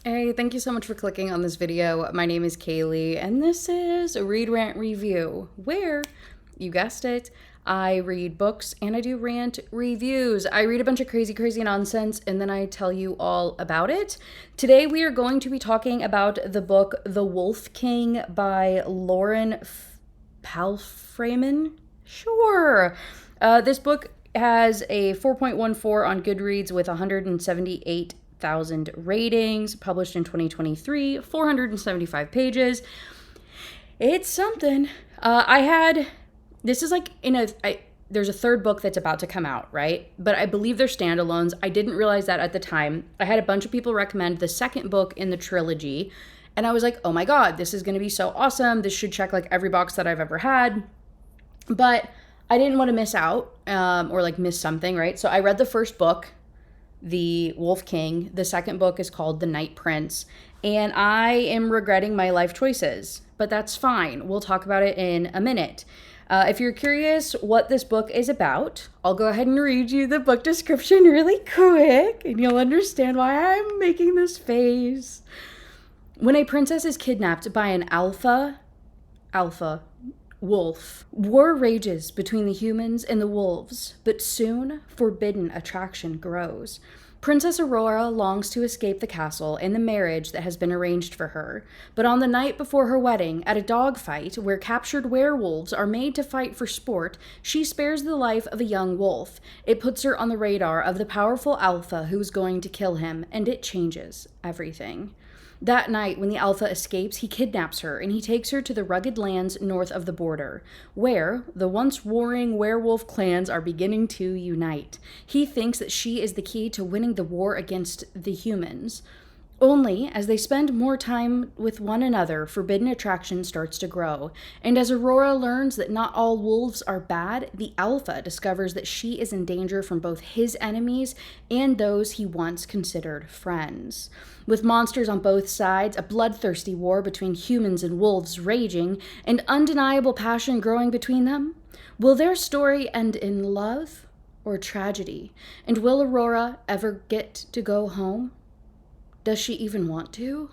Hey, thank you so much for clicking on this video. My name is Kaylee, and this is a Read Rant Review, where, you guessed it, I read books and I do rant reviews. I read a bunch of crazy nonsense, and then I tell you all about it. Today we are going to be talking about the book The Wolf King by Lauren Palphreyman. Sure. This book has a 4.14 on Goodreads with 178,000 ratings, published in 2023, 475 pages. It's something. This is like there's a third book that's about to come out, right? But I believe they're standalones. I didn't realize that at the time. I had a bunch of people recommend the second book in the trilogy, and I was like, oh my God, this is going to be so awesome. This should check like every box that I've ever had. But I didn't want to miss out or like miss something, right? So I read the first book, The Wolf King. The second book is called The Night Prince. And I am regretting my life choices, but that's fine. We'll talk about it in a minute. If you're curious what this book is about, I'll go ahead and read you the book description really quick, and you'll understand why I'm making this face. When a princess is kidnapped by an alpha wolf, war rages between the humans and the wolves, but soon forbidden attraction grows. Princess Aurora longs to escape the castle and the marriage that has been arranged for her. But on the night before her wedding, at a dogfight where captured werewolves are made to fight for sport, she spares the life of a young wolf. It puts her on the radar of the powerful alpha who is going to kill him, and it changes everything. That night, when the Alpha escapes, he kidnaps her and he takes her to the rugged lands north of the border, where the once warring werewolf clans are beginning to unite. He thinks that she is the key to winning the war against the humans. Only, as they spend more time with one another, forbidden attraction starts to grow. And as Aurora learns that not all wolves are bad, the Alpha discovers that she is in danger from both his enemies and those he once considered friends. With monsters on both sides, a bloodthirsty war between humans and wolves raging, and undeniable passion growing between them, will their story end in love or tragedy? And will Aurora ever get to go home? Does she even want to?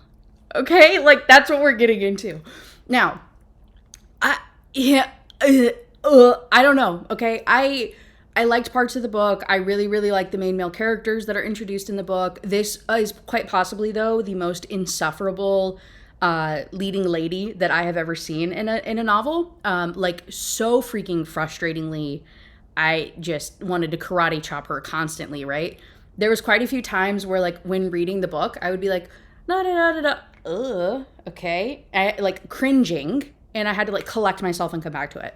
Okay, like that's what we're getting into. Now, I don't know. Okay, I liked parts of the book. I really like the main male characters that are introduced in the book. This is quite possibly though the most insufferable leading lady that I have ever seen in a novel. Like so freaking frustratingly, I just wanted to karate chop her constantly. Right. There was quite a few times where, like, when reading the book, I would be like, da da da da da, okay, like cringing, and I had to like collect myself and come back to it.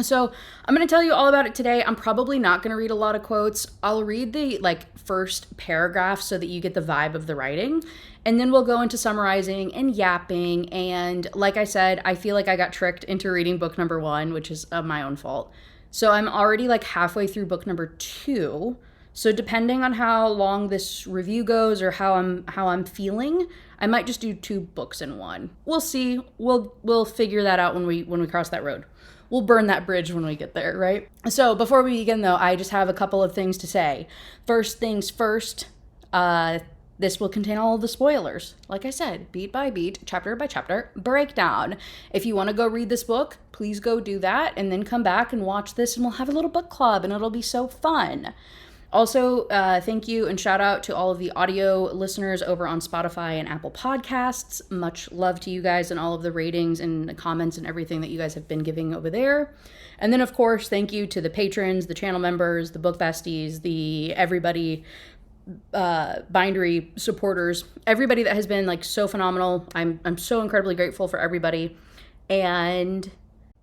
So I'm going to tell you all about it today. I'm probably not going to read a lot of quotes. I'll read the like first paragraph so that you get the vibe of the writing. And then we'll go into summarizing and yapping. And like I said, I feel like I got tricked into reading book number 1, which is my own fault. So I'm already like halfway through book number 2. So depending on how long this review goes or how I'm feeling, I might just do 2 books in one. We'll see. We'll figure that out when we cross that road. We'll burn that bridge when we get there, right? So before we begin though, I just have a couple of things to say. First things first, this will contain all of the spoilers. Like I said, beat by beat, chapter by chapter, breakdown. If you want to go read this book, please go do that and then come back and watch this and we'll have a little book club and it'll be so fun. Also, thank you and shout out to all of the audio listeners over on Spotify and Apple Podcasts. Much love to you guys and all of the ratings and the comments and everything that you guys have been giving over there. And then, of course, thank you to the patrons, the channel members, the book besties, the everybody, Bindery supporters, everybody that has been like so phenomenal. I'm so incredibly grateful for everybody. And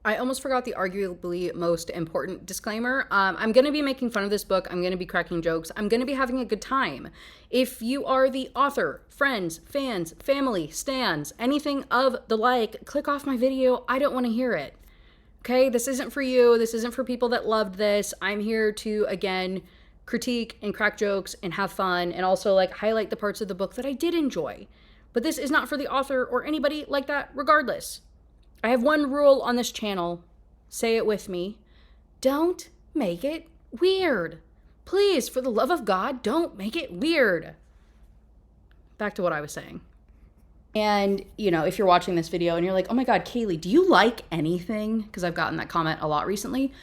I almost forgot the arguably most important disclaimer. I'm going to be making fun of this book. I'm going to be cracking jokes. I'm going to be having a good time. If you are the author, friends, fans, family, stans, anything of the like, click off my video. I don't want to hear it. Okay? This isn't for you. This isn't for people that loved this. I'm here to, again, critique and crack jokes and have fun and also like highlight the parts of the book that I did enjoy. But this is not for the author or anybody like that regardless. I have one rule on this channel. Say it with me. Don't make it weird. Please, for the love of God, don't make it weird. back to what I was saying. And, you know, if you're watching this video and you're like, oh my God, Kaylee, do you like anything? Because I've gotten that comment a lot recently.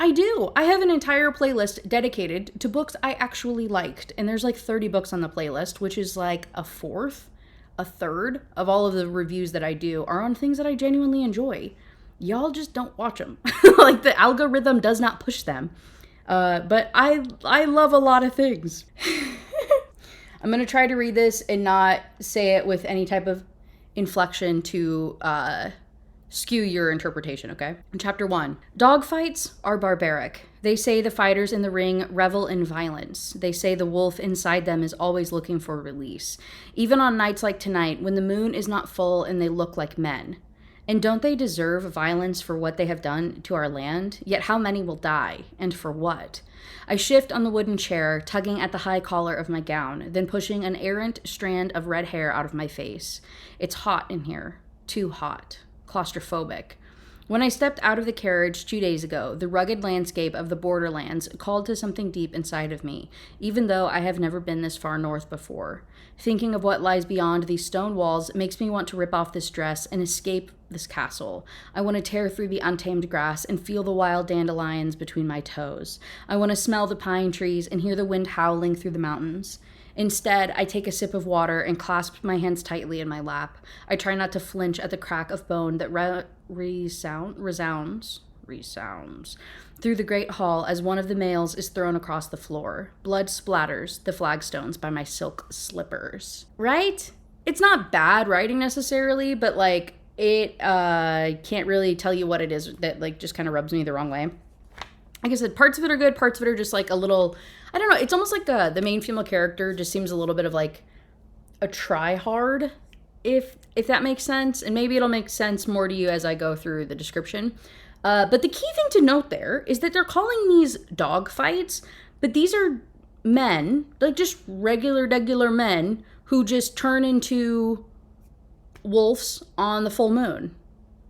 I do. I have an entire playlist dedicated to books I actually liked. And there's like 30 books on the playlist, which is like a third of all of the reviews that I do are on things that I genuinely enjoy. Y'all just don't watch them. Like, the algorithm does not push them. But I love a lot of things. I'm going to try to read this and not say it with any type of inflection to skew your interpretation, okay? Chapter 1. Dogfights are barbaric. They say the fighters in the ring revel in violence. They say the wolf inside them is always looking for release, even on nights like tonight when the moon is not full and they look like men. And don't they deserve violence for what they have done to our land? Yet how many will die, and for what? I shift on the wooden chair, tugging at the high collar of my gown, then pushing an errant strand of red hair out of my face. It's hot in here. Too hot. Claustrophobic. When I stepped out of the carriage 2 days ago, the rugged landscape of the borderlands called to something deep inside of me, even though I have never been this far north before. Thinking of what lies beyond these stone walls makes me want to rip off this dress and escape this castle. I want to tear through the untamed grass and feel the wild dandelions between my toes. I want to smell the pine trees and hear the wind howling through the mountains. Instead, I take a sip of water and clasp my hands tightly in my lap. I try not to flinch at the crack of bone that resounds through the great hall as one of the males is thrown across the floor. Blood splatters the flagstones by my silk slippers. Right? It's not bad writing necessarily, but like it can't really tell you what it is that like just kind of rubs me the wrong way. Like I said, parts of it are good, parts of it are just like a little, I don't know, it's almost like the main female character just seems a little bit of like a try-hard, if that makes sense. And maybe it'll make sense more to you as I go through the description. But the key thing to note there is that they're calling these dog fights, but these are men, like just regular men, who just turn into wolves on the full moon.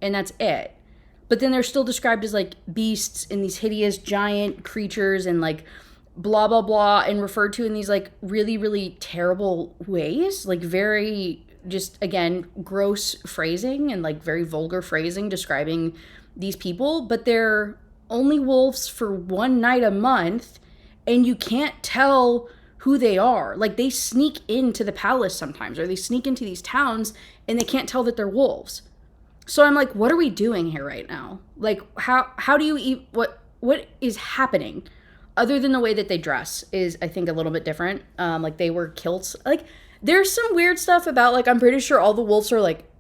And that's it. But then they're still described as like beasts and these hideous giant creatures and like blah, blah, blah, and referred to in these like really, really terrible ways. Like very just, again, gross phrasing and like very vulgar phrasing describing these people. But they're only wolves for one night a month and you can't tell who they are. Like they sneak into the palace sometimes or they sneak into these towns and they can't tell that they're wolves. So I'm like, what are we doing here right now? Like, how do you eat, what is happening? Other than the way that they dress is, I think, a little bit different. Like, they wear kilts. Like, there's some weird stuff about, like, I'm pretty sure all the wolves are, like,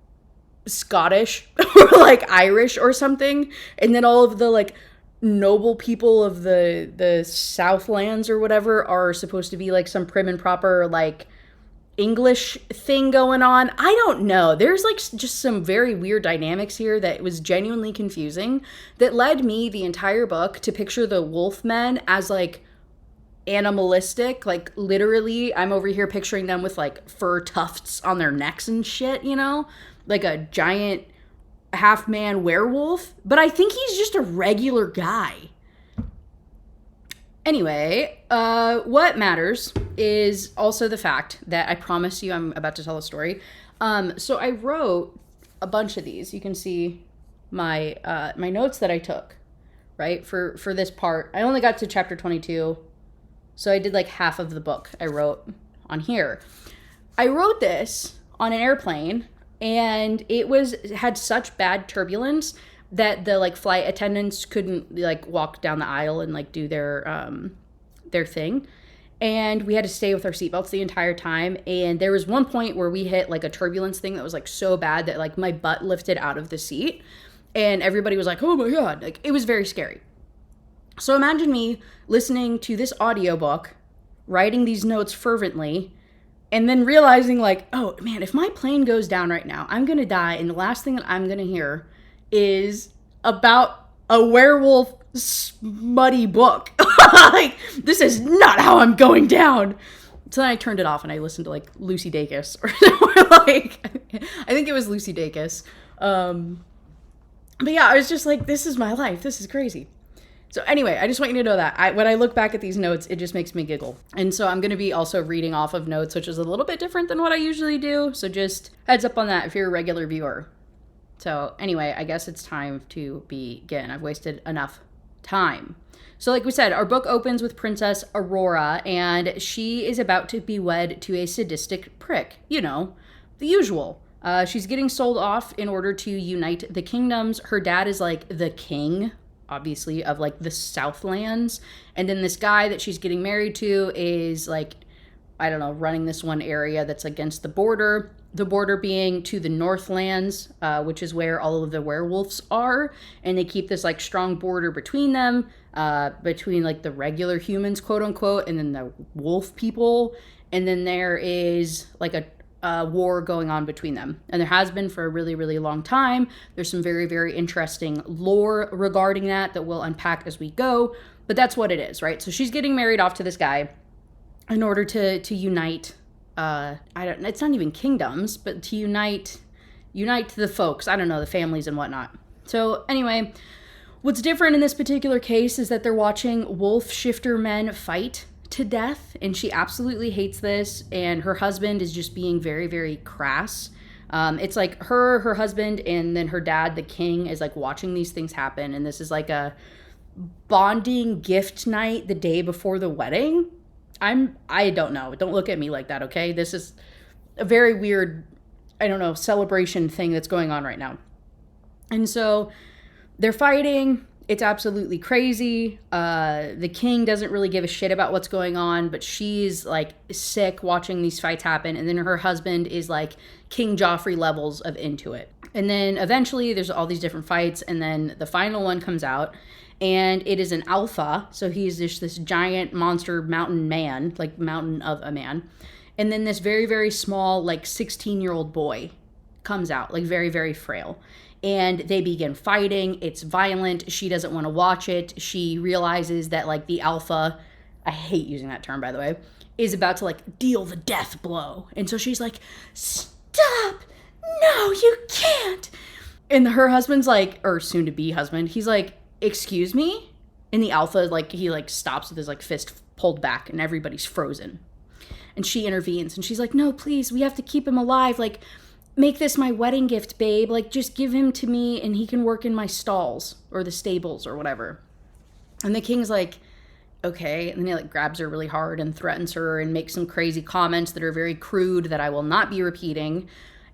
Scottish or, like, Irish or something. And then all of the, like, noble people of the Southlands or whatever are supposed to be, like, some prim and proper, like, English thing going on. I don't know. There's like just some very weird dynamics here that was genuinely confusing that led me the entire book to picture the wolf men as like animalistic. Like literally I'm over here picturing them with like fur tufts on their necks and shit, you know, like a giant half man werewolf. But I think he's just a regular guy. Anyway, what matters is also the fact that I promise you I'm about to tell a story. So I wrote a bunch of these. You can see my my notes that I took, right, for this part. I only got to chapter 22, so I did like half of the book I wrote on here. I wrote this on an airplane, and it had such bad turbulence that the like flight attendants couldn't like walk down the aisle and like do their thing, and we had to stay with our seatbelts the entire time. And there was one point where we hit like a turbulence thing that was like so bad that like my butt lifted out of the seat, and everybody was like, oh my God, like it was very scary. So imagine me listening to this audiobook, writing these notes fervently, and then realizing like, oh man, if my plane goes down right now, I'm gonna die, and the last thing that I'm gonna hear is about a werewolf smutty book. Like, this is not how I'm going down. So then I turned it off and I listened to like Lucy Dacus or like, I think it was Lucy Dacus. But yeah, I was just like, this is my life. This is crazy. So anyway, I just want you to know that. When I look back at these notes, it just makes me giggle. And so I'm going to be also reading off of notes, which is a little bit different than what I usually do. So just heads up on that if you're a regular viewer. So anyway, I guess it's time to begin. I've wasted enough time. So like we said, our book opens with Princess Aurora, and she is about to be wed to a sadistic prick. You know, the usual. She's getting sold off in order to unite the kingdoms. Her dad is like the king, obviously, of like the Southlands. And then this guy that she's getting married to is like, I don't know, running this one area that's against the border. The border being to the northlands, which is where all of the werewolves are. And they keep this like strong border between them, between like the regular humans, quote unquote, and then the wolf people. And then there is like a war going on between them. And there has been for a really, really long time. There's some very, very interesting lore regarding that we'll unpack as we go. But that's what it is, right? So she's getting married off to this guy in order to unite, it's not even kingdoms, but to unite the folks, I don't know, the families and whatnot. So anyway, what's different in this particular case is that they're watching wolf shifter men fight to death, and she absolutely hates this, and her husband is just being very, very crass. It's like her husband, and then her dad, the king, is like watching these things happen, and this is like a bonding gift night the day before the wedding. I don't know. Don't look at me like that, okay? This is a very weird, I don't know, celebration thing that's going on right now. And so they're fighting. It's absolutely crazy. The king doesn't really give a shit about what's going on, but she's like sick watching these fights happen. And then her husband is like King Joffrey levels of into it. And then eventually there's all these different fights. And then the final one comes out, and it is an alpha. So he's just this giant monster mountain man, like mountain of a man. And then this very, very small, like 16-year-old boy comes out, like very, very frail. And they begin fighting. It's violent. She doesn't want to watch it. She realizes that like the alpha, I hate using that term, by the way, is about to like deal the death blow. And so she's like, stop. No, you can't. And her husband's like, or soon to be husband, he's like, excuse me? And the alpha, like, he like stops with his like fist pulled back, and everybody's frozen. And she intervenes, and she's like, no, please, we have to keep him alive. Like, make this my wedding gift, babe. Like, just give him to me and he can work in my stalls or the stables or whatever. And the king's like, okay. And then he like grabs her really hard and threatens her and makes some crazy comments that are very crude that I will not be repeating.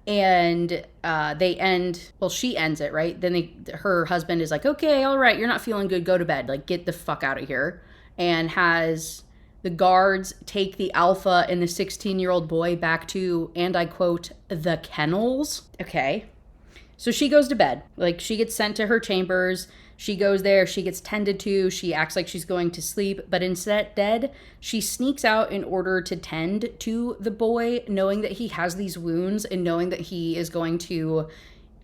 And they end, well, she ends it, right? Then her husband is like, okay, all right, you're not feeling good. Go to bed. Like, get the fuck out of here. And has the guards take the alpha and the 16-year-old boy back to, and I quote, the kennels. Okay. So she goes to bed. Like, she gets sent to her chambers. She goes there. She gets tended to. She acts like she's going to sleep. But instead, she sneaks out in order to tend to the boy, knowing that he has these wounds and knowing that he is going to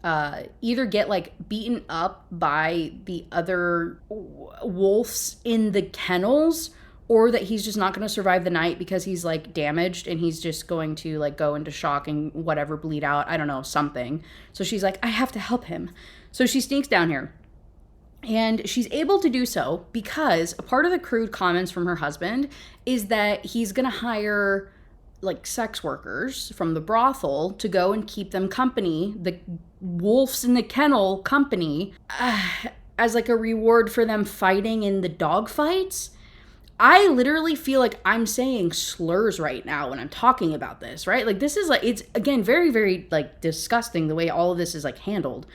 either get like beaten up by the other wolves in the kennels, or that he's just not going to survive the night because he's like damaged and he's just going to like go into shock and whatever, bleed out. I don't know, something. So she's like, I have to help him. So she sneaks down here. And she's able to do so because a part of the crude comments from her husband is that he's going to hire like sex workers from the brothel to go and keep them company, the wolves in the kennel company, as like a reward for them fighting in the dog fights. I literally feel like I'm saying slurs right now when I'm talking about this, right? Like, this is like, it's again, very, very like disgusting the way all of this is like handled.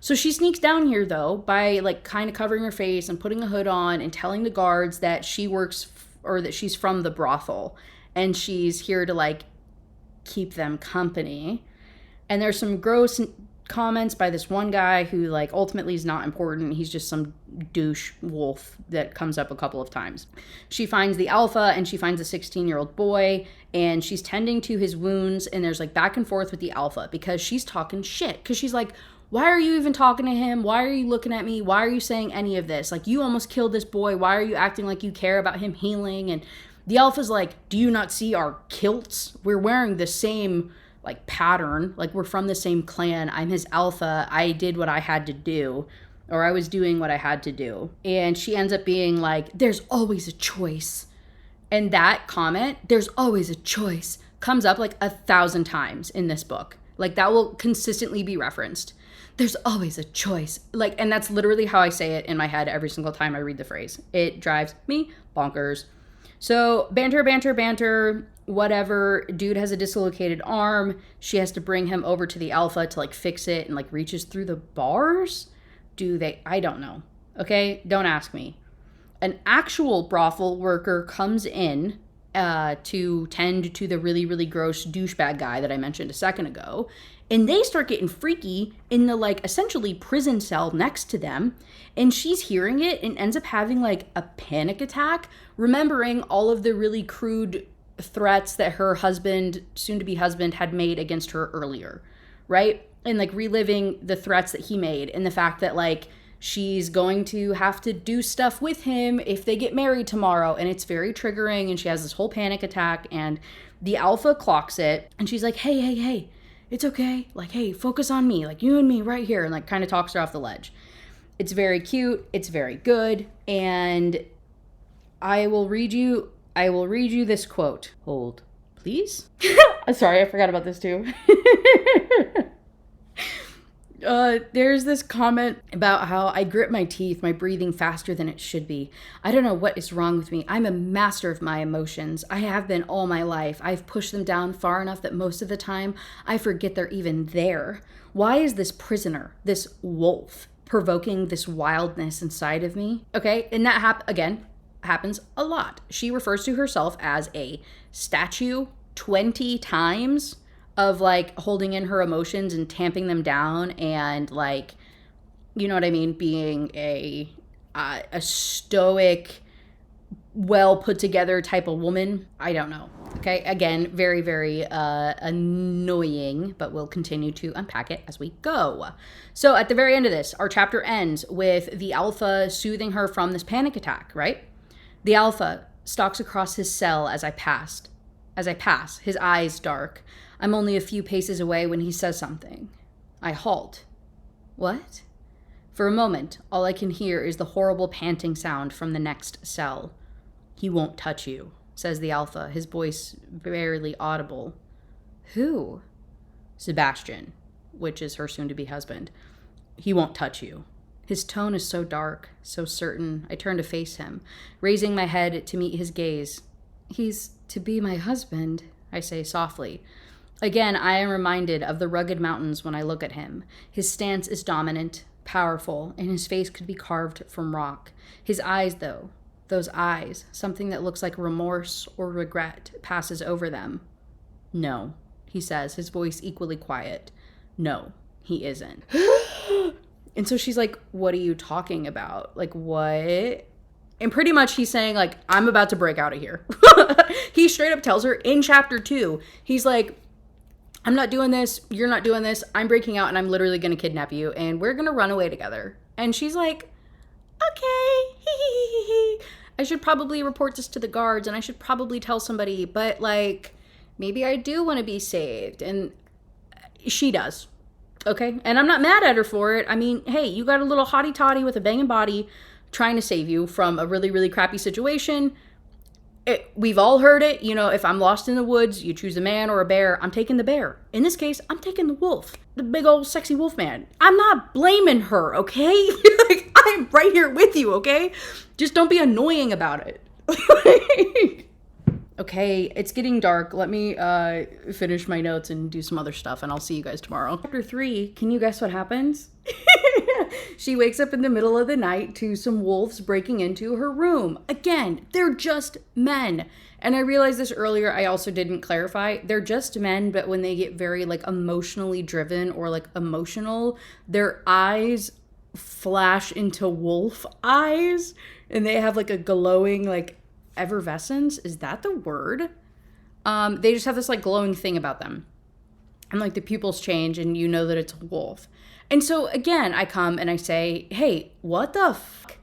So she sneaks down here though by like kind of covering her face and putting a hood on and telling the guards that she works or that she's from the brothel and she's here to like keep them company. And there's some gross comments by this one guy who like ultimately is not important. He's just some douche wolf that comes up a couple of times. She finds the alpha and she finds a 16-year-old boy and she's tending to his wounds, and there's like back and forth with the alpha because she's talking shit. Because she's like, why are you even talking to him? Why are you looking at me? Why are you saying any of this? Like, you almost killed this boy. Why are you acting like you care about him healing? And the alpha's like, do you not see our kilts? We're wearing the same like pattern. Like, we're from the same clan. I'm his alpha. I did what I had to do. or I was doing what I had to do. And she ends up being like, there's always a choice. And that comment, there's always a choice, comes up like 1,000 times in this book. Like that will consistently be referenced. There's always a choice. Like, and that's literally how I say it in my head every single time I read the phrase. It drives me bonkers. So banter, whatever. Dude has a dislocated arm. She has to bring him over to the Alpha to like fix it, and like reaches through the bars. Do they? I don't know. Okay, don't ask me. An actual brothel worker comes in to tend to the really, really gross douchebag guy that I mentioned a second ago. And they start getting freaky in the like essentially prison cell next to them. And she's hearing it and ends up having like a panic attack, remembering all of the really crude threats that her husband, soon to be husband, had made against her earlier, right? And like reliving the threats that he made and the fact that like she's going to have to do stuff with him if they get married tomorrow. And it's very triggering. And she has this whole panic attack, and the Alpha clocks it. And she's like, hey, it's okay. Like, hey, focus on me. Like you and me right here. And like kind of talks her off the ledge. It's very cute. It's very good. And I will read you this quote. Hold, please. Sorry, I forgot about this too. There's this comment about how I grip my teeth, my breathing faster than it should be. I don't know what is wrong with me. I'm a master of my emotions. I have been all my life. I've pushed them down far enough that most of the time I forget they're even there. Why is this prisoner, this wolf, provoking this wildness inside of me? Okay, and that happens a lot. She refers to herself as a statue 20 times of like holding in her emotions and tamping them down, and like, you know what I mean, being a stoic, well put together type of woman. I don't know. Okay, again, very, very annoying, but we'll continue to unpack it as we go. So at the very end of this, our chapter ends with the Alpha soothing her from this panic attack, right? The Alpha stalks across his cell as I pass, his eyes dark. I'm only a few paces away when he says something. I halt. What? For a moment, all I can hear is the horrible panting sound from the next cell. He won't touch you, says the Alpha, his voice barely audible. Who? Sebastian, which is her soon-to-be husband. He won't touch you. His tone is so dark, so certain. I turn to face him, raising my head to meet his gaze. He's to be my husband, I say softly. Again, I am reminded of the rugged mountains when I look at him. His stance is dominant, powerful, and his face could be carved from rock. His eyes, though, those eyes, something that looks like remorse or regret passes over them. No, he says, his voice equally quiet. No, he isn't. And so she's like, what are you talking about? Like, what? And pretty much he's saying, like, I'm about to break out of here. He straight up tells her in chapter 2, he's like, I'm not doing this. You're not doing this. I'm breaking out and I'm literally going to kidnap you and we're going to run away together. And she's like, okay. I should probably report this to the guards and I should probably tell somebody, but like, maybe I do want to be saved. And she does. Okay. And I'm not mad at her for it. I mean, hey, you got a little hottie toddy with a banging body trying to save you from a really, really crappy situation. We've all heard it. You know, if I'm lost in the woods, you choose a man or a bear. I'm taking the bear. In this case, I'm taking the wolf. The big old sexy wolf man. I'm not blaming her, okay? Like, I'm right here with you, okay? Just don't be annoying about it. Okay, it's getting dark. Let me finish my notes and do some other stuff, and I'll see you guys tomorrow. Chapter 3, can you guess what happens? She wakes up in the middle of the night to some wolves breaking into her room. Again, they're just men. And I realized this earlier, I also didn't clarify. They're just men, but when they get very like emotionally driven or like emotional, their eyes flash into wolf eyes and they have like a glowing like effervescence. Is that the word? They just have this like glowing thing about them. And like the pupils change and you know that it's a wolf. And so again, I come and I say, hey, what the fuck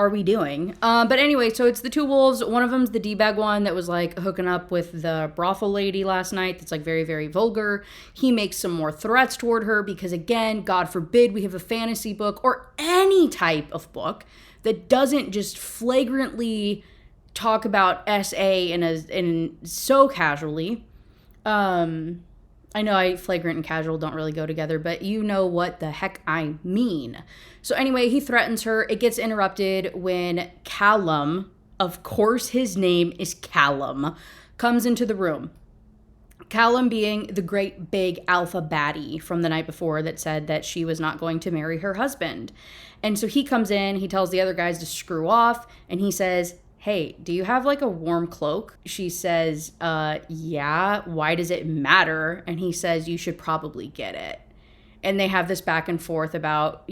are we doing? But anyway, so it's the two wolves. One of them's the D-bag one that was like hooking up with the brothel lady last night. That's like very, very vulgar. He makes some more threats toward her because, again, God forbid we have a fantasy book or any type of book that doesn't just flagrantly talk about SA in so casually. I know flagrant and casual don't really go together, but you know what the heck I mean. So anyway, he threatens her. It gets interrupted when Callum, of course his name is Callum, comes into the room. Callum being the great big alpha baddie from the night before that said that she was not going to marry her husband. And so he comes in, he tells the other guys to screw off, and he says, hey, do you have like a warm cloak? She says, yeah, why does it matter? And he says, you should probably get it. And they have this back and forth about,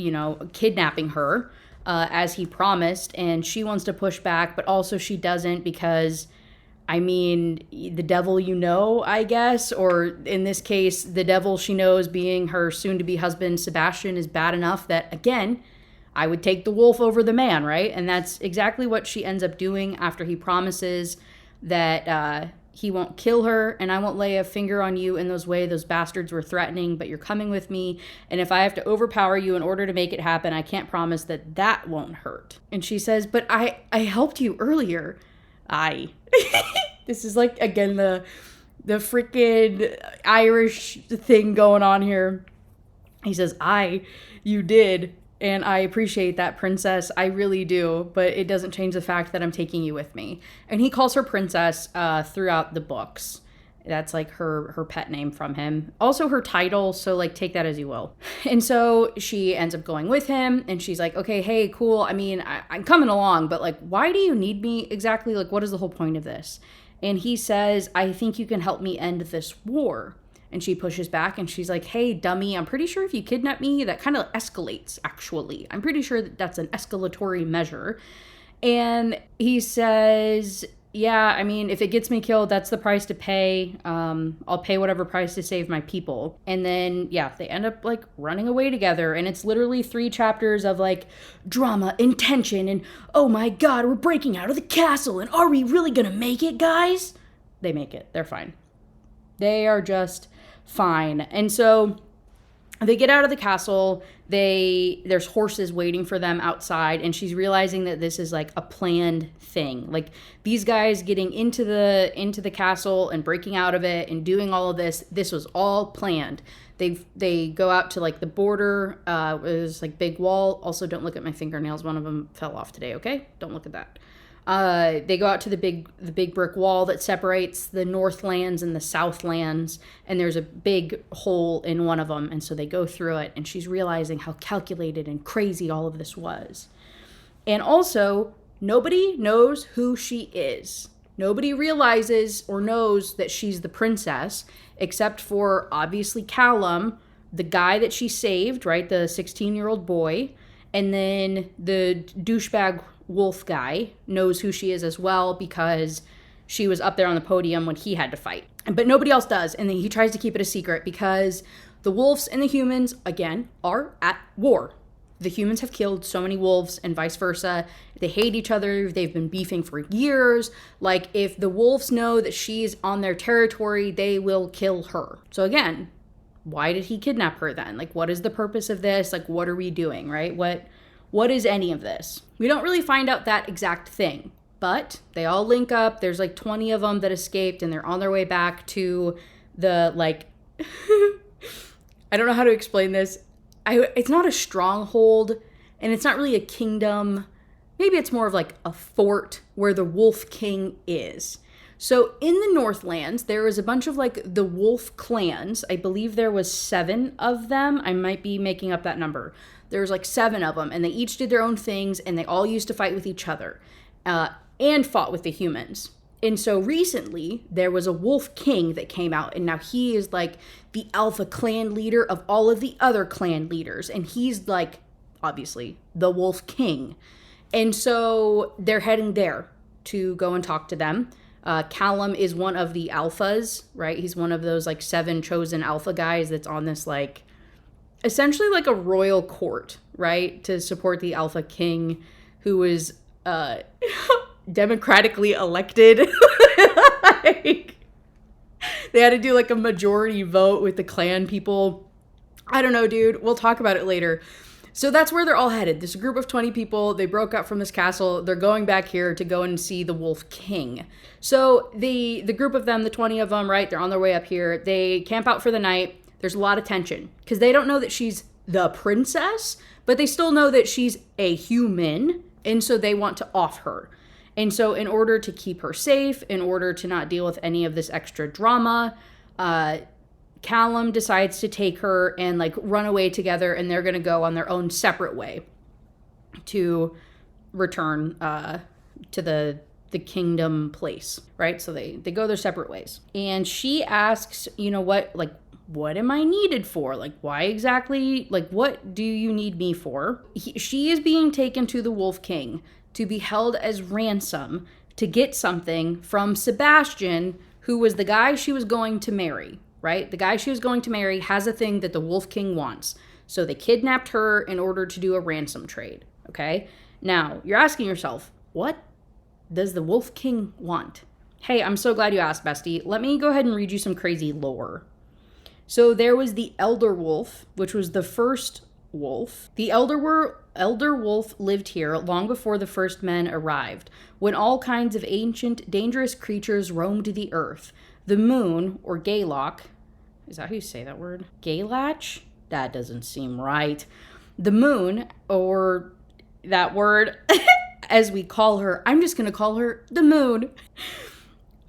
kidnapping her, as he promised. And she wants to push back, but also she doesn't because, the devil I guess, or in this case, the devil she knows being her soon-to-be husband, Sebastian, is bad enough that, again, I would take the wolf over the man, right? And that's exactly what she ends up doing after he promises that he won't kill her and I won't lay a finger on you in those bastards were threatening, but you're coming with me. And if I have to overpower you in order to make it happen, I can't promise that won't hurt. And she says, but I helped you earlier. This is like, again, the freaking Irish thing going on here. He says, you did. And I appreciate that, princess. I really do. But it doesn't change the fact that I'm taking you with me. And he calls her princess throughout the books. That's like her pet name from him. Also her title. So like take that as you will. And so she ends up going with him. And she's like, okay, hey, cool. I'm coming along. But like, why do you need me exactly? Like, what is the whole point of this? And he says, I think you can help me end this war. And she pushes back and she's like, hey, dummy, I'm pretty sure if you kidnap me, that kind of escalates, actually. I'm pretty sure that's an escalatory measure. And he says, yeah, if it gets me killed, that's the price to pay. I'll pay whatever price to save my people. And then, yeah, they end up like running away together. And it's literally 3 chapters of like drama and tension. And oh my God, we're breaking out of the castle. And are we really going to make it, guys? They make it. They're fine. They are just fine. And so they get out of the castle. There's horses waiting for them outside, and she's realizing that this is like a planned thing. Like these guys getting into the castle and breaking out of it and doing all of this was all planned. They go out to like the border. There's like big wall. Also, don't look at my fingernails. One of them fell off today. Okay, don't look at that. They go out to the big brick wall that separates the northlands and the southlands, and there's a big hole in one of them, and so they go through it, and she's realizing how calculated and crazy all of this was. And also, nobody knows who she is. Nobody realizes or knows that she's the princess, except for, obviously, Callum, the guy that she saved, right, the 16-year-old boy, and then the douchebag wolf guy knows who she is as well because she was up there on the podium when he had to fight. But nobody else does, and then he tries to keep it a secret because the wolves and the humans, again, are at war. The humans have killed so many wolves and vice versa. They hate each other. They've been beefing for years. Like, if the wolves know that she's on their territory, they will kill her. So again, why did he kidnap her then? Like, what is the purpose of this? Like, what are we doing, right? What is any of this? We don't really find out that exact thing, but they all link up. There's like 20 of them that escaped, and they're on their way back to the, like, I don't know how to explain this. It's not a stronghold, and it's not really a kingdom. Maybe it's more of like a fort where the Wolf King is. So in the Northlands, there was a bunch of like the wolf clans. I believe there was 7 of them. I might be making up that number. There was like 7 of them, and they each did their own things, and they all used to fight with each other and fought with the humans. And so recently, there was a wolf king that came out, and now he is like the alpha clan leader of all of the other clan leaders. And he's like, obviously, the wolf king. And so they're heading there to go and talk to them. Callum is one of the alphas, right? He's one of those like 7 chosen alpha guys that's on this like, essentially like a royal court, right? To support the alpha king who was democratically elected. Like, they had to do like a majority vote with the clan people. I don't know, dude. We'll talk about it later. So that's where they're all headed. This group of 20 people, they broke up from this castle. They're going back here to go and see the Wolf King. So the group of them, the 20 of them, right, they're on their way up here. They camp out for the night. There's a lot of tension because they don't know that she's the princess, but they still know that she's a human, and so they want to off her. And so in order to keep her safe, in order to not deal with any of this extra drama, Callum decides to take her and like run away together, and they're going to go on their own separate way to return to the kingdom place, right? So they go their separate ways. And she asks, you know what, like, what am I needed for? Like, why exactly, like, what do you need me for? She is being taken to the Wolf King to be held as ransom to get something from Sebastian, who was the guy she was going to marry. Right? The guy she was going to marry has a thing that the Wolf King wants. So they kidnapped her in order to do a ransom trade. Okay? Now, you're asking yourself, what does the Wolf King want? Hey, I'm so glad you asked, bestie. Let me go ahead and read you some crazy lore. So there was the Elder Wolf, which was the first wolf. The Elder Wolf lived here long before the first men arrived, when all kinds of ancient, dangerous creatures roamed the earth. The moon, or Gaylok, is that how you say that word? Gaylach? That doesn't seem right. The moon, or that word, as we call her, I'm just going to call her the moon,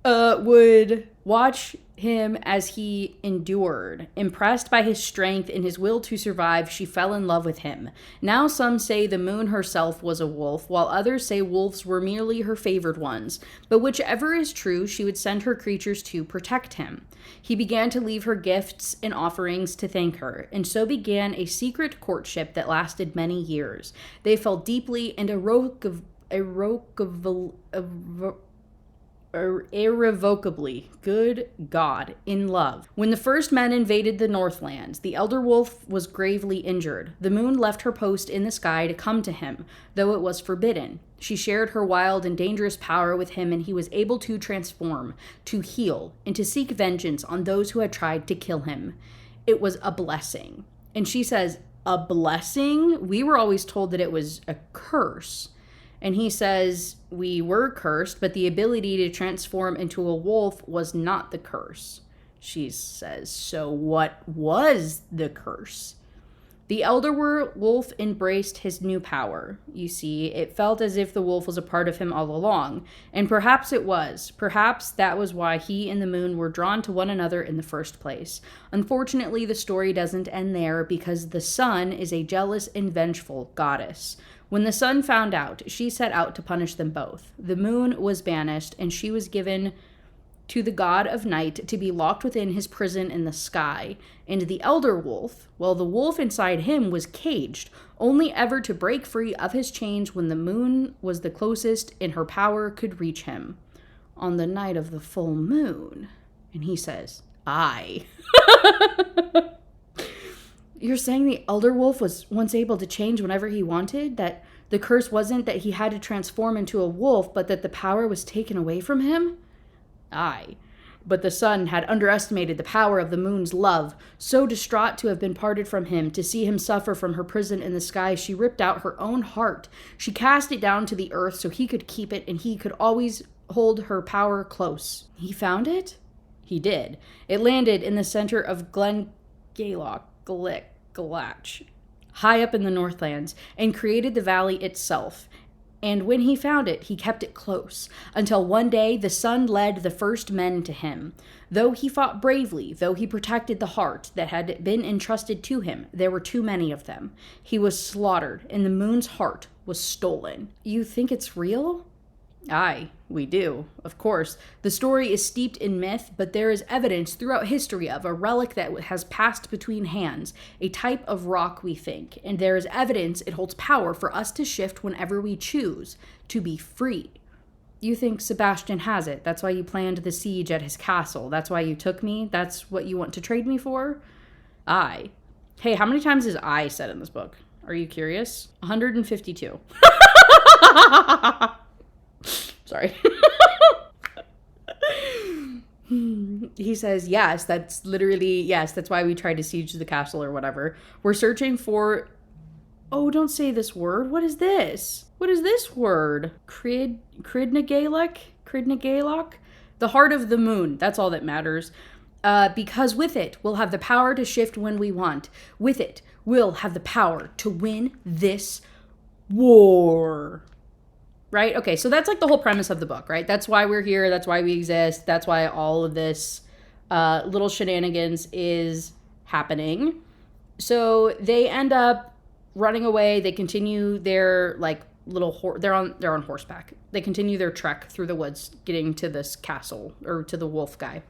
would watch him as he endured. Impressed by his strength and his will to survive, she fell in love with him. Now some say the moon herself was a wolf, while others say wolves were merely her favored ones. But whichever is true, she would send her creatures to protect him. He began to leave her gifts and offerings to thank her, and so began a secret courtship that lasted many years. They fell deeply and irrevocably, good God, in love. When the first men invaded the northlands, the Elder Wolf was gravely injured. The moon left her post in the sky to come to him, though it was forbidden. She shared her wild and dangerous power with him, and he was able to transform, to heal, and to seek vengeance on those who had tried to kill him. It was a blessing. And she says, a blessing? We were always told that it was a curse. And he says, we were cursed, but the ability to transform into a wolf was not the curse. She says, so what was the curse? The Elder Wolf embraced his new power. You see, it felt as if the wolf was a part of him all along. And perhaps it was. Perhaps that was why he and the moon were drawn to one another in the first place. Unfortunately, the story doesn't end there because the sun is a jealous and vengeful goddess. When the sun found out, she set out to punish them both. The moon was banished, and she was given to the god of night to be locked within his prison in the sky. And the Elder Wolf, well, the wolf inside him was caged, only ever to break free of his chains when the moon was the closest and her power could reach him. On the night of the full moon. And he says, I. You're saying the Elder Wolf was once able to change whenever he wanted? That the curse wasn't that he had to transform into a wolf, but that the power was taken away from him? Aye. But the sun had underestimated the power of the moon's love. So distraught to have been parted from him, to see him suffer from her prison in the sky, she ripped out her own heart. She cast it down to the earth so he could keep it, and he could always hold her power close. He found it? He did. It landed in the center of Glen Gaylok, Galach, high up in the northlands, and created the valley itself. And when he found it, he kept it close, until one day the sun led the first men to him. Though he fought bravely, though he protected the heart that had been entrusted to him, there were too many of them. He was slaughtered, and the moon's heart was stolen. You think it's real? Aye, we do, of course. The story is steeped in myth, but there is evidence throughout history of a relic that has passed between hands, a type of rock, we think, and there is evidence it holds power for us to shift whenever we choose, to be free. You think Sebastian has it. That's why you planned the siege at his castle. That's why you took me. That's what you want to trade me for? Aye. Hey, how many times is I said in this book? Are you curious? 152. Sorry. He says, yes, that's literally, yes, that's why we tried to siege the castle or whatever. We're searching for, oh, don't say this word. What is this? What is this word? Cridnagalok? The heart of the moon. That's all that matters. Because with it, we'll have the power to shift when we want. With it, we'll have the power to win this war. Right? Okay, so that's like the whole premise of the book, right? That's why we're here. That's why we exist. That's why all of this little shenanigans is happening. So they end up running away. They continue their like little they're on horseback. They continue their trek through the woods, getting to this castle or to the wolf guy.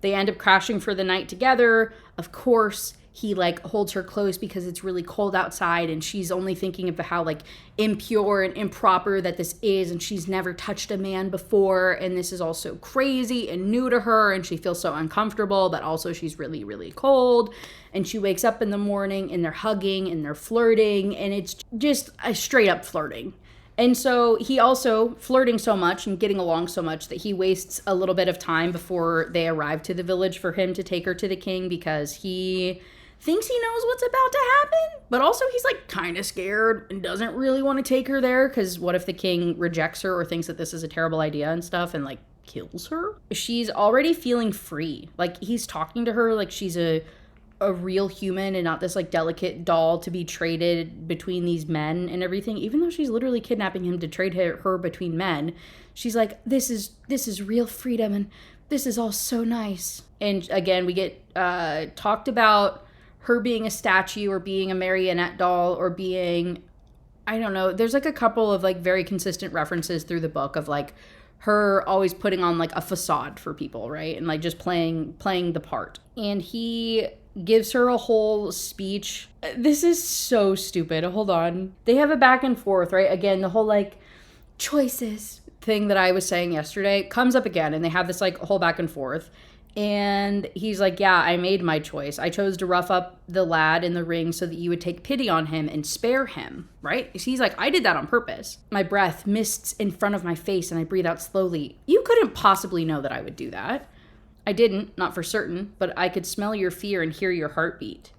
They end up crashing for the night together. Of course, he like holds her close because it's really cold outside and she's only thinking of how like impure and improper that this is, and she's never touched a man before, and this is all so crazy and new to her, and she feels so uncomfortable, but also she's really, really cold. And she wakes up in the morning and they're hugging and they're flirting, and it's just a straight up flirting. And so he also flirting so much and getting along so much that he wastes a little bit of time before they arrive to the village for him to take her to the king, because he thinks he knows what's about to happen, but also he's like kind of scared and doesn't really want to take her there, because what if the king rejects her or thinks that this is a terrible idea and stuff and like kills her? She's already feeling free. Like he's talking to her like she's a real human and not this like delicate doll to be traded between these men and everything, even though she's literally kidnapping him to trade her between men. She's like, this is real freedom and this is all so nice. And again, we get talked about her being a statue or being a marionette doll or being, I don't know, there's like a couple of like very consistent references through the book of like her always putting on like a facade for people, right? And like just playing the part. And he gives her a whole speech. This is so stupid. Hold on. They have a back and forth, right? Again, the whole like choices thing that I was saying yesterday comes up again, and they have this like whole back and forth. And he's like, yeah, I made my choice. I chose to rough up the lad in the ring so that you would take pity on him and spare him, right? He's like, I did that on purpose. My breath mists in front of my face and I breathe out slowly. You couldn't possibly know that I would do that. I didn't, not for certain, but I could smell your fear and hear your heartbeat.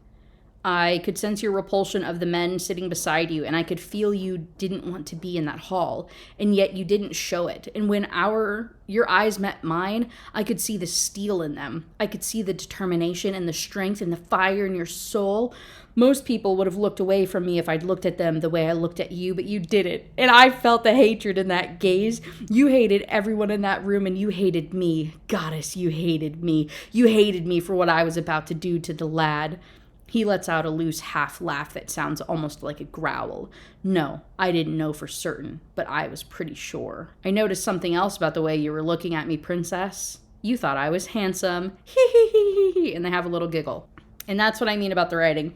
I could sense your repulsion of the men sitting beside you, and I could feel you didn't want to be in that hall, and yet you didn't show it. And when your eyes met mine, I could see the steel in them. I could see the determination and the strength and the fire in your soul. Most people would have looked away from me if I'd looked at them the way I looked at you, but you didn't. And I felt the hatred in that gaze. You hated everyone in that room, and you hated me. Goddess, you hated me. You hated me for what I was about to do to the lad. He lets out a loose half laugh that sounds almost like a growl. No, I didn't know for certain, but I was pretty sure. I noticed something else about the way you were looking at me, princess. You thought I was handsome. Hee hee hee hee hee. And they have a little giggle. And that's what I mean about the writing.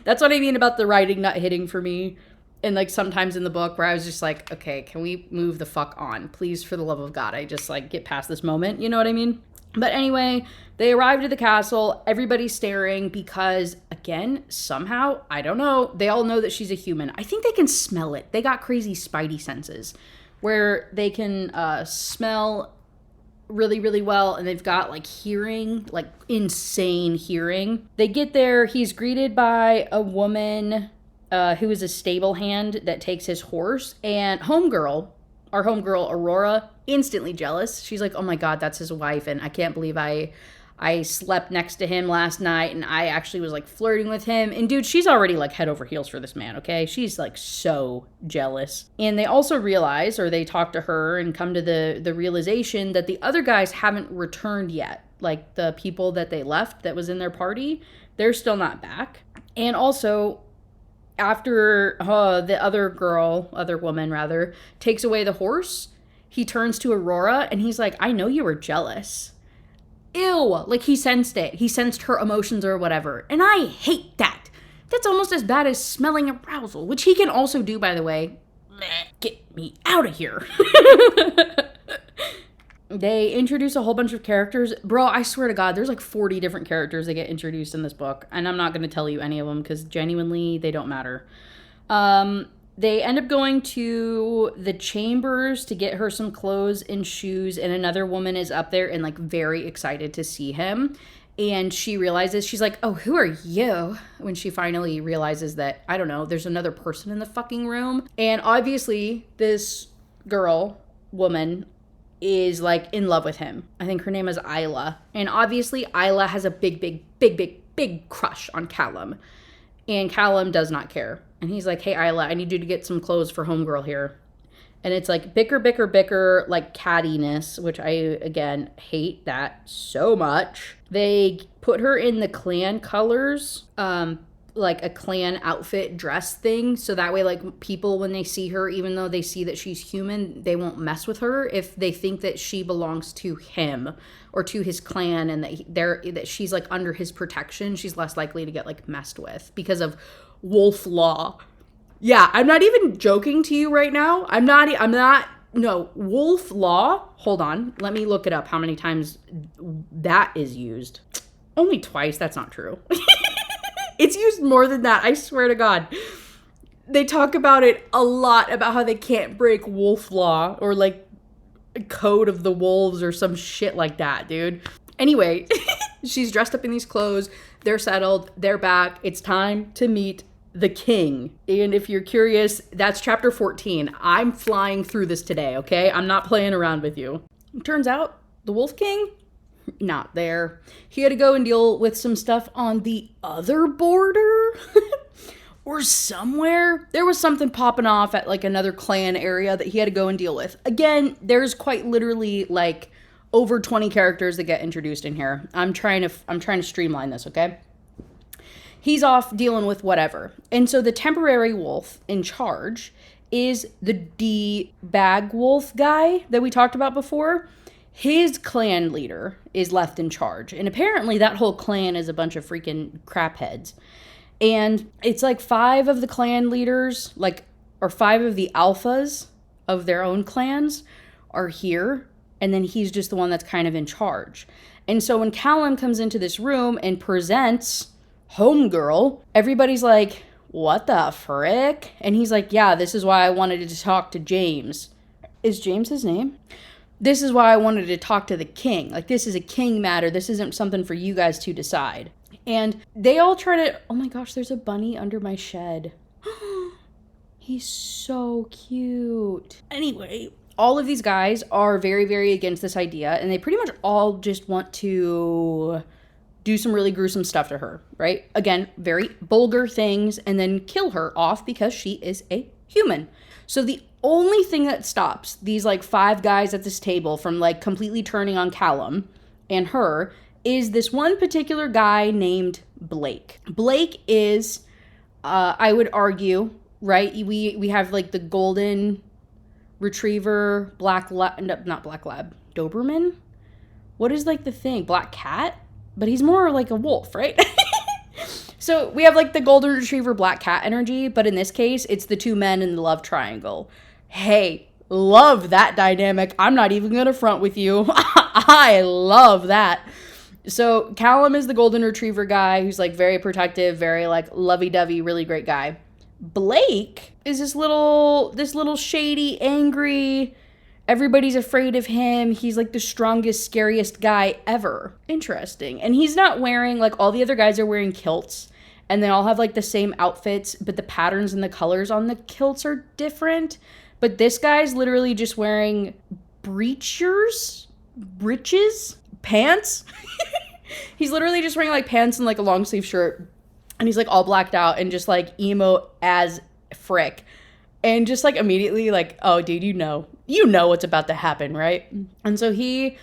That's what I mean about the writing not hitting for me. And like sometimes in the book where I was just like, okay, can we move the fuck on? Please, for the love of God, I just like get past this moment. You know what I mean? But anyway, they arrived at the castle. Everybody's staring because, again, somehow, I don't know, they all know that she's a human. I think they can smell it. They got crazy spidey senses where they can smell really, really well, and they've got like hearing, like insane hearing. They get there. He's greeted by a woman who is a stable hand that takes his horse, and our homegirl Aurora, instantly jealous. She's like, oh my God, that's his wife, and I can't believe I slept next to him last night, and I actually was like flirting with him. And dude, she's already like head over heels for this man, okay? She's like so jealous. And they also realize, or they talk to her and come to the realization that the other guys haven't returned yet. Like the people that they left that was in their party, they're still not back. And also, after the other woman takes away the horse, he turns to Aurora and he's like, I know you were jealous. Ew. Like he sensed it. He sensed her emotions or whatever. And I hate that. That's almost as bad as smelling arousal, which he can also do, by the way. Get me out of here. They introduce a whole bunch of characters. Bro, I swear to God, there's like 40 different characters that get introduced in this book. And I'm not going to tell you any of them because genuinely they don't matter. They end up going to the chambers to get her some clothes and shoes, and another woman is up there and like very excited to see him. And she realizes, she's like, oh, who are you? When she finally realizes that, I don't know, there's another person in the fucking room. And obviously this woman is like in love with him. I think her name is Isla. And obviously Isla has a big crush on Callum. And Callum does not care. And he's like, hey, Isla, I need you to get some clothes for homegirl here. And it's like bicker, like cattiness, which I, again, hate that so much. They put her in the clan colors, like a clan outfit dress thing. So that way, like, people, when they see her, even though they see that she's human, they won't mess with her if they think that she belongs to him or to his clan, and that she's, like, under his protection. She's less likely to get, like, messed with because of wolf law. Yeah, I'm not even joking to you right now. No, wolf law. Hold on. Let me look it up how many times that is used. Only twice. That's not true. It's used more than that. I swear to God. They talk about it a lot, about how they can't break wolf law or like code of the wolves or some shit like that, dude. Anyway, she's dressed up in these clothes. They're settled. They're back. It's time to meet the king. And if you're curious, that's chapter 14. I'm flying through this today, okay? I'm not playing around with you. It turns out the Wolf King, not there. He had to go and deal with some stuff on the other border or somewhere. There was something popping off at like another clan area that he had to go and deal with. Again, there's quite literally like over 20 characters that get introduced in here. I'm trying to streamline this, okay? He's off dealing with whatever. And so the temporary wolf in charge is the D-Bag Wolf guy that we talked about before. His clan leader is left in charge. And apparently that whole clan is a bunch of freaking crapheads. And it's like 5 of the clan leaders, or 5 of the alphas of their own clans are here. And then he's just the one that's kind of in charge. And so when Callum comes into this room and presents homegirl, everybody's like, what the frick? And he's like, yeah, this is why I wanted to talk to James. Is James his name? This is why I wanted to talk to the king. Like, this is a king matter. This isn't something for you guys to decide. And they all try to, oh my gosh, there's a bunny under my shed. He's so cute. Anyway, all of these guys are very, very against this idea, and they pretty much all just want to do some really gruesome stuff to her, right? Again, very vulgar things, and then kill her off because she is a human. So the only thing that stops these like 5 guys at this table from like completely turning on Callum and her is this one particular guy named Blake. Blake is, I would argue, right? We have like the golden retriever, Doberman? What is like the thing? Black cat? But he's more like a wolf, right? So we have like the golden retriever black cat energy, but in this case, it's the 2 men in the love triangle. Hey, love that dynamic. I'm not even going to front with you. I love that. So Callum is the golden retriever guy who's like very protective, very like lovey-dovey, really great guy. Blake is this little shady, angry, everybody's afraid of him. He's like the strongest, scariest guy ever. Interesting. And he's not wearing, like, all the other guys are wearing kilts. And they all have like the same outfits, but the patterns and the colors on the kilts are different. But this guy's literally just wearing breeches, pants. He's literally just wearing like pants and like a long sleeve shirt. And he's like all blacked out and just like emo as frick. And just like immediately like, oh dude, you know what's about to happen, right? And so he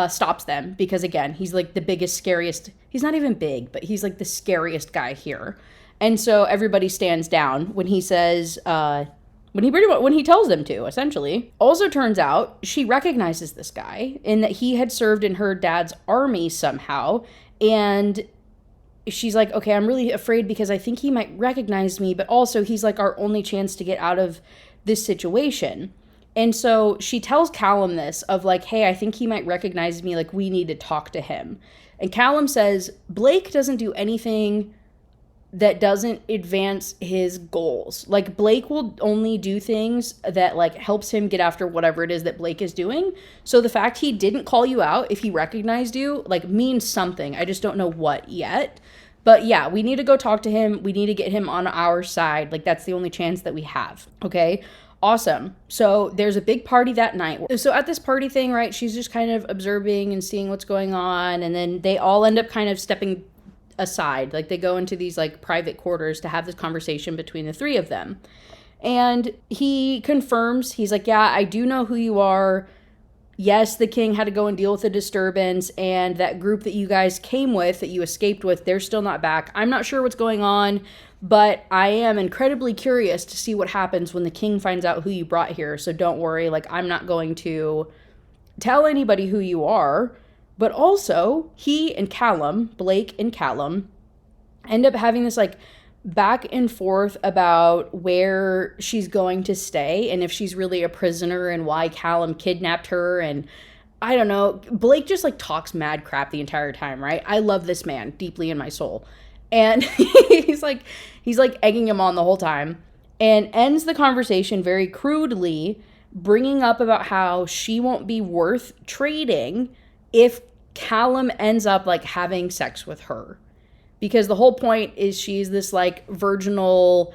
stops them because again, he's like the biggest, scariest. He's not even big, but he's like the scariest guy here. And so everybody stands down when he says, when he tells them to, essentially. Also turns out she recognizes this guy in that he had served in her dad's army somehow. And she's like, okay, I'm really afraid because I think he might recognize me, but also he's like our only chance to get out of this situation. And so she tells Callum this of like, hey, I think he might recognize me. Like, we need to talk to him. And Callum says, Blake doesn't do anything that doesn't advance his goals. Like, Blake will only do things that like helps him get after whatever it is that Blake is doing. So the fact he didn't call you out if he recognized you like means something. I just don't know what yet. But yeah, we need to go talk to him. We need to get him on our side. Like, that's the only chance that we have. Okay. Awesome. So there's a big party that night. So at this party thing, right, she's just kind of observing and seeing what's going on. And then they all end up kind of stepping aside. Like, they go into these like private quarters to have this conversation between the three of them. And he confirms, he's like, yeah, I do know who you are. Yes, the king had to go and deal with the disturbance, and that group that you guys came with, that you escaped with, they're still not back. I'm not sure what's going on, but I am incredibly curious to see what happens when the king finds out who you brought here. So don't worry, like, I'm not going to tell anybody who you are. But also, he and Callum, Blake and Callum, end up having this like back and forth about where she's going to stay and if she's really a prisoner and why Callum kidnapped her. And I don't know, Blake just like talks mad crap the entire time, right? I love this man deeply in my soul. And he's like egging him on the whole time, and ends the conversation very crudely, bringing up about how she won't be worth trading if Callum ends up like having sex with her. Because the whole point is she's this like virginal,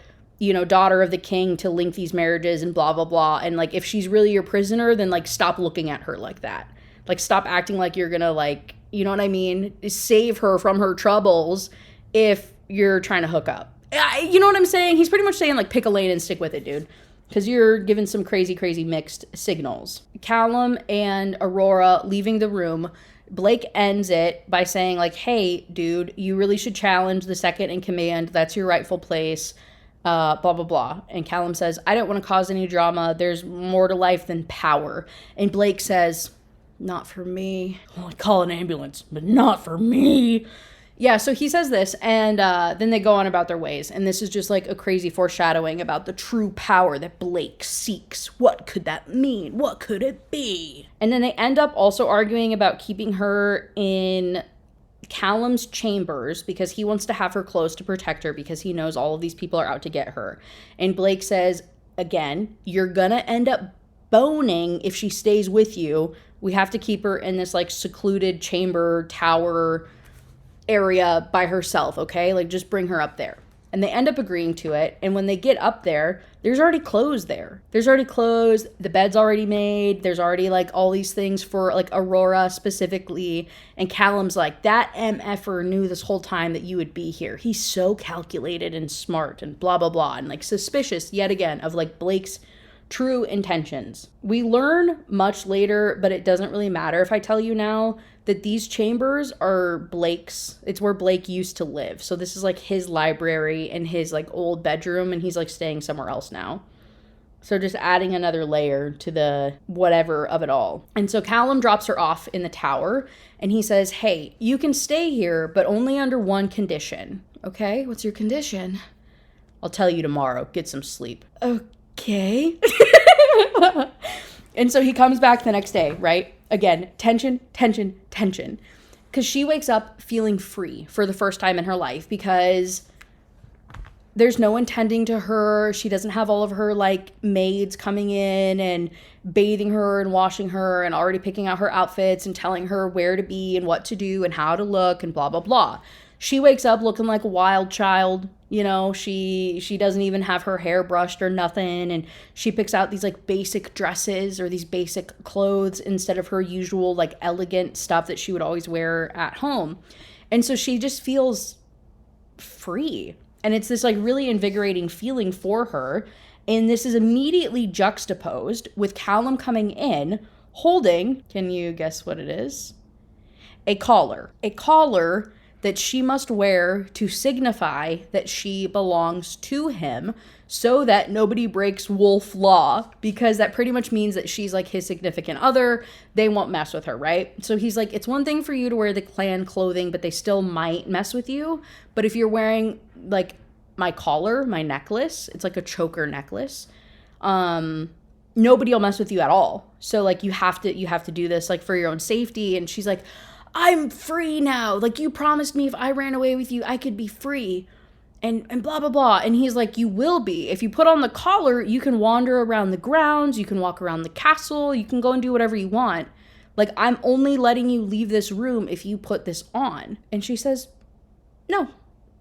daughter of the king to link these marriages and blah, blah, blah. And like, if she's really your prisoner, then like stop looking at her like that. Like, stop acting like you're gonna like, you know what I mean? Save her from her troubles if you're trying to hook up. You know what I'm saying? He's pretty much saying like, pick a lane and stick with it, dude. Because you're giving some crazy, crazy mixed signals. Callum and Aurora leaving the room. Blake ends it by saying like, hey, dude, you really should challenge the second in command. That's your rightful place. Blah, blah, blah. And Callum says, I don't want to cause any drama. There's more to life than power. And Blake says, not for me. I'll call an ambulance, but not for me. Yeah, so he says this, and then they go on about their ways. And this is just like a crazy foreshadowing about the true power that Blake seeks. What could that mean? What could it be? And then they end up also arguing about keeping her in Callum's chambers because he wants to have her close to protect her because he knows all of these people are out to get her. And Blake says, again, you're gonna end up boning if she stays with you. We have to keep her in this like secluded chamber tower area by herself, okay? Like, just bring her up there. And they end up agreeing to it. And when they get up there, there's already clothes there. There's already clothes. The bed's already made. There's already like all these things for like Aurora specifically. And Callum's like, that MFer knew this whole time that you would be here. He's so calculated and smart and blah, blah, blah. And like suspicious yet again of like Blake's true intentions. We learn much later, but it doesn't really matter if I tell you now, that these chambers are Blake's. It's where Blake used to live. So this is like his library and his like old bedroom, and he's like staying somewhere else now. So just adding another layer to the whatever of it all. And so Callum drops her off in the tower, and he says, hey, you can stay here, but only under one condition. Okay, what's your condition? I'll tell you tomorrow. Get some sleep. Okay. And so he comes back the next day, right? Again, tension, tension, tension. Because she wakes up feeling free for the first time in her life because there's no one tending to her. She doesn't have all of her like maids coming in and bathing her and washing her and already picking out her outfits and telling her where to be and what to do and how to look and blah, blah, blah. She wakes up looking like a wild child. She doesn't even have her hair brushed or nothing. And she picks out these like basic dresses or these basic clothes instead of her usual like elegant stuff that she would always wear at home. And so she just feels free. And it's this like really invigorating feeling for her. And this is immediately juxtaposed with Callum coming in holding, can you guess what it is? A collar. A collar that she must wear to signify that she belongs to him so that nobody breaks wolf law, because that pretty much means that she's like his significant other. They won't mess with her, right? So he's like, it's one thing for you to wear the clan clothing, but they still might mess with you. But if you're wearing like my collar, my necklace, it's like a choker necklace, nobody will mess with you at all. So like you have to do this like for your own safety. And she's like, I'm free now. Like, you promised me if I ran away with you, I could be free. and blah, blah, blah. And he's like, you will be. If you put on the collar, you can wander around the grounds. You can walk around the castle. You can go and do whatever you want. Like, I'm only letting you leave this room if you put this on. And she says, no,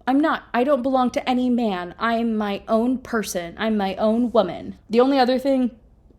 I'm not. I don't belong to any man. I'm my own person. I'm my own woman. The only other thing,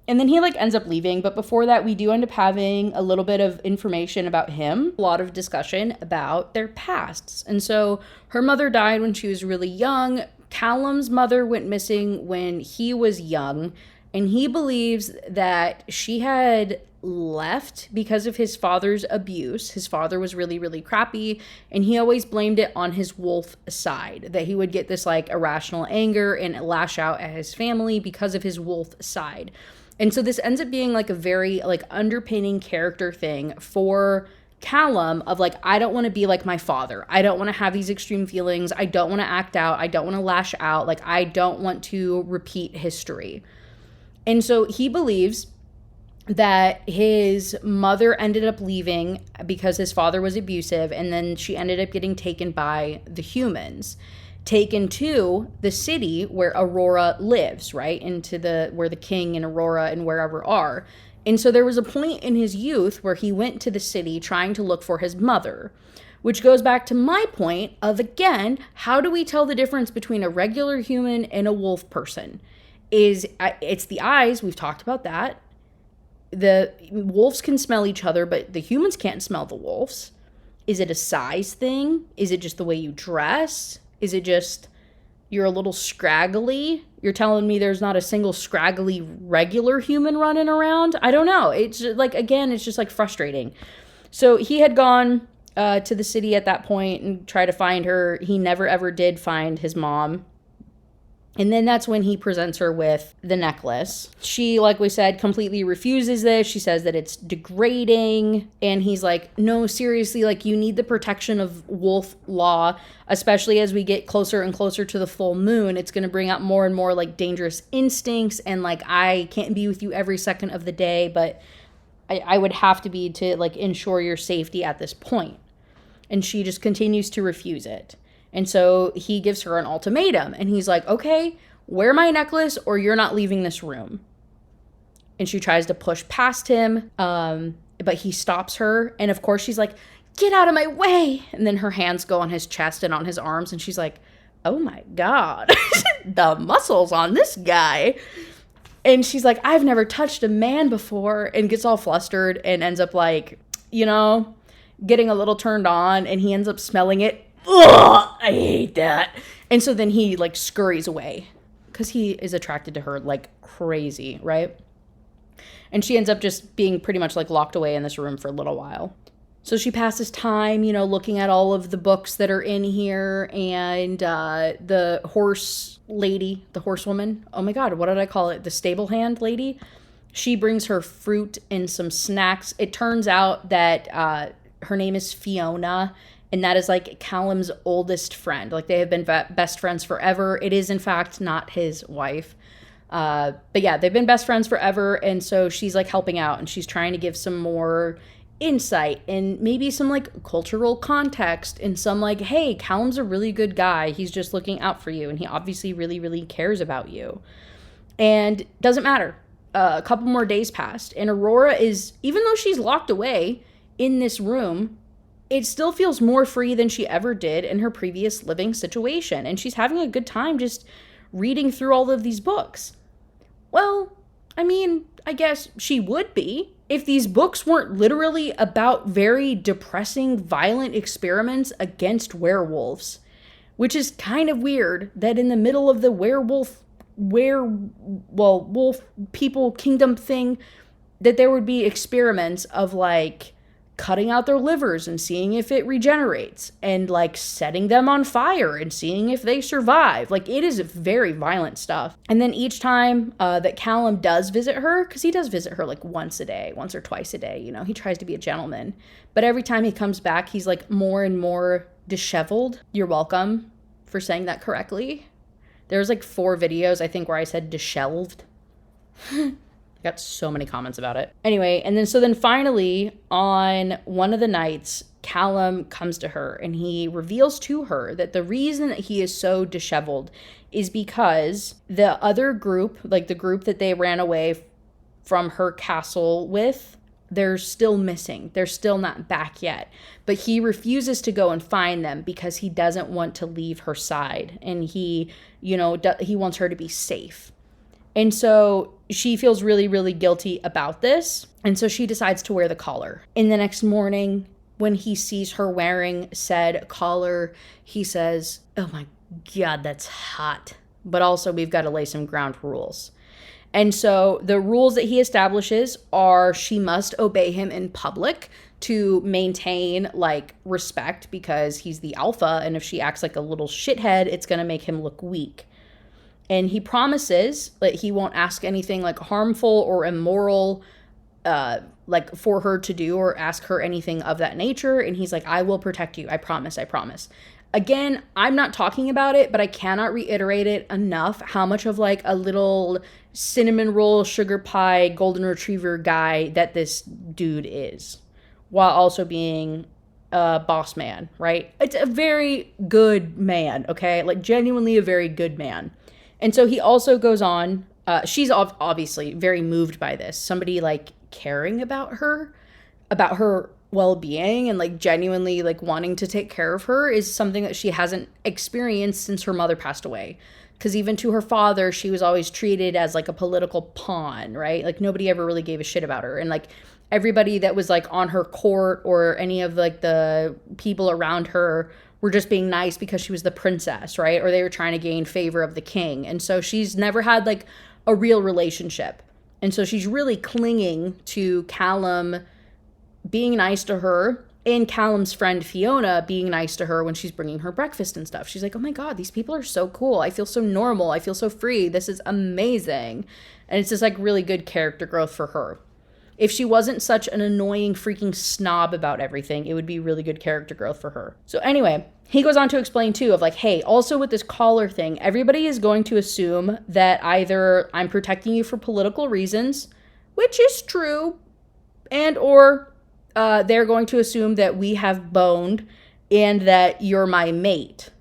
and then he like ends up leaving. But before that, we do end up having a little bit of information about him. A lot of discussion about their pasts. And so her mother died when she was really young. Callum's mother went missing when he was young. And he believes that she had left because of his father's abuse. His father was really, really crappy, and he always blamed it on his wolf side, that he would get this like irrational anger and lash out at his family because of his wolf side. And so this ends up being like a very like underpinning character thing for Callum of like, I don't want to be like my father. I don't want to have these extreme feelings. I don't want to act out. I don't want to lash out. Like, I don't want to repeat history. And so he believes that his mother ended up leaving because his father was abusive, and then she ended up getting taken by the humans, taken to the city where Aurora lives, right? Into where the king and Aurora and wherever are. And so there was a point in his youth where he went to the city trying to look for his mother, which goes back to my point of, again, how do we tell the difference between a regular human and a wolf person? It's the eyes. We've talked about that. The wolves can smell each other, but the humans can't smell the wolves. Is it a size thing? Is it just the way you dress? Is it just you're a little scraggly? You're telling me there's not a single scraggly regular human running around? I don't know. It's just, like, again, it's just like frustrating. So he had gone to the city at that point and tried to find her. He never ever did find his mom. And then that's when he presents her with the necklace. She, like we said, completely refuses this. She says that it's degrading. And he's like, no, seriously, like, you need the protection of wolf law, especially as we get closer and closer to the full moon. It's going to bring out more and more, like, dangerous instincts. And, like, I can't be with you every second of the day, but I would have to be to, like, ensure your safety at this point. And she just continues to refuse it. And so he gives her an ultimatum, and he's like, okay, wear my necklace or you're not leaving this room. And she tries to push past him, but he stops her. And of course she's like, get out of my way. And then her hands go on his chest and on his arms. And she's like, oh my God, the muscles on this guy. And she's like, I've never touched a man before, and gets all flustered and ends up like, you know, getting a little turned on, and he ends up smelling it. Ugh, I hate that. And so then he like scurries away because he is attracted to her like crazy, right? And she ends up just being pretty much like locked away in this room for a little while. So she passes time, you know, looking at all of the books that are in here, and the horse lady, the horsewoman, oh my God, what did I call it? The stable hand lady. She brings her fruit and some snacks. It turns out that her name is Fiona, and that is like Callum's oldest friend. Like, they have been best friends forever. It is in fact not his wife. But yeah, they've been best friends forever. And so she's like helping out, and she's trying to give some more insight and maybe some like cultural context, and some like, hey, Callum's a really good guy. He's just looking out for you, and he obviously really, really cares about you. And doesn't matter. A couple more days passed, and Aurora is, even though she's locked away in this room, it still feels more free than she ever did in her previous living situation. And she's having a good time just reading through all of these books. Well, I mean, I guess she would be if these books weren't literally about very depressing, violent experiments against werewolves. Which is kind of weird that in the middle of the wolf people kingdom thing, that there would be experiments of like cutting out their livers and seeing if it regenerates, and like setting them on fire and seeing if they survive. Like, it is very violent stuff. And then each time that Callum does visit her, because he does visit her like once or twice a day, you know, he tries to be a gentleman, but every time he comes back, he's like more and more disheveled. You're welcome for saying that correctly. There's like 4 videos, I think, where I said disheveled. Got so many comments about it. Anyway, and then finally on one of the nights, Callum comes to her and he reveals to her that the reason that he is so disheveled is because the other group, like the group that they ran away from her castle with, they're still missing. They're still not back yet. But he refuses to go and find them because he doesn't want to leave her side. And he, he wants her to be safe. And so she feels really, really guilty about this. And so she decides to wear the collar. And the next morning, when he sees her wearing said collar, he says, "Oh my God, that's hot. But also, we've got to lay some ground rules." And so the rules that he establishes are she must obey him in public to maintain like respect because he's the alpha. And if she acts like a little shithead, it's going to make him look weak. And he promises that he won't ask anything like harmful or immoral like for her to do or ask her anything of that nature. And he's like, "I will protect you. I promise. I promise." Again, I'm not talking about it, but I cannot reiterate it enough how much of like a little cinnamon roll, sugar pie, golden retriever guy that this dude is, while also being a boss man, right? It's a very good man, okay? Like genuinely a very good man. And so he also goes on, she's obviously very moved by this. Somebody like caring about her well-being and like genuinely like wanting to take care of her is something that she hasn't experienced since her mother passed away. Because even to her father, she was always treated as like a political pawn, right? Like nobody ever really gave a shit about her. And like everybody that was like on her court or any of like the people around her were just being nice because she was the princess, right? Or they were trying to gain favor of the king. And so she's never had like a real relationship. And so she's really clinging to Callum being nice to her and Callum's friend Fiona being nice to her when she's bringing her breakfast and stuff. She's like, "Oh my God, these people are so cool. I feel so normal. I feel so free. This is amazing." And it's just like really good character growth for her. If she wasn't such an annoying freaking snob about everything, it would be really good character growth for her. So anyway, he goes on to explain too of like, hey, also with this collar thing, everybody is going to assume that either I'm protecting you for political reasons, which is true, and or they're going to assume that we have boned and that you're my mate.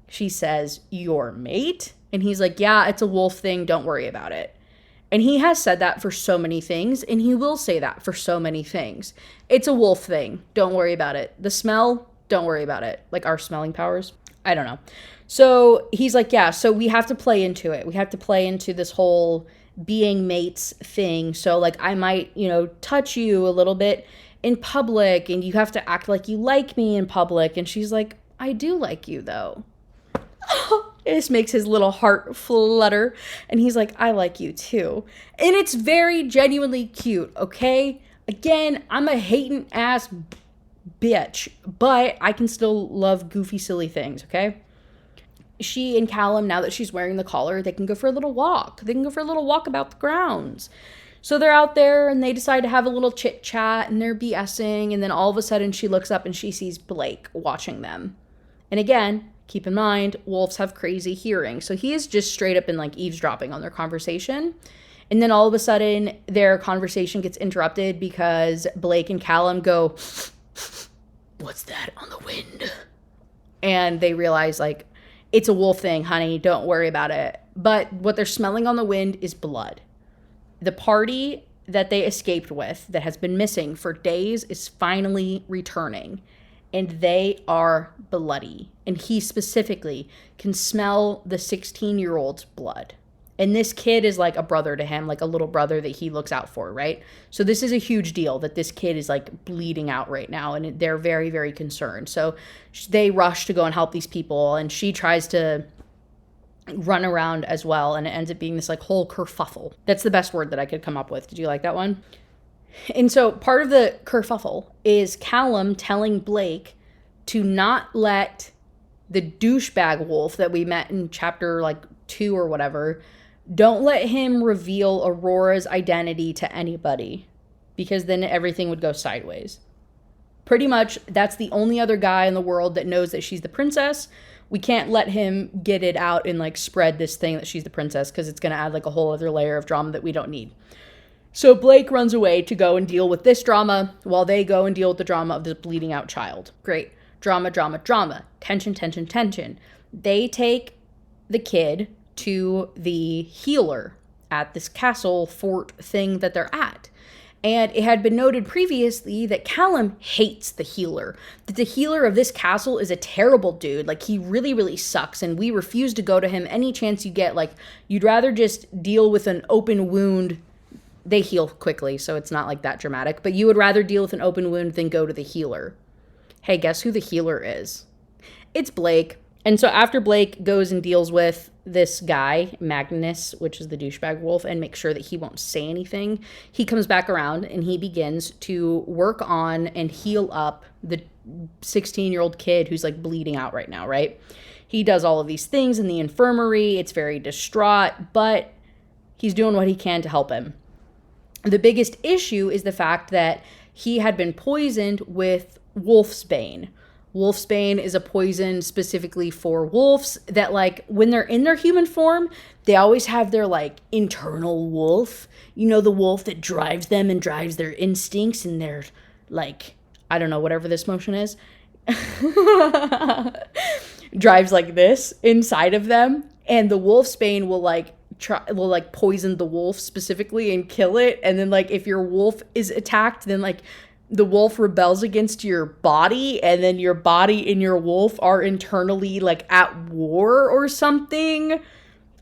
She says, "Your mate?" And he's like, "Yeah, it's a wolf thing. Don't worry about it." And he has said that for so many things, and he will say that for so many things. It's a wolf thing. Don't worry about it. The smell, don't worry about it. Like our smelling powers. I don't know. So he's like, yeah, so we have to play into it. We have to play into this whole being mates thing. So like I might, touch you a little bit in public, and you have to act like you like me in public. And she's like, "I do like you though." It just makes his little heart flutter. And he's like, "I like you too." And it's very genuinely cute, okay? Again, I'm a hating ass bitch, but I can still love goofy, silly things, okay? She and Callum, now that she's wearing the collar, they can go for a little walk. They can go for a little walk about the grounds. So they're out there and they decide to have a little chit chat and they're BSing. And then all of a sudden she looks up and she sees Blake watching them. And again, keep in mind, wolves have crazy hearing. So he is just straight up and like eavesdropping on their conversation. And then all of a sudden their conversation gets interrupted because Blake and Callum go, "What's that on the wind?" And they realize like, it's a wolf thing, honey. Don't worry about it. But what they're smelling on the wind is blood. The party that they escaped with that has been missing for days is finally returning. And they are bloody. And he specifically can smell the 16-year-old's blood. And this kid is like a brother to him, like a little brother that he looks out for, right? So this is a huge deal that this kid is like bleeding out right now. And they're very, very concerned. So they rush to go and help these people. And she tries to run around as well. And it ends up being this like whole kerfuffle. That's the best word that I could come up with. Did you like that one? And so part of the kerfuffle is Callum telling Blake to not let the douchebag wolf that we met in chapter like 2 or whatever, don't let him reveal Aurora's identity to anybody, because then everything would go sideways. Pretty much, that's the only other guy in the world that knows that she's the princess. We can't let him get it out and like spread this thing that she's the princess, because it's going to add like a whole other layer of drama that we don't need. So Blake runs away to go and deal with this drama while they go and deal with the drama of this bleeding out child. Great. Drama, drama, drama. Tension, tension, tension. They take the kid to the healer at this castle fort thing that they're at. And it had been noted previously that Callum hates the healer. That the healer of this castle is a terrible dude. Like, he really, really sucks. And we refuse to go to him any chance you get. Like, you'd rather just deal with an open wound. They heal quickly, so it's not like that dramatic. But you would rather deal with an open wound than go to the healer. Hey, guess who the healer is? It's Blake. And so after Blake goes and deals with this guy, Magnus, which is the douchebag wolf, and makes sure that he won't say anything, he comes back around and he begins to work on and heal up the 16-year-old kid who's like bleeding out right now, right? He does all of these things in the infirmary. It's very distraught, but he's doing what he can to help him. The biggest issue is the fact that he had been poisoned with wolfsbane. Wolfsbane is a poison specifically for wolves that, like, when they're in their human form, they always have their, like, internal wolf. You know, the wolf that drives them and drives their instincts and their, like, I don't know, whatever this motion is. Drives like this inside of them. And the wolfsbane will poison the wolf specifically and kill it. And then, like, if your wolf is attacked, then, like, the wolf rebels against your body, and then your body and your wolf are internally, like, at war or something.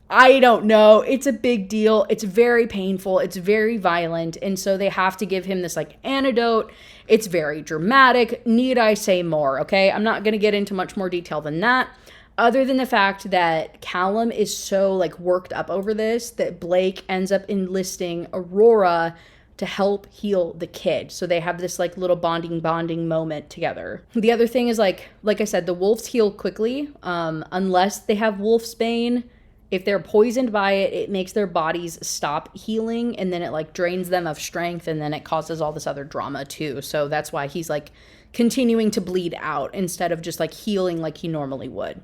I don't know. It's a big deal. It's very painful. It's very violent. And so they have to give him this, like, antidote. It's very dramatic. Need I say more? Okay. I'm not going to get into much more detail than that, other than the fact that Callum is so, like, worked up over this that Blake ends up enlisting Aurora to help heal the kid. So they have this, like, little bonding moment together. The other thing is, like I said, the wolves heal quickly, unless they have wolfsbane. If they're poisoned by it, it makes their bodies stop healing, and then it, like, drains them of strength, and then it causes all this other drama too. So that's why he's, like, continuing to bleed out instead of just, like, healing like he normally would.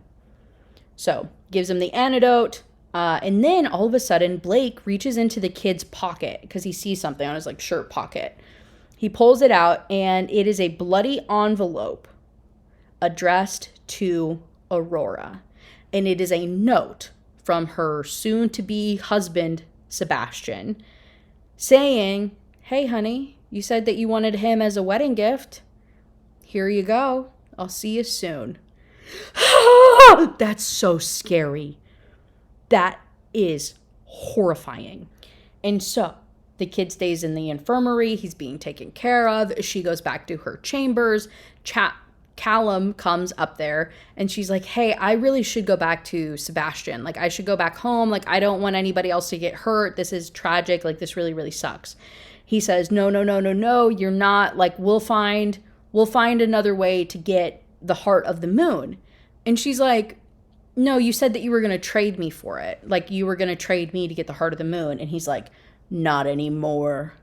So gives him the antidote. And then all of a sudden, Blake reaches into the kid's pocket because he sees something on his, like, shirt pocket. He pulls it out, and it is a bloody envelope addressed to Aurora. And it is a note from her soon-to-be husband, Sebastian, saying, "Hey, honey, you said that you wanted him as a wedding gift. Here you go. I'll see you soon." That's so scary. That is horrifying. And so the kid stays in the infirmary. He's being taken care of. She goes back to her chambers. Callum comes up there and she's like, "Hey, I really should go back to Sebastian. Like, I should go back home. Like, I don't want anybody else to get hurt. This is tragic. Like, this really, really sucks." He says, "No, no, no, no, no. You're not. Like, we'll find another way to get the heart of the moon." And she's like, "No, you said that you were going to trade me for it. Like, you were going to trade me to get the heart of the moon." And he's like, "Not anymore."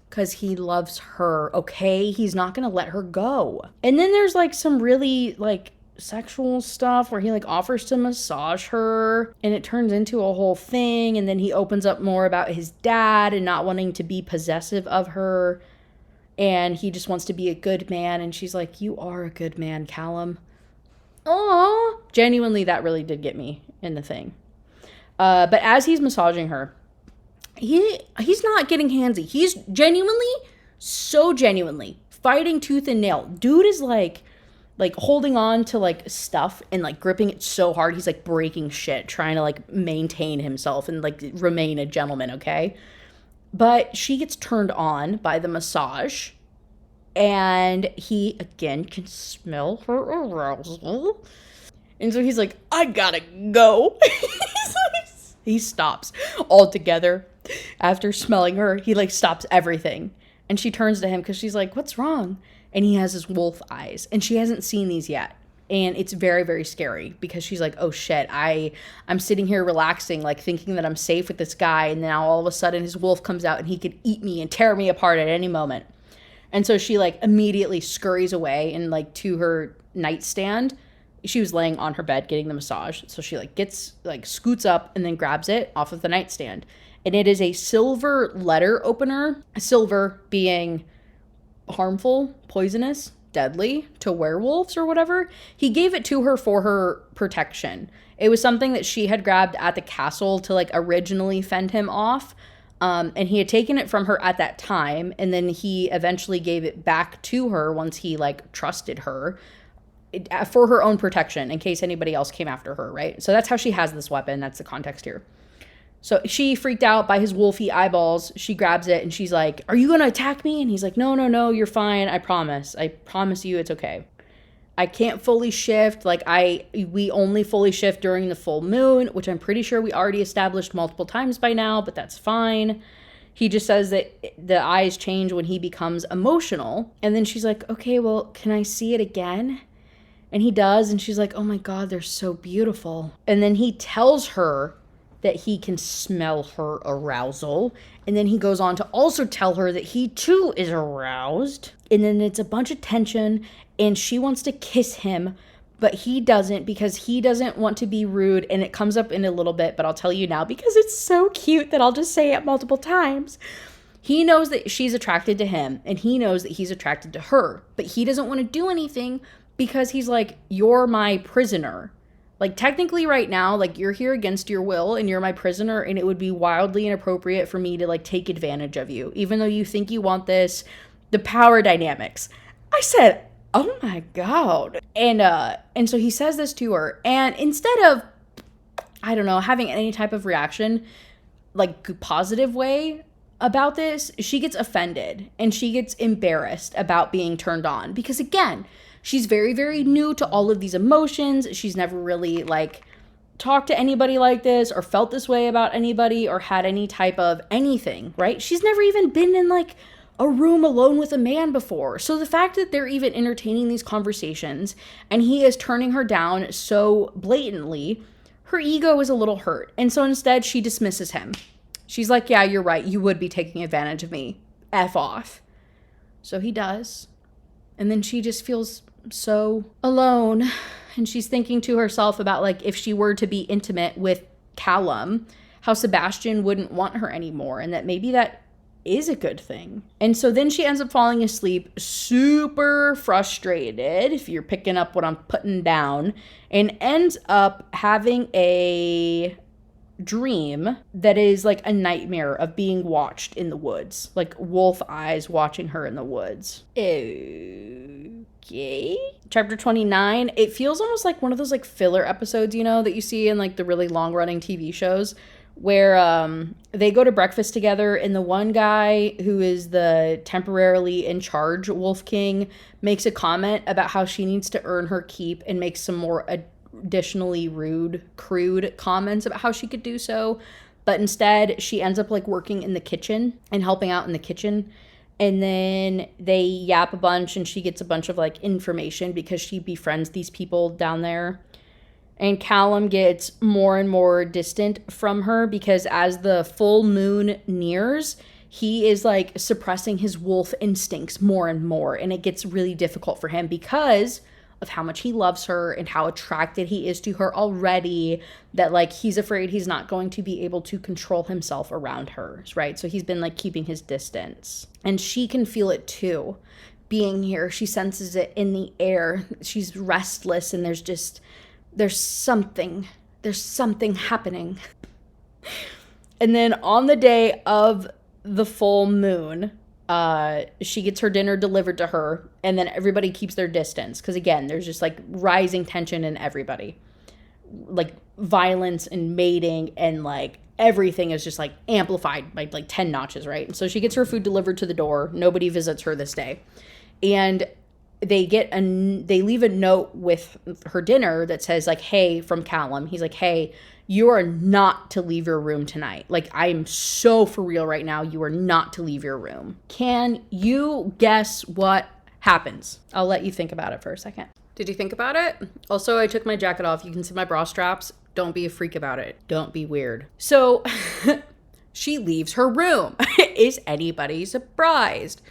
Because he loves her, okay? He's not going to let her go. And then there's, like, some really, like, sexual stuff where he, like, offers to massage her. And it turns into a whole thing. And then he opens up more about his dad and not wanting to be possessive of her. And he just wants to be a good man. And she's like, "You are a good man, Callum." Oh, genuinely, that really did get me in the thing. But as he's massaging her, he's not getting handsy. He's genuinely fighting tooth and nail. Dude is like holding on to, like, stuff and, like, gripping it so hard. He's, like, breaking shit, trying to, like, maintain himself and, like, remain a gentleman, okay? But she gets turned on by the massage. And he, again, can smell her arousal. And so he's like, "I gotta go." He stops altogether. After smelling her, he, like, stops everything. And she turns to him because she's like, "What's wrong?" And he has his wolf eyes. And she hasn't seen these yet. And it's very, very scary because she's like, "Oh, shit, I'm sitting here relaxing, like, thinking that I'm safe with this guy. And now all of a sudden his wolf comes out and he could eat me and tear me apart at any moment." And so she, like, immediately scurries away and, like, to her nightstand. She was laying on her bed getting the massage. So she, like, scoots up and then grabs it off of the nightstand. and it is a silver letter opener, silver being harmful, poisonous, deadly to werewolves or whatever. He gave it to her for her protection. It was something that she had grabbed at the castle to like originally fend him off. And he had taken it from her at that time, and then he eventually gave it back to her once he like trusted her for her own protection in case anybody else came after her, right? So that's how she has this weapon. That's the context here. So she freaked out by his wolfy eyeballs. She grabs it and she's like, "Are you going to attack me?" And he's like, No, you're fine. I promise you it's okay. I can't fully shift. Like we only fully shift during the full moon, which I'm pretty sure we already established multiple times by now, but that's fine. He just says that the eyes change when he becomes emotional. And then she's like, "Okay, well, can I see it again?" And he does. And she's like, "Oh my God, they're so beautiful." And then he tells her that he can smell her arousal. And then he goes on to also tell her that he too is aroused. And then it's a bunch of tension, and she wants to kiss him, but he doesn't because he doesn't want to be rude. And it comes up in a little bit, but I'll tell you now because it's so cute that I'll just say it multiple times. He knows that she's attracted to him, and he knows that he's attracted to her, but he doesn't want to do anything because he's like, "You're my prisoner." Like, technically right now, like, you're here against your will and you're my prisoner, and it would be wildly inappropriate for me to, like, take advantage of you. Even though you think you want this, the power dynamics. I said, "Oh my God." And so he says this to her, and instead of, I don't know, having any type of reaction, like, positive way about this, she gets offended and she gets embarrassed about being turned on. Because, again, she's very, very new to all of these emotions. She's never really, like, talked to anybody like this or felt this way about anybody or had any type of anything, right? She's never even been in, like, a room alone with a man before. So the fact that they're even entertaining these conversations and he is turning her down so blatantly, her ego is a little hurt. And so instead, she dismisses him. She's like, "Yeah, you're right. You would be taking advantage of me. F off." So he does. And then she just feels so alone, and she's thinking to herself about, like, if she were to be intimate with Callum, how Sebastian wouldn't want her anymore, and that maybe that is a good thing. And so then she ends up falling asleep, super frustrated, if you're picking up what I'm putting down, and ends up having a dream that is like a nightmare of being watched in the woods, like wolf eyes watching her in the woods. Okay. Chapter 29, it feels almost like one of those like filler episodes, you know, that you see in like the really long running TV shows where they go to breakfast together, and the one guy who is the temporarily in charge Wolf King makes a comment about how she needs to earn her keep and makes some more additionally rude, crude comments about how she could do so. But instead, she ends up like working in the kitchen and helping out in the kitchen. And then they yap a bunch, and she gets a bunch of like information because she befriends these people down there. And Callum gets more and more distant from her because as the full moon nears, he is like suppressing his wolf instincts more and more. And it gets really difficult for him because of how much he loves her and how attracted he is to her already, that like he's afraid he's not going to be able to control himself around her, right? So he's been like keeping his distance. And she can feel it too. Being here, she senses it in the air. She's restless, and there's something happening. And then on the day of the full moon, she gets her dinner delivered to her, and then everybody keeps their distance because again, there's just like rising tension in everybody, like violence and mating, and like everything is just like amplified by like 10 notches, right? So she gets her food delivered to the door. Nobody visits her this day, and they leave a note with her dinner that says like, "Hey," from Callum. He's like, "Hey, you are not to leave your room tonight. Like, I am so for real right now. You are not to leave your room." Can you guess what happens? I'll let you think about it for a second. Did you think about it? Also, I took my jacket off. You can see my bra straps. Don't be a freak about it. Don't be weird. So she leaves her room. Is anybody surprised?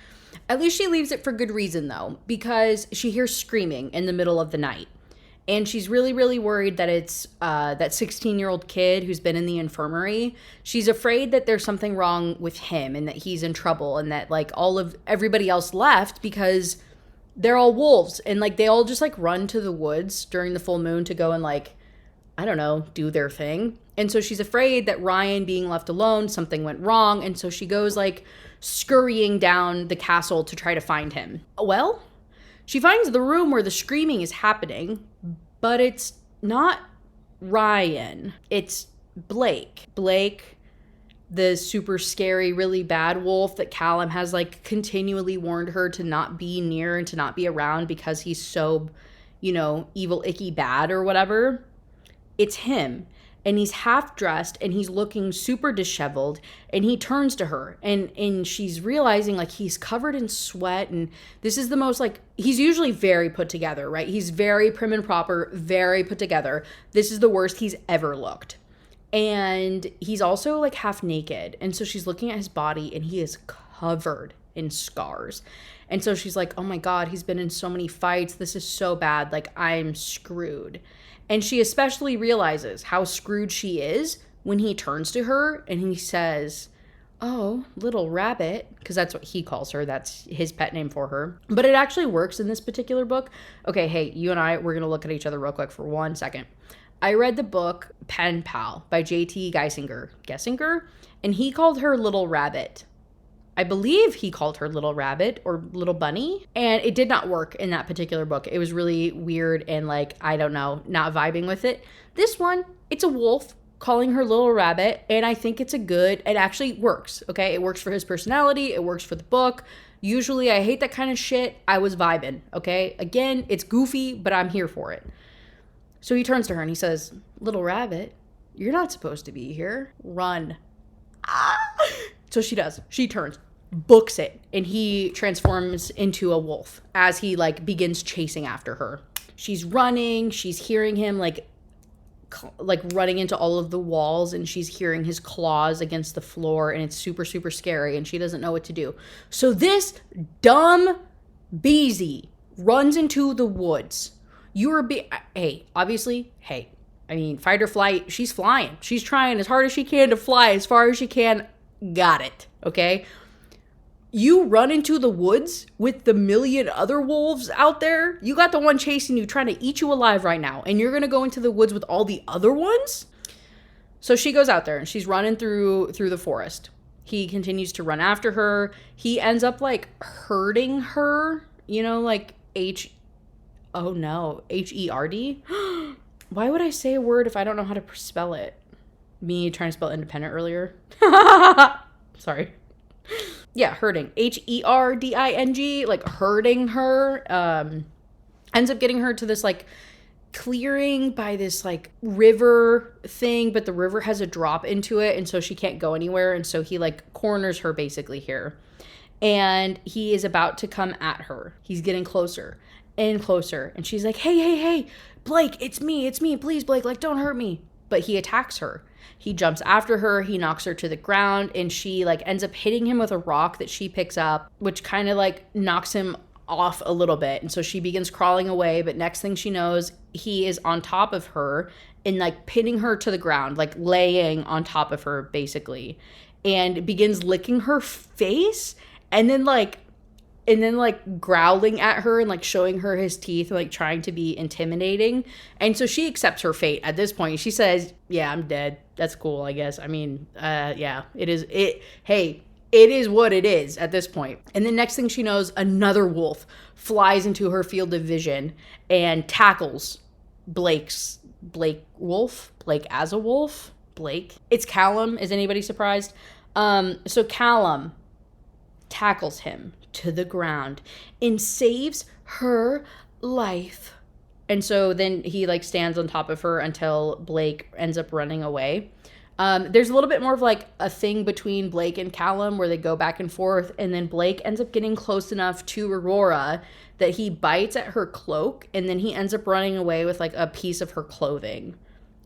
At least she leaves it for good reason, though, because she hears screaming in the middle of the night. And she's really, really worried that it's that 16-year-old kid who's been in the infirmary. She's afraid that there's something wrong with him and that he's in trouble and that like all of everybody else left because they're all wolves. And like they all just like run to the woods during the full moon to go and like, I don't know, do their thing. And so she's afraid that Ryan being left alone, something went wrong. And so she goes like scurrying down the castle to try to find him. Well, she finds the room where the screaming is happening, but it's not Ryan. It's Blake. Blake, the super scary, really bad wolf that Callum has like continually warned her to not be near and to not be around because he's so, you know, evil, icky, bad or whatever. It's him. And he's half dressed and he's looking super disheveled and he turns to her and she's realizing like he's covered in sweat and this is the most like, he's usually very put together, right? He's very prim and proper, very put together. This is the worst he's ever looked. And he's also like half naked. And so she's looking at his body and he is covered in scars. And so she's like, oh my God, he's been in so many fights. This is so bad. Like I'm screwed. And she especially realizes how screwed she is when he turns to her and he says, oh, little rabbit, because that's what he calls her. That's his pet name for her. But it actually works in this particular book. Okay, hey, you and I, we're going to look at each other real quick for 1 second. I read the book Pen Pal by J.T. Gessinger, and he called her Little Rabbit. I believe he called her Little Rabbit or Little Bunny, and it did not work in that particular book. It was really weird and like, I don't know, not vibing with it. This one, it's a wolf calling her Little Rabbit, and I think it actually works, okay? It works for his personality, it works for the book. Usually I hate that kind of shit. I was vibing, okay? Again, it's goofy, but I'm here for it. So he turns to her and he says, Little Rabbit, you're not supposed to be here. Run. Ah! So she does. She turns, books it, and he transforms into a wolf as he like begins chasing after her. She's running. She's hearing him like running into all of the walls, and she's hearing his claws against the floor, and it's super, super scary, and she doesn't know what to do. So this dumb Beezy runs into the woods. I mean, fight or flight, she's flying. She's trying as hard as she can to fly as far as she can. Got it, okay? You run into the woods with the million other wolves out there. You got the one chasing you, trying to eat you alive right now, and you're gonna go into the woods with all the other ones? So she goes out there and she's running through the forest. He continues to run after her. He ends up like hurting her, you know, like H-E-R-D. Why would I say a word if I don't know how to spell it? Me trying to spell independent earlier. Sorry. Yeah, hurting. Herding, like hurting her. Ends up getting her to this like clearing by this like river thing, but the river has a drop into it, and so she can't go anywhere, and so he like corners her basically here. And he is about to come at her. He's getting closer and closer, and she's like, hey, Blake, it's me, please, Blake, like don't hurt me. But he attacks her. He jumps after her, he knocks her to the ground, and she like ends up hitting him with a rock that she picks up, which kind of like knocks him off a little bit. And so she begins crawling away, but next thing she knows, he is on top of her and like pinning her to the ground, like laying on top of her basically, and begins licking her face and then growling at her and like showing her his teeth, like trying to be intimidating. And so she accepts her fate at this point. She says, yeah, I'm dead. That's cool, I guess. I mean, yeah, it is what it is at this point. And the next thing she knows, another wolf flies into her field of vision and tackles Blake as a wolf. Blake. It's Callum. Is anybody surprised? So Callum tackles him to the ground and saves her life. And so then he like stands on top of her until Blake ends up running away. There's a little bit more of like a thing between Blake and Callum where they go back and forth, and then Blake ends up getting close enough to Aurora that he bites at her cloak, and then he ends up running away with like a piece of her clothing.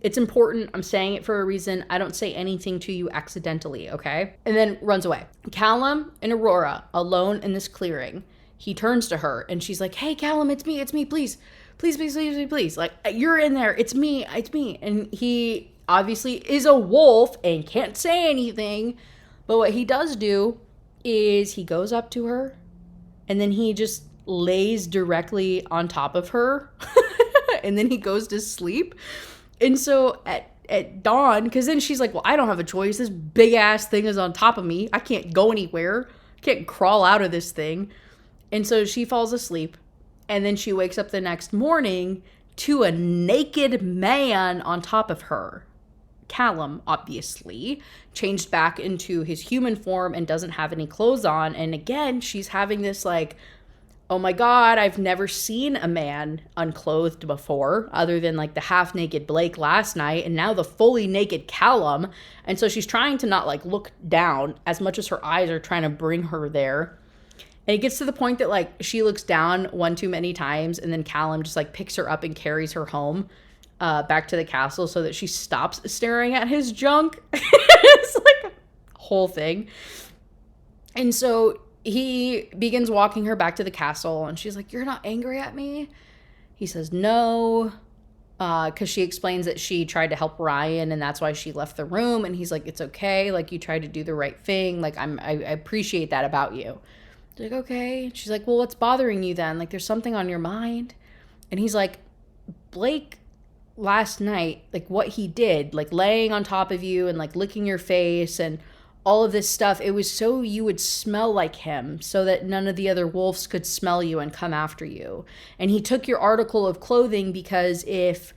It's important. I'm saying it for a reason. I don't say anything to you accidentally, okay? And then runs away. Callum and Aurora alone in this clearing. He turns to her and she's like, hey, Callum, it's me, please please, please, please, please, please. Like, you're in there. It's me. It's me. And he obviously is a wolf and can't say anything. But what he does do is he goes up to her and then he just lays directly on top of her. And then he goes to sleep. And so at dawn, because then she's like, well, I don't have a choice. This big ass thing is on top of me. I can't go anywhere. I can't crawl out of this thing. And so she falls asleep. And then she wakes up the next morning to a naked man on top of her. Callum, obviously, changed back into his human form and doesn't have any clothes on. And again, she's having this like, oh my God, I've never seen a man unclothed before, other than like the half naked Blake last night, and now the fully naked Callum. And so she's trying to not like look down as much as her eyes are trying to bring her there. And it gets to the point that like she looks down one too many times, and then Callum just like picks her up and carries her home back to the castle so that she stops staring at his junk. It's like a whole thing. And so he begins walking her back to the castle, and she's like, you're not angry at me? He says no, because she explains that she tried to help Ryan and that's why she left the room. And he's like, it's okay, like you tried to do the right thing, like I appreciate that about you. She's like, okay. She's like, well, what's bothering you then? Like there's something on your mind. And he's like, Blake last night, like what he did, like laying on top of you and like licking your face and all of this stuff, it was so you would smell like him, so that none of the other wolves could smell you and come after you. And he took your article of clothing because if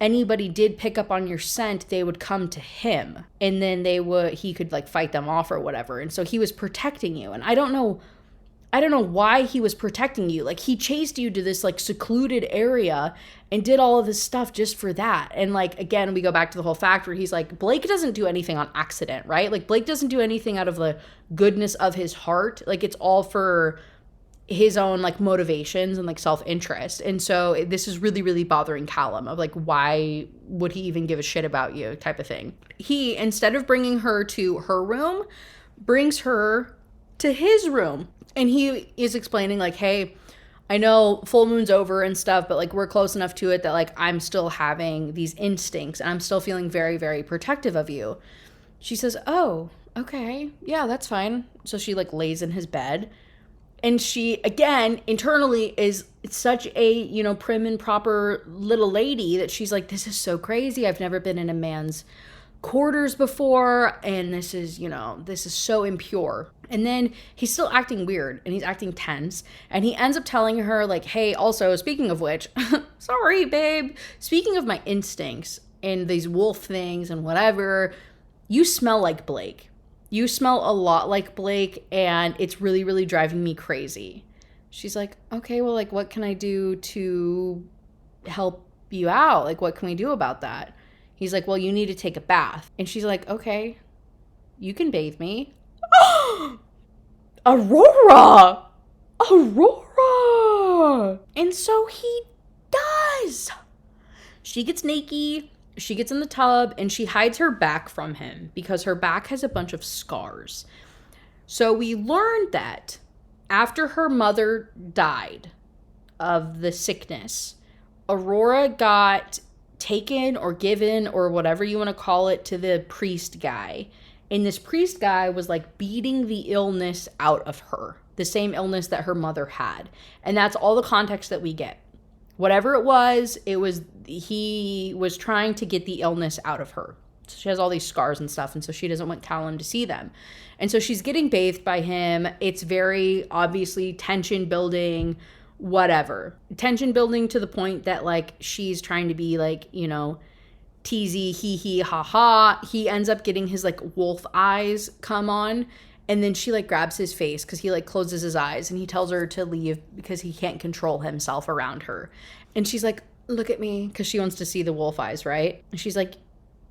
anybody did pick up on your scent, they would come to him, and then he could like fight them off or whatever. And so he was protecting you. And I don't know why he was protecting you. Like he chased you to this like secluded area and did all of this stuff just for that. And like, again, we go back to the whole fact where he's like, Blake doesn't do anything on accident, right? Like Blake doesn't do anything out of the goodness of his heart. Like it's all for his own like motivations and like self-interest. And so this is really, really bothering Callum of like, why would he even give a shit about you type of thing. He, instead of bringing her to her room, brings her to his room. And he is explaining like, hey, I know full moon's over and stuff, but like we're close enough to it that like I'm still having these instincts and I'm still feeling very, very protective of you. She says, oh, okay. Yeah, that's fine. So she like lays in his bed. And she, again, internally is such a, you know, prim and proper little lady that she's like, this is so crazy. I've never been in a man's quarters before, and this is, you know, this is so impure. And then he's still acting weird and he's acting tense, and he ends up telling her like, hey, also, speaking of which, sorry babe, speaking of my instincts and these wolf things and whatever, you smell like Blake. You smell a lot like Blake, and it's really, really driving me crazy. She's like, okay, well, like, what can I do to help you out? Like, what can we do about that? He's like, well, you need to take a bath. And she's like, okay, you can bathe me. Aurora! Aurora! And so he does. She gets naked. She gets in the tub and she hides her back from him because her back has a bunch of scars. So we learned that after her mother died of the sickness, Aurora got taken or given or whatever you want to call it to the priest guy. And this priest guy was like beating the illness out of her, the same illness that her mother had. And that's all the context that we get. Whatever it was, he was trying to get the illness out of her. So she has all these scars and stuff, and so she doesn't want Callum to see them. And so she's getting bathed by him. It's very obviously tension building, whatever. Tension building to the point that like she's trying to be like, you know, teasy, hee hee, ha ha. He ends up getting his like wolf eyes come on. And then she like grabs his face because he like closes his eyes and he tells her to leave because he can't control himself around her. And she's like, look at me, because she wants to see the wolf eyes, right? And she's like,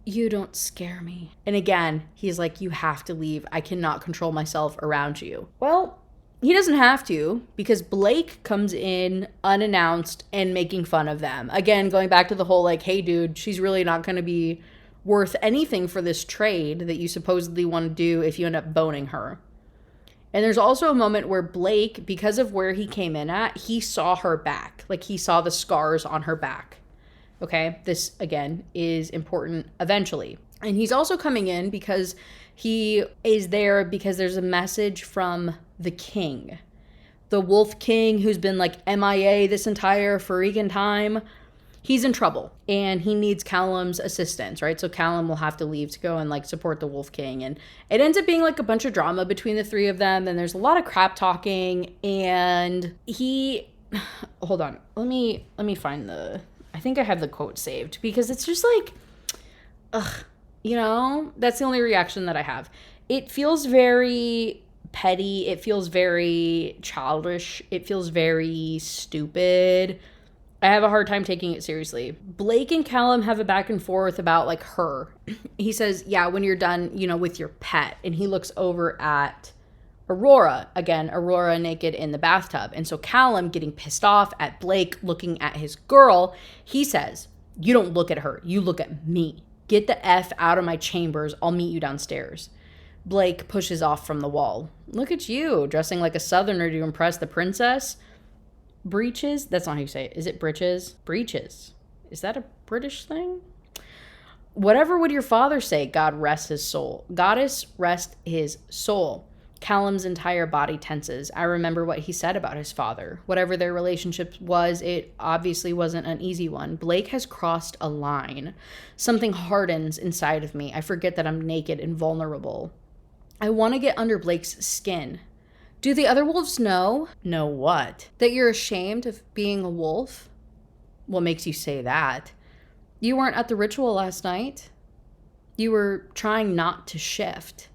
you don't scare me. And again, he's like, you have to leave. I cannot control myself around you. Well, he doesn't have to, because Blake comes in unannounced and making fun of them. Again, going back to the whole like, hey dude, she's really not going to be worth anything for this trade that you supposedly want to do if you end up boning her. And there's also a moment where Blake, because of where he came in at, he saw her back. Like, he saw the scars on her back. Okay? This, again, is important eventually. And he's also coming in because he is there because there's a message from the king. The Wolf King, who's been, like, MIA this entire freaking time. He's in trouble, and he needs Callum's assistance, right? So Callum will have to leave to go and, like, support the Wolf King. And it ends up being, like, a bunch of drama between the three of them, and there's a lot of crap talking, and he... Hold on. Let me find the... I think I have the quote saved, because it's just, like... Ugh. You know? That's the only reaction that I have. It feels very petty. It feels very childish. It feels very stupid. I have a hard time taking it seriously. Blake and Callum have a back and forth about, like, her. He says, yeah, when you're done, you know, with your pet. And he looks over at Aurora. Again, Aurora naked in the bathtub. And so Callum, getting pissed off at Blake looking at his girl, he says, you don't look at her. You look at me. Get the F out of my chambers. I'll meet you downstairs. Blake pushes off from the wall. Look at you, dressing like a southerner to impress the princess. Breeches? That's not how you say it. Is it breeches? Breeches. Is that a British thing? Whatever would your father say? God rest his soul. Goddess rest his soul. Callum's entire body tenses. I remember what he said about his father. Whatever their relationship was, it obviously wasn't an easy one. Blake has crossed a line. Something hardens inside of me. I forget that I'm naked and vulnerable. I want to get under Blake's skin. Do the other wolves know? Know what? That you're ashamed of being a wolf? What makes you say that? You weren't at the ritual last night. You were trying not to shift.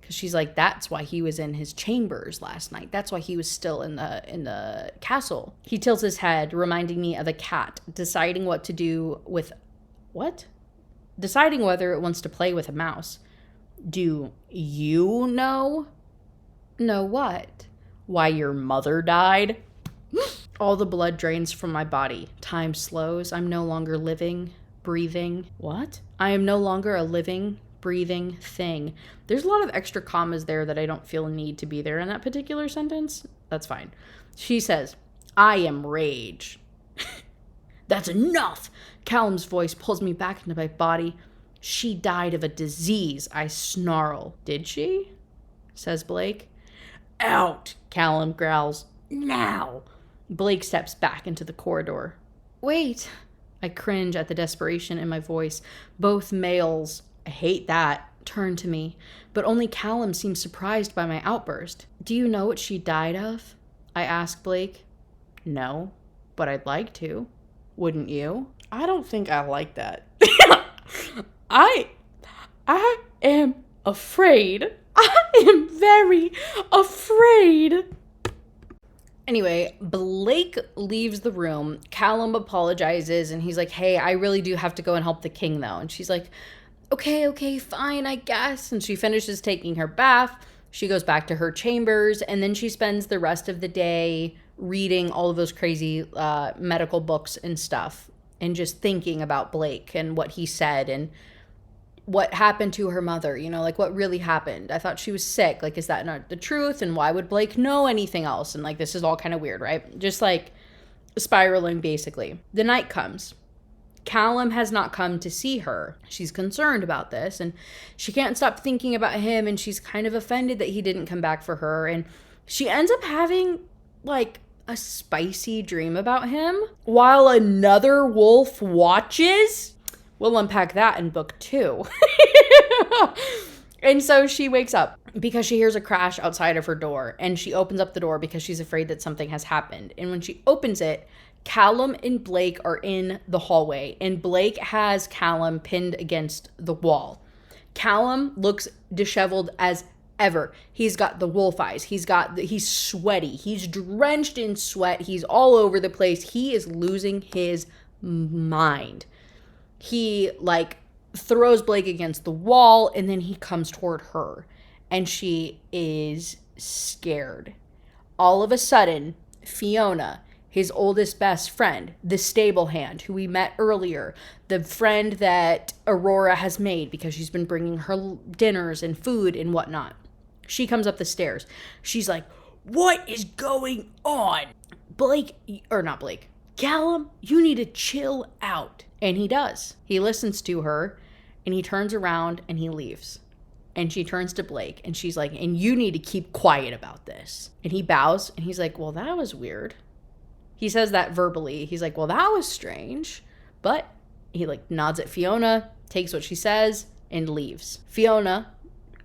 Because she's like, that's why he was in his chambers last night. That's why he was still in the castle. He tilts his head, reminding me of a cat, deciding what to do with... What? Deciding whether it wants to play with a mouse. Do you know? Know what? Why your mother died? All the blood drains from my body. Time slows. I'm no longer living, breathing. What? I am no longer a living, breathing thing. There's a lot of extra commas there that I don't feel a need to be there in that particular sentence. That's fine. She says, I am rage. That's enough. Callum's voice pulls me back into my body. She died of a disease, I snarl. Did she? Says Blake. Out, Callum growls. Now. Blake steps back into the corridor. Wait. I cringe at the desperation in my voice. Both males, I hate that, turn to me, but only Callum seems surprised by my outburst. Do you know what she died of? I ask Blake. No, but I'd like to. Wouldn't you? I don't think I like that. I am afraid. I am very afraid. Anyway, Blake leaves the room. Callum apologizes and he's like, hey, I really do have to go and help the king though. And she's like, okay, fine, I guess. And she finishes taking her bath. She goes back to her chambers and then she spends the rest of the day reading all of those crazy medical books and stuff and just thinking about Blake and what he said and what happened to her mother, you know, like what really happened. I thought she was sick. Like, is that not the truth? And why would Blake know anything else? And like, this is all kind of weird, right? Just like spiraling basically. The night comes. Callum has not come to see her. She's concerned about this and she can't stop thinking about him and she's kind of offended that he didn't come back for her. And she ends up having like a spicy dream about him while another wolf watches. We'll unpack that in book 2. And so she wakes up because she hears a crash outside of her door and she opens up the door because she's afraid that something has happened. And when she opens it, Callum and Blake are in the hallway and Blake has Callum pinned against the wall. Callum looks disheveled as ever. He's got the wolf eyes. He's sweaty. He's drenched in sweat. He's all over the place. He is losing his mind. He like throws Blake against the wall and then he comes toward her and she is scared. All of a sudden, Fiona, his oldest best friend, the stable hand who we met earlier, the friend that Aurora has made because she's been bringing her dinners and food and whatnot, She comes up the stairs. She's like, what is going on? Callum, you need to chill out. And he does. He listens to her and he turns around and he leaves. And she turns to Blake and she's like, and you need to keep quiet about this. And he bows and he's like, well, that was weird. He says that verbally. He's like, well, that was strange. But he like nods at Fiona, takes what she says, and leaves. Fiona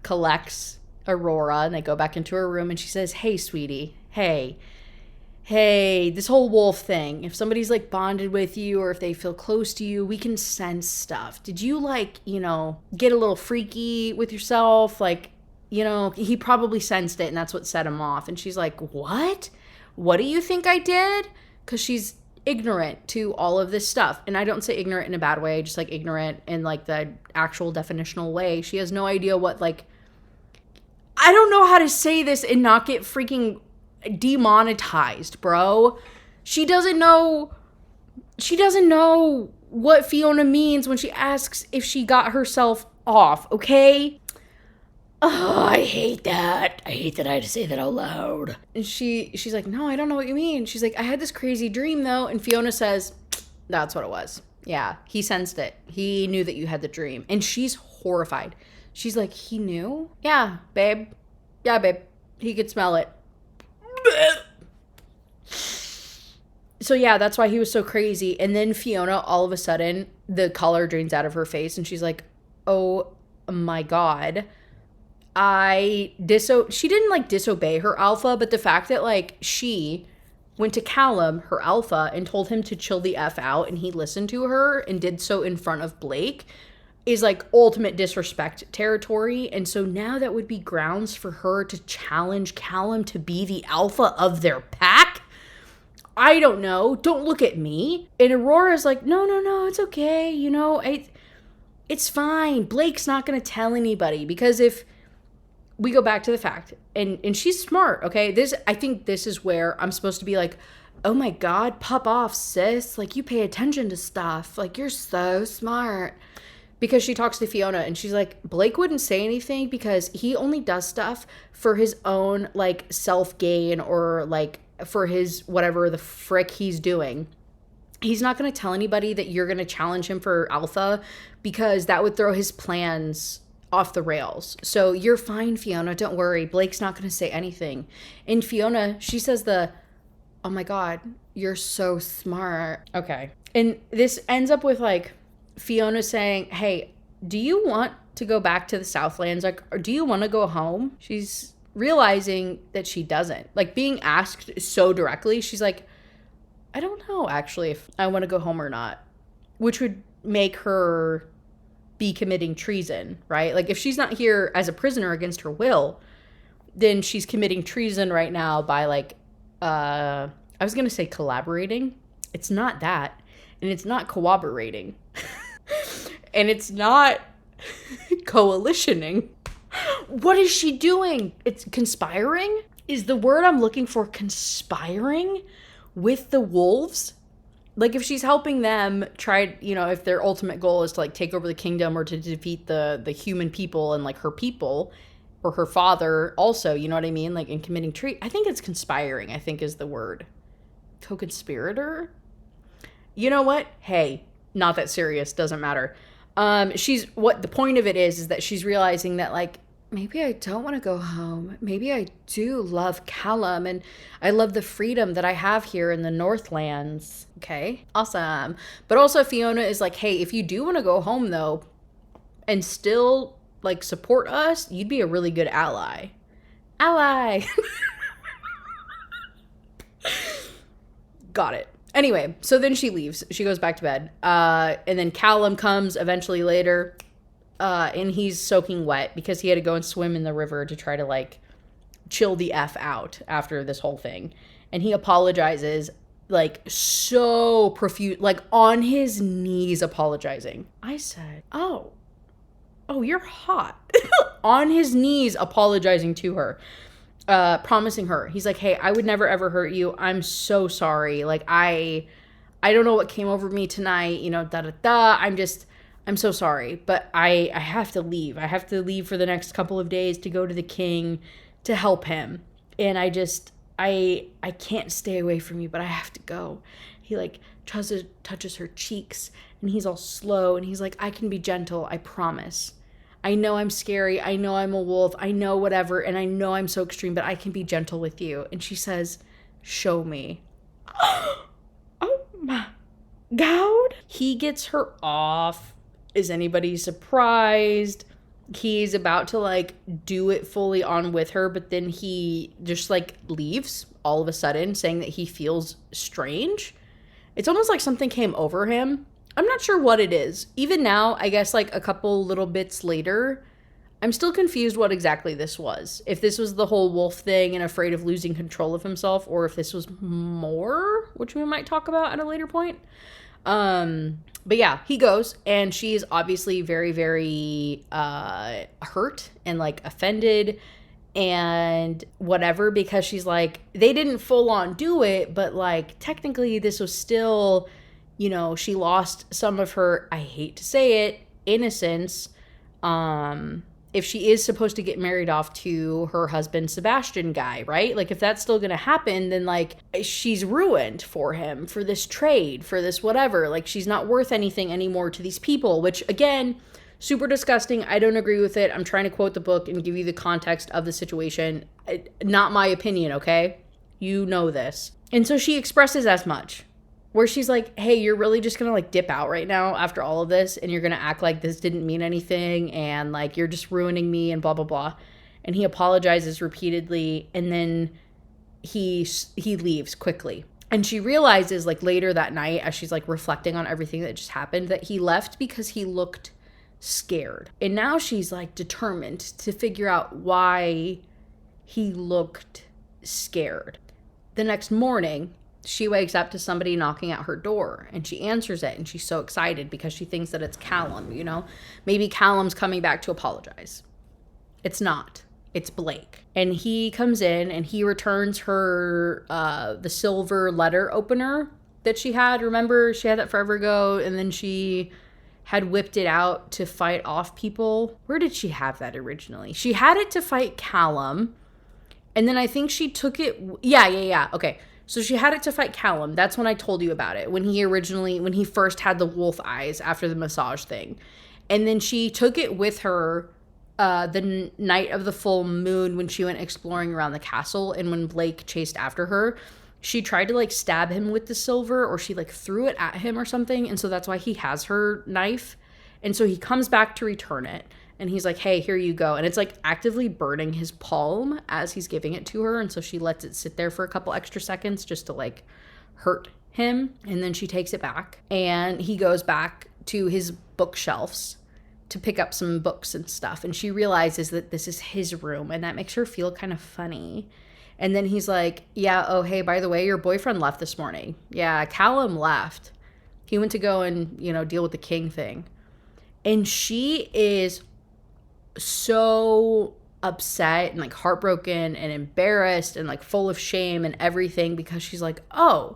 collects Aurora and they go back into her room and she says, hey, sweetie, hey, this whole wolf thing, if somebody's like bonded with you or if they feel close to you, we can sense stuff. Did you like, get a little freaky with yourself? Like, he probably sensed it and that's what set him off. And she's like, what? What do you think I did? Because she's ignorant to all of this stuff. And I don't say ignorant in a bad way, just like ignorant in like the actual definitional way. She has no idea what, like, I don't know how to say this and not get freaking demonetized, bro. She doesn't know what Fiona means when she asks if she got herself off, okay? Oh, I hate that. I hate that I had to say that out loud. And she's like, no, I don't know what you mean. She's like, I had this crazy dream though. And Fiona says, that's what it was. Yeah, he sensed it. He knew that you had the dream. And she's horrified. She's like, he knew? Yeah, babe. Yeah, babe. He could smell it. So yeah, that's why he was so crazy. And then Fiona, all of a sudden, the color drains out of her face. And she's like, oh my God. She didn't like disobey her alpha, but the fact that like she went to Callum, her alpha, and told him to chill the F out and he listened to her and did so in front of Blake is like ultimate disrespect territory. And so now that would be grounds for her to challenge Callum to be the alpha of their pack. I don't know. Don't look at me. And Aurora's like, no, it's okay. It's fine. Blake's not going to tell anybody because if we go back to the fact, and she's smart, okay? I think this is where I'm supposed to be like, oh my God, pop off, sis. Like, you pay attention to stuff. Like, you're so smart. Because she talks to Fiona, and she's like, Blake wouldn't say anything because he only does stuff for his own, like, self-gain or, like, for his whatever the frick he's doing. He's not going to tell anybody that you're going to challenge him for alpha because that would throw his plans off the rails. So you're fine, Fiona. Don't worry. Blake's not going to say anything. And Fiona, she says oh my God, you're so smart. Okay. And this ends up with like Fiona saying, hey, do you want to go back to the Southlands? Like, or do you want to go home? She's realizing that she doesn't. Like being asked so directly, she's like, I don't know actually if I want to go home or not, which would make her be committing treason, right? Like if she's not here as a prisoner against her will, then she's committing treason right now by like, I was going to say collaborating. It's not that. And it's not cooperating. And it's not coalitioning. What is she doing? It's conspiring? Is the word I'm looking for conspiring with the wolves? Like if she's helping them try, if their ultimate goal is to like take over the kingdom or to defeat the human people and like her people or her father also, you know what I mean? Like in committing I think it's conspiring, I think is the word. Co-conspirator? You know what? Hey, not that serious, doesn't matter. The point of it is that she's realizing that like, maybe I don't want to go home. Maybe I do love Callum and I love the freedom that I have here in the Northlands. Okay, awesome. But also Fiona is like, hey, if you do want to go home though and still like support us, you'd be a really good ally. Got it. Anyway, so then she leaves. She goes back to bed. And then Callum comes eventually later. And he's soaking wet because he had to go and swim in the river to try to like chill the F out after this whole thing. And he apologizes like so profuse, like on his knees apologizing. I said, oh, you're hot. On his knees apologizing to her, promising her. He's like, hey, I would never ever hurt you. I'm so sorry. Like I don't know what came over me tonight, I'm so sorry, but I have to leave. I have to leave for the next couple of days to go to the king to help him. And I can't stay away from you, but I have to go. He like touches her cheeks, and he's all slow, and he's like, I can be gentle, I promise. I know I'm scary, I know I'm a wolf, I know whatever, and I know I'm so extreme, but I can be gentle with you. And she says, show me. Oh my God. He gets her off. Is anybody surprised? He's about to like do it fully on with her, but then he just like leaves all of a sudden, saying that he feels strange. It's almost like something came over him. I'm not sure what it is. Even now, I guess like a couple little bits later, I'm still confused what exactly this was. If this was the whole wolf thing and afraid of losing control of himself, or if this was more, which we might talk about at a later point. But yeah, he goes, and she's obviously very, very hurt and like offended and whatever, because she's like, they didn't full on do it, but like technically this was still, you know, she lost some of her, I hate to say it, innocence. If she is supposed to get married off to her husband, Sebastian guy, right? Like if that's still going to happen, then like she's ruined for him, for this trade, for this whatever. Like she's not worth anything anymore to these people, which again, super disgusting. I don't agree with it. I'm trying to quote the book and give you the context of the situation. Not my opinion, okay? You know this. And so she expresses as much, where she's like, hey, you're really just gonna like dip out right now after all of this, and you're gonna act like this didn't mean anything, and like you're just ruining me and blah blah blah. And he apologizes repeatedly, and then he leaves quickly. And she realizes like later that night, as she's like reflecting on everything that just happened, that he left because he looked scared. And now she's like determined to figure out why he looked scared. The next morning, she wakes up to somebody knocking at her door, and she answers it, and she's so excited because she thinks that it's Callum, you know? Maybe Callum's coming back to apologize. It's not. It's Blake. And he comes in, and he returns her the silver letter opener that she had. Remember, she had that forever ago, and then she had whipped it out to fight off people. Where did she have that originally? She had it to fight Callum, and then I think she took it... Yeah. Okay. So she had it to fight Callum. That's when I told you about it. When he first had the wolf eyes after the massage thing. And then she took it with her the night of the full moon when she went exploring around the castle. And when Blake chased after her, she tried to like stab him with the silver, or she like threw it at him or something. And so that's why he has her knife. And so he comes back to return it. And he's like, hey, here you go. And it's like actively burning his palm as he's giving it to her. And so she lets it sit there for a couple extra seconds just to like hurt him. And then she takes it back. And he goes back to his bookshelves to pick up some books and stuff. And she realizes that this is his room. And that makes her feel kind of funny. And then he's like, yeah, oh, hey, by the way, your boyfriend left this morning. Yeah, Callum left. He went to go and, you know, deal with the king thing. And she is so upset and like heartbroken and embarrassed and like full of shame and everything, because she's like, oh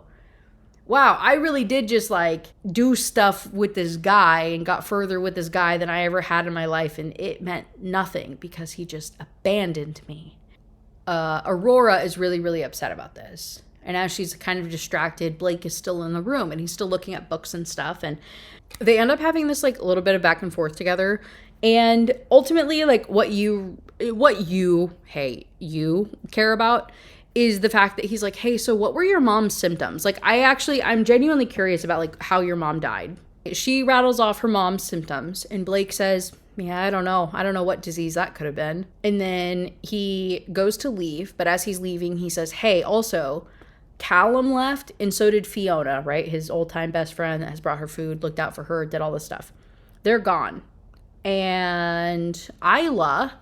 wow, I really did just like do stuff with this guy and got further with this guy than I ever had in my life, and it meant nothing because he just abandoned me. Aurora is really, really upset about this, and as she's kind of distracted, Blake is still in the room and he's still looking at books and stuff, and they end up having this like a little bit of back and forth together. And ultimately, like what you care about is the fact that he's like, hey, so what were your mom's symptoms? Like, I'm genuinely curious about like how your mom died. She rattles off her mom's symptoms, and Blake says, yeah, I don't know what disease that could have been. And then he goes to leave, but as he's leaving, he says, hey, also, Callum left, and so did Fiona, right? His old-time best friend that has brought her food, looked out for her, did all this stuff. They're gone. And Isla,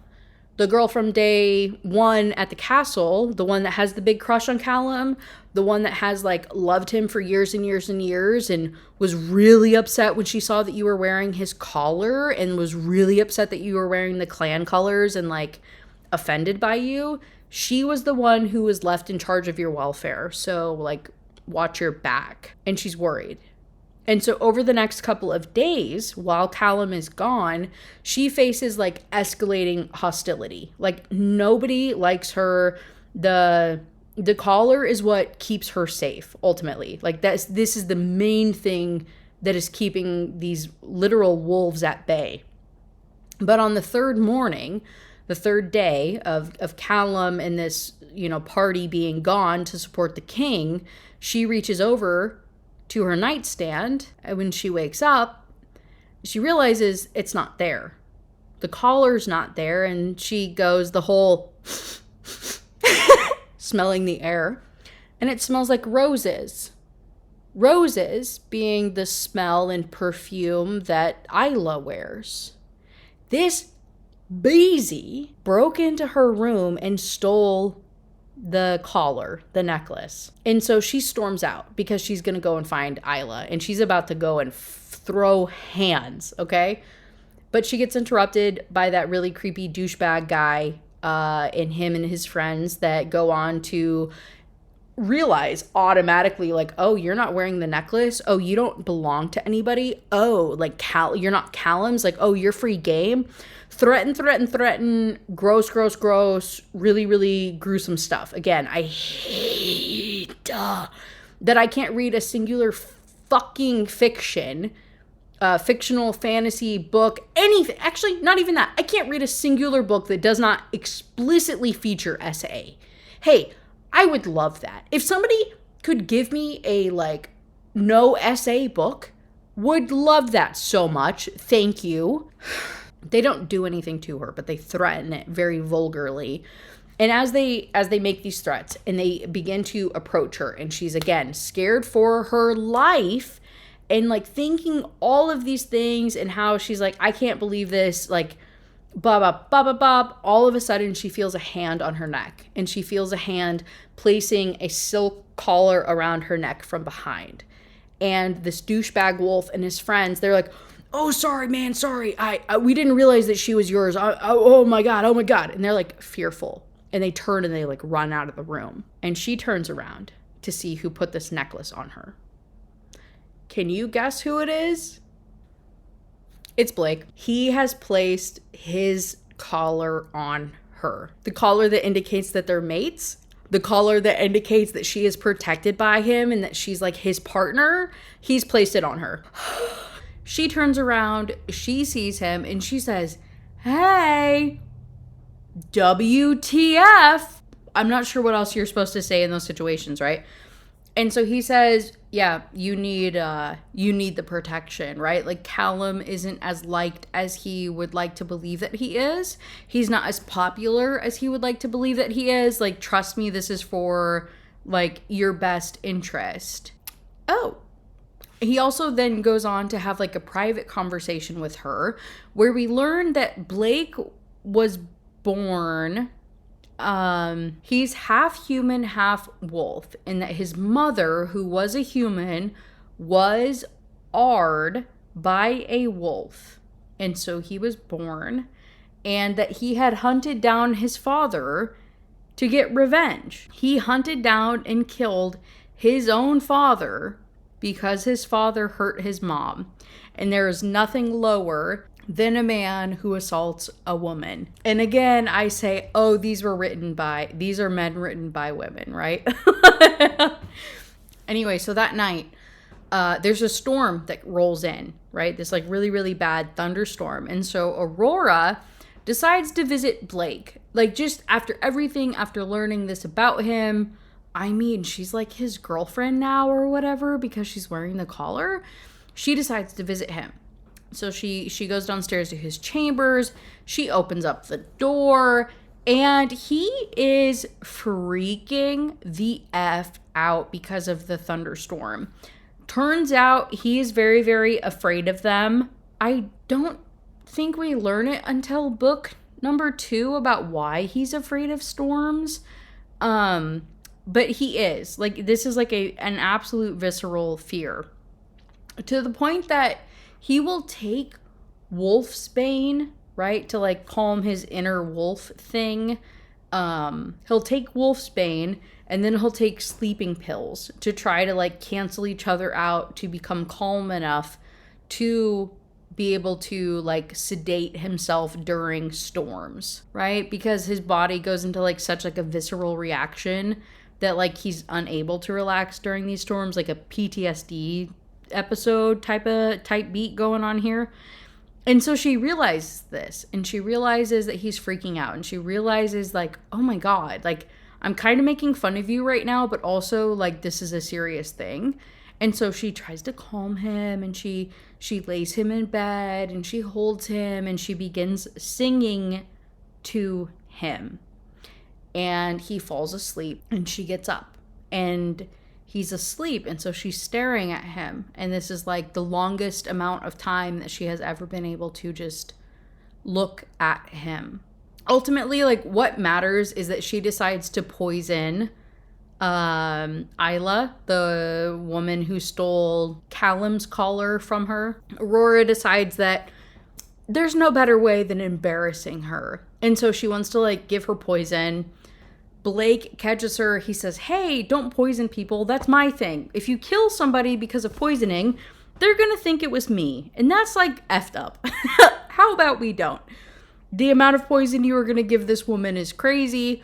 the girl from day one at the castle, the one that has the big crush on Callum, the one that has like loved him for years and years and years, and was really upset when she saw that you were wearing his collar, and was really upset that you were wearing the clan colors and like offended by you. She was the one who was left in charge of your welfare. So like watch your back. And she's worried. And so over the next couple of days, while Callum is gone, she faces like escalating hostility. Like nobody likes her. The collar is what keeps her safe ultimately. Like this is the main thing that is keeping these literal wolves at bay. But on the third morning, the third day of Callum and this, party being gone to support the king, she reaches over to her nightstand, and when she wakes up, she realizes it's not there. The collar's not there, and she goes the whole smelling the air, and it smells like roses. Roses being the smell and perfume that Isla wears. This Beezy broke into her room and stole the collar, the necklace. And so she storms out because she's going to go and find Isla, and she's about to go and throw hands, okay? But she gets interrupted by that really creepy douchebag guy and him and his friends that go on to realize automatically, like, oh, you're not wearing the necklace. Oh, you don't belong to anybody. Oh, like, you're not Callum's. Like, oh, you're free game. Threaten. Gross. Really, really gruesome stuff. Again, I hate that I can't read a singular fucking fictional fantasy book, anything. Actually, not even that. I can't read a singular book that does not explicitly feature SA. Hey, I would love that. If somebody could give me a, like, no SA book, would love that so much. Thank you. They don't do anything to her, but they threaten it very vulgarly. And as they make these threats and they begin to approach her, and she's, again, scared for her life and, like, thinking all of these things and how she's like, I can't believe this, like, bob. All of a sudden, she feels a hand on her neck, and she feels a hand placing a silk collar around her neck from behind. And this douchebag wolf and his friends, they're like, oh, sorry, man, sorry. We didn't realize that she was yours. Oh my God. And they're like fearful, and they turn and they like run out of the room. And she turns around to see who put this necklace on her. Can you guess who it is? It's Blake. He has placed his collar on her. The collar that indicates that they're mates. The collar that indicates that she is protected by him and that she's like his partner. He's placed it on her. She turns around, she sees him, and she says, hey, WTF. I'm not sure what else you're supposed to say in those situations, right? And so he says, yeah, you need the protection, right? Like, Callum isn't as liked as he would like to believe that he is. He's not as popular as he would like to believe that he is. Like, trust me, this is for, like, your best interest. Oh. He also then goes on to have, like, a private conversation with her where we learn that Blake was born... he's half human, half wolf, and that his mother, who was a human, was Ard by a wolf. And so he was born, and that he had hunted down his father to get revenge. He hunted down and killed his own father because his father hurt his mom. And there is nothing lower than a man who assaults a woman. And again, I say, oh, these are men written by women, right? Anyway, so that night, there's a storm that rolls in, right? This like really, really bad thunderstorm. And so Aurora decides to visit Blake. Like, just after everything, after learning this about him, I mean, she's like his girlfriend now or whatever because she's wearing the collar. She decides to visit him. So she goes downstairs to his chambers. She opens up the door, and he is freaking the F out because of the thunderstorm. Turns out he is very, very afraid of them. I don't think we learn it until book number 2 about why he's afraid of storms. But he is. Like, this is like an absolute visceral fear. To the point that he will take wolfsbane, right, to like calm his inner wolf thing. He'll take wolfsbane, and then he'll take sleeping pills to try to like cancel each other out, to become calm enough to be able to like sedate himself during storms, right? Because his body goes into like such like a visceral reaction that like he's unable to relax during these storms, like a PTSD episode type beat going on here. And so she realizes this, and she realizes that he's freaking out, and she realizes like, oh my God, like I'm kind of making fun of you right now, but also like this is a serious thing. And so she tries to calm him, and she lays him in bed, and she holds him, and she begins singing to him. And he falls asleep, and she gets up, and he's asleep. And so she's staring at him, and this is like the longest amount of time that she has ever been able to just look at him. Ultimately, like what matters is that she decides to poison Isla, the woman who stole Callum's collar from her. Aurora decides that there's no better way than embarrassing her, and so she wants to like give her poison. Blake catches her. He says, hey, don't poison people. That's my thing. If you kill somebody because of poisoning, they're gonna think it was me, and that's like effed up. How about we don't? The amount of poison you are gonna give this woman is crazy.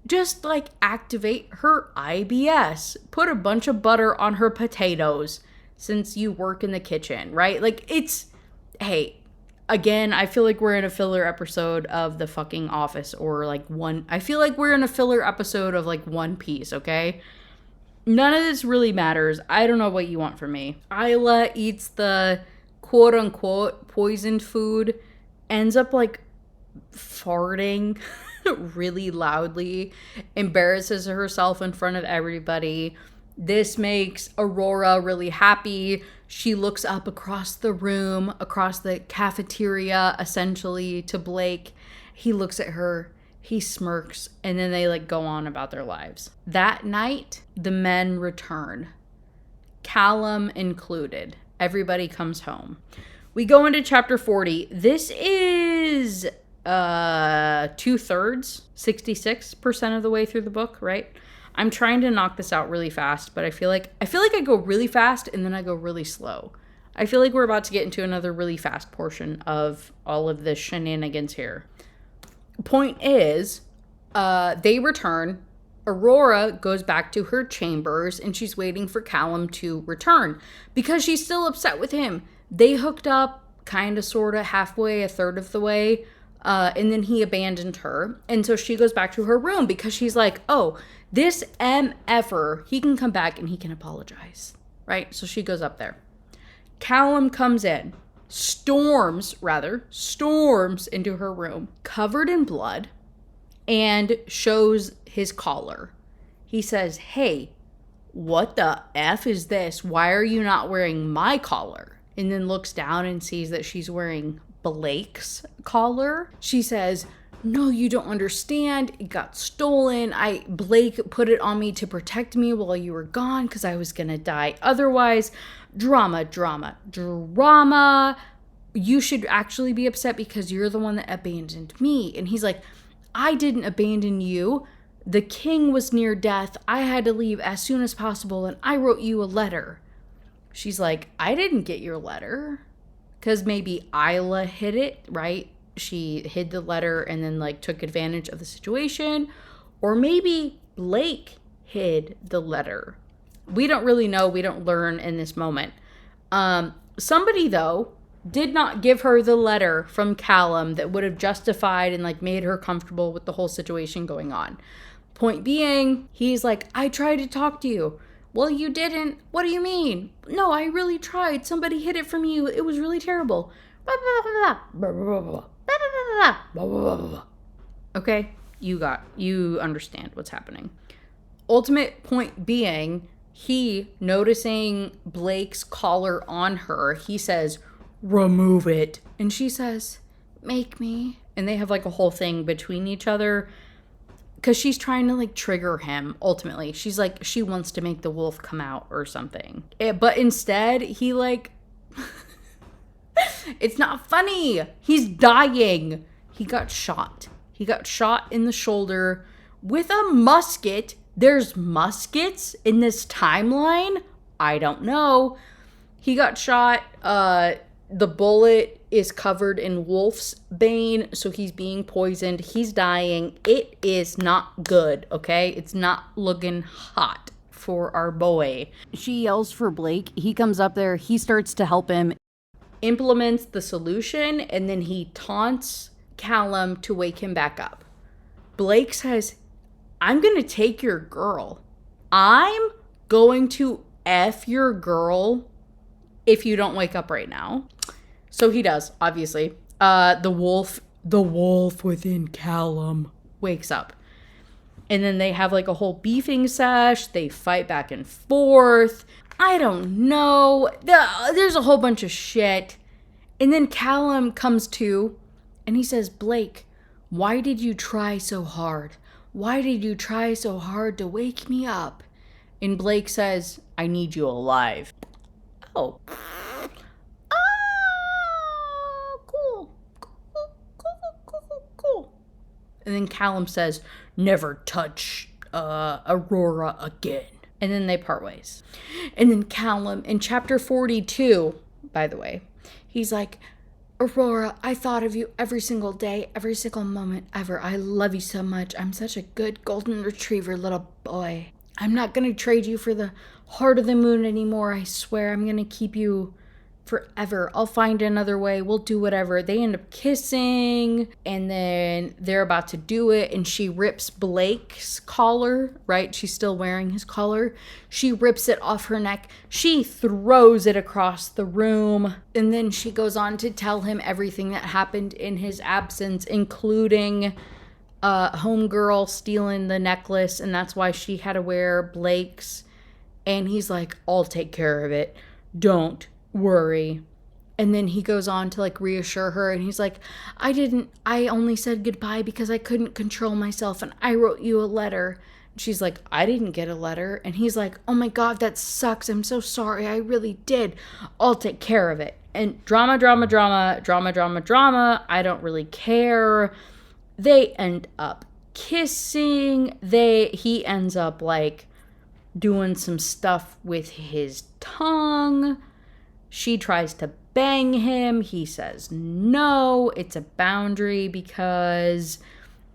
Just like activate her IBS. Put a bunch of butter on her potatoes since you work in the kitchen, right? Like hey, again, I feel like we're in a filler episode of The fucking Office, or like I feel like we're in a filler episode of like One Piece, okay? None of this really matters. I don't know what you want from me. Isla eats the quote unquote poisoned food, ends up like farting really loudly, embarrasses herself in front of everybody. This makes Aurora really happy. She looks up across the room, across the cafeteria, essentially, to Blake. He looks at her, he smirks, and then they like go on about their lives. That night, the men return, Callum included. Everybody comes home. We go into chapter 40. This is 2/3, 66% of the way through the book, right? I'm trying to knock this out really fast, but I feel like I go really fast and then I go really slow. I feel like we're about to get into another really fast portion of all of this shenanigans here. Point is, they return. Aurora goes back to her chambers, and she's waiting for Callum to return because she's still upset with him. They hooked up kind of, sort of, halfway, a third of the way. And then he abandoned her. And so she goes back to her room because she's like, oh, this MFer, he can come back and he can apologize, right? So she goes up there. Callum comes in, storms into her room, covered in blood, and shows his collar. He says, hey, what the F is this? Why are you not wearing my collar? And then looks down and sees that she's wearing Blake's collar. She says, no, you don't understand. It got stolen. Blake put it on me to protect me while you were gone because I was gonna die otherwise. Drama. You should actually be upset because you're the one that abandoned me. And he's like, I didn't abandon you. The king was near death. I had to leave as soon as possible, and I wrote you a letter. She's like, I didn't get your letter. Because maybe Isla hid it, right? She hid the letter and then like took advantage of the situation. Or maybe Blake hid the letter. We don't really know. We don't learn in this moment. Somebody, though, did not give her the letter from Callum that would have justified and like made her comfortable with the whole situation going on. Point being, he's like, I tried to talk to you. Well, you didn't. What do you mean? No, I really tried. Somebody hid it from you. It was really terrible. Okay, you understand what's happening. Ultimate point being, he, noticing Blake's collar on her, he says, remove it. And she says, make me. And they have like a whole thing between each other. Because she's trying to like trigger him, ultimately. She's like, she wants to make the wolf come out or something. But instead, he like, it's not funny. He's dying. He got shot. He got shot in the shoulder with a musket. There's muskets in this timeline? I don't know. He got shot. The bullet is covered in wolf's bane, so he's being poisoned. He's dying. It is not good, okay? It's not looking hot for our boy. She yells for Blake. He comes up there. He starts to help him, implements the solution, and then he taunts Callum to wake him back up. Blake says, I'm going to take your girl. I'm going to F your girl if you don't wake up right now. So he does, obviously. The wolf within Callum wakes up. And then they have like a whole beefing sesh. They fight back and forth. I don't know. There's a whole bunch of shit. And then Callum comes to and he says, Blake, why did you try so hard? Why did you try so hard to wake me up? And Blake says, I need you alive. Oh. Cool. And then Callum says, never touch Aurora again. And then they part ways. And then Callum, in chapter 42, by the way, he's like, Aurora, I thought of you every single day, every single moment ever. I love you so much. I'm such a good golden retriever little boy. I'm not going to trade you for the heart of the moon anymore. I swear I'm going to keep you forever. I'll find another way. We'll do whatever. They end up kissing, and then they're about to do it, and she rips Blake's collar, right? She's still wearing his collar. She rips it off her neck. She throws it across the room, and then she goes on to tell him everything that happened in his absence, including homegirl stealing the necklace, and that's why she had to wear Blake's. And he's like, I'll take care of it. Don't worry. And then he goes on to like reassure her, and he's like, I only said goodbye because I couldn't control myself, and I wrote you a letter. She's like, I didn't get a letter. And he's like, oh my God, that sucks. I'm so sorry. I really did. I'll take care of it. And drama. I don't really care. They end up kissing. He ends up like doing some stuff with his tongue. She tries to bang him. He says no. It's a boundary because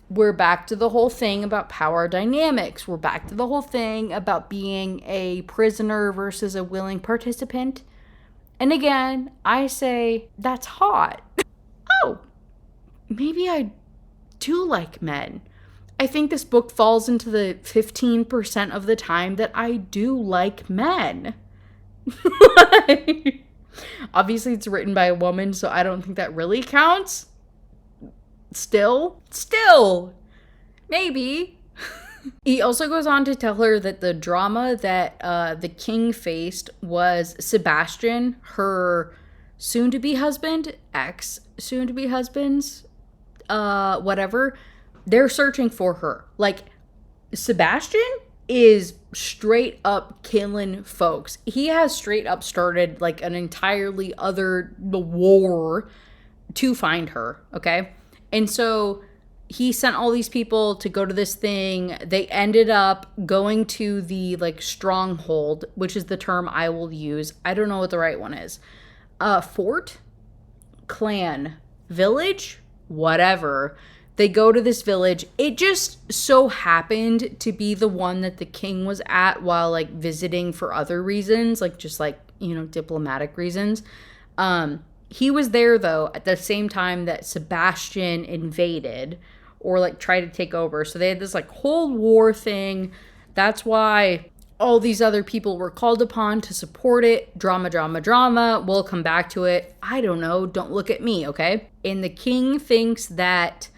we're back to the whole thing about power dynamics. We're back to the whole thing about being a prisoner versus a willing participant. And again, I say that's hot. Oh, maybe I do like men. I think this book falls into the 15% of the time that I do like men. Obviously, it's written by a woman, so I don't think that really counts. Still, maybe. He also goes on to tell her that the drama that the king faced was Sebastian, her soon-to-be husband, ex-soon-to-be husband's, whatever. They're searching for her. Like, Sebastian is straight up killing folks. He has straight up started like an entirely other war to find her, okay? And so he sent all these people to go to this thing. They ended up going to the like stronghold, which is the term I will use. I don't know what the right one is. Fort, clan, village, whatever. They go to this village. It just so happened to be the one that the king was at while like visiting for other reasons, like just like, you know, diplomatic reasons. He was there though at the same time that Sebastian invaded or like tried to take over. So they had this like whole war thing. That's why all these other people were called upon to support it. Drama. We'll come back to it. I don't know. Don't look at me, okay? And the king thinks that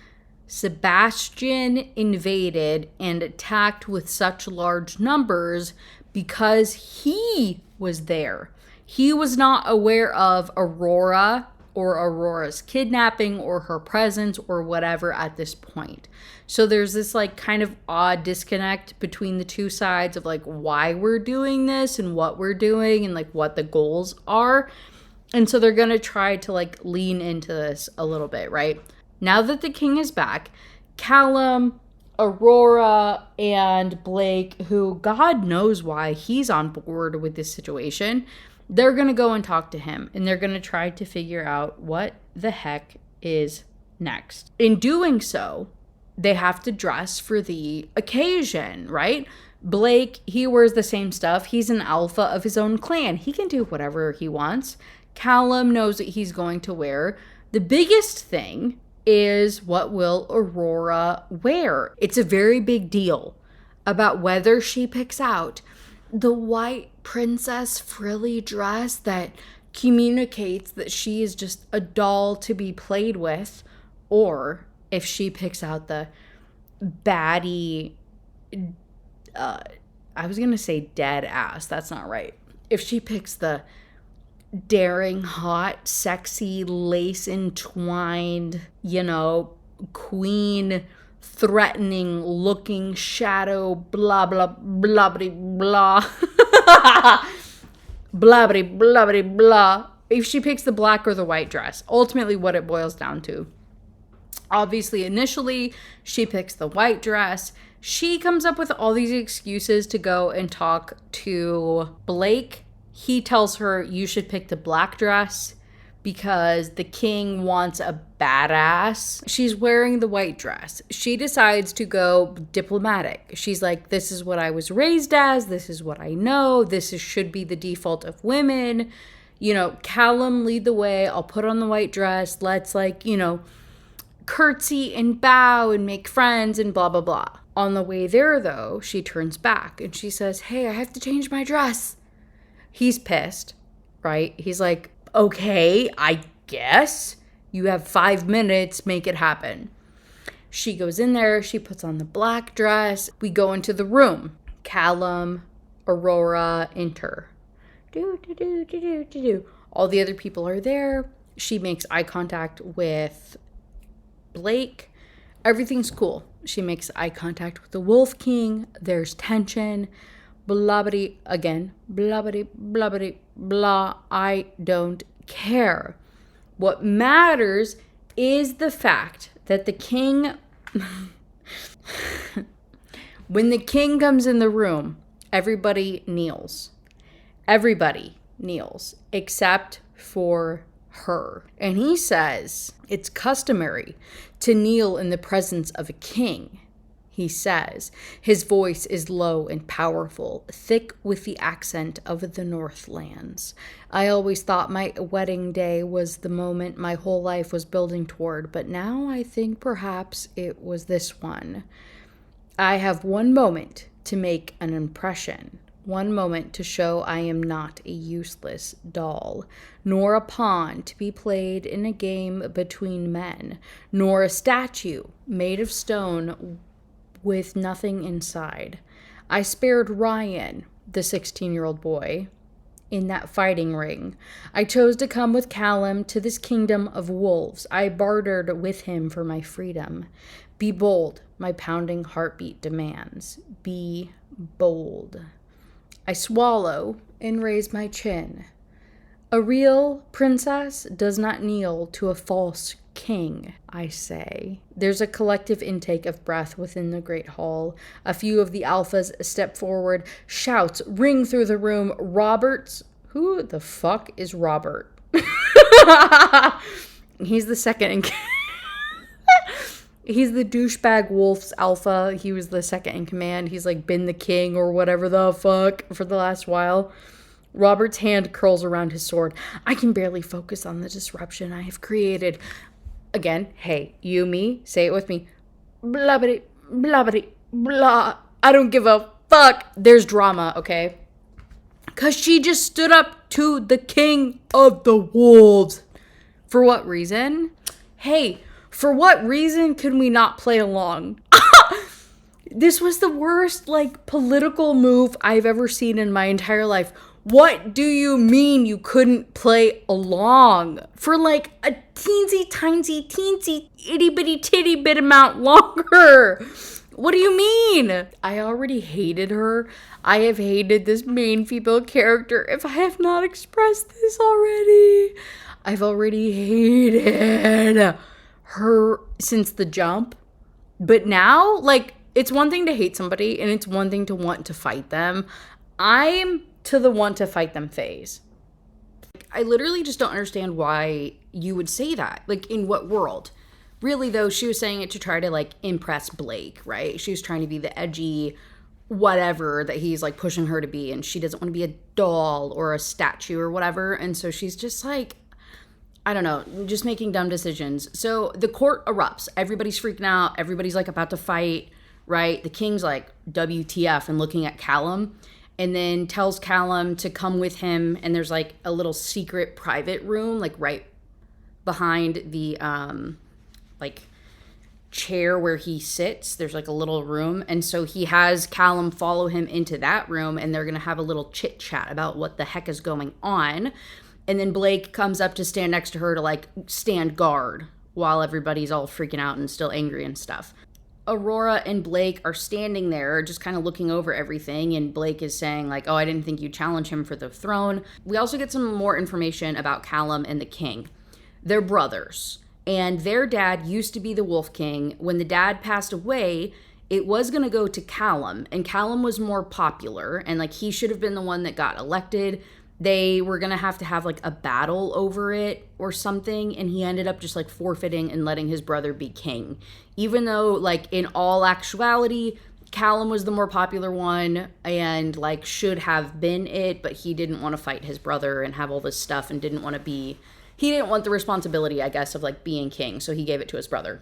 Sebastian invaded and attacked with such large numbers because he was there. He was not aware of Aurora or Aurora's kidnapping or her presence or whatever at this point. So there's this like kind of odd disconnect between the two sides of like why we're doing this and what we're doing and like what the goals are. And so they're going to try to like lean into this a little bit, right? Now that the king is back, Callum, Aurora, and Blake, who God knows why he's on board with this situation, they're going to go and talk to him, and they're going to try to figure out what the heck is next. In doing so, they have to dress for the occasion, right? Blake, he wears the same stuff. He's an alpha of his own clan. He can do whatever he wants. Callum knows what he's going to wear. The biggest thing is, what will Aurora wear? It's a very big deal about whether she picks out the white princess frilly dress that communicates that she is just a doll to be played with, or if she picks out the baddie, I was gonna say dead ass, that's not right. If she picks the daring, hot, sexy, lace entwined, queen, threatening looking shadow, blah blah blah blah blah blah blah blah blah. If she picks the black or the white dress, ultimately what it boils down to. Obviously, initially, she picks the white dress. She comes up with all these excuses to go and talk to Blake. He tells her, you should pick the black dress because the king wants a badass. She's wearing the white dress. She decides to go diplomatic. She's like, this is what I was raised as. This is what I know. Should be the default of women. Callum, lead the way. I'll put on the white dress. Let's curtsy and bow and make friends and blah, blah, blah. On the way there, though, she turns back and she says, hey, I have to change my dress. He's pissed, right? He's like, okay, I guess. You have 5 minutes, make it happen. She goes in there, she puts on the black dress. We go into the room. Callum, Aurora enter. All the other people are there. She makes eye contact with Blake. Everything's cool. She makes eye contact with the Wolf King. There's tension. Blabbity again. Blabbity, blabbity, blah. I don't care. What matters is the fact that the king... when the king comes in the room, everybody kneels. Everybody kneels, except for her. And he says it's customary to kneel in the presence of a king. He says his voice is low and powerful, thick with the accent of the northlands. I always thought my wedding day was the moment my whole life was building toward, but now I think perhaps it was this one. I have one moment to make an impression. One moment to show I am not a useless doll, nor a pawn to be played in a game between men, nor a statue made of stone with nothing inside. I spared Ryan, the 16-year-old boy, in that fighting ring. I chose to come with Callum to this kingdom of wolves. I bartered with him for my freedom. Be bold, my pounding heartbeat demands. Be bold. I swallow and raise my chin. A real princess does not kneel to a false king, I say. There's a collective intake of breath within the great hall. A few of the alphas step forward. Shouts ring through the room. Roberts? Who the fuck is Robert? He's the second in He's the douchebag wolf's alpha. He was the second in command. He's been the king or whatever the fuck for the last while. Robert's hand curls around his sword. I can barely focus on the disruption I have created. Again, hey, you, me, say it with me. Blabbity, blabbity, blah. I don't give a fuck. There's drama, okay? Because she just stood up to the king of the wolves. For what reason? Hey, for what reason could we not play along? This was the worst, political move I've ever seen in my entire life. What do you mean you couldn't play along? For a teensy, tiny, teensy, itty bitty titty bit amount longer. What do you mean? I already hated her. I have hated this main female character. If I have not expressed this already, I've already hated her since the jump. But now, like, it's one thing to hate somebody and it's one thing to want to fight them. I'm to the want to fight them phase. I literally just don't understand why you would say that. Like, in what world? Really, though, she was saying it to try to, like, impress Blake, right? She was trying to be the edgy whatever that he's, like, pushing her to be, and she doesn't want to be a doll or a statue or whatever. And so she's just, like, I don't know, just making dumb decisions. So the court erupts. Everybody's freaking out. Everybody's, like, about to fight, right? The king's, like, WTF and looking at Callum, and then tells Callum to come with him, and there's, like, a little secret private room, like, right behind the like chair where he sits. There's, like, a little room, and so he has Callum follow him into that room, and they're gonna have a little chit chat about what the heck is going on. And then Blake comes up to stand next to her to, like, stand guard while everybody's all freaking out and still angry and stuff. Aurora and Blake are standing there just kind of looking over everything, and Blake is saying, like, oh, I didn't think you'd challenge him for the throne. We also get some more information about Callum and the king. They're brothers, and their dad used to be the Wolf King. When the dad passed away, it was going to go to Callum, and Callum was more popular, and, like, he should have been the one that got elected. They were going to have like, a battle over it or something, and he ended up just, like, forfeiting and letting his brother be king. Even though, like, in all actuality, Callum was the more popular one and, like, should have been it, but he didn't want to fight his brother and have all this stuff and didn't want the responsibility, I guess, of, like, being king, so he gave it to his brother.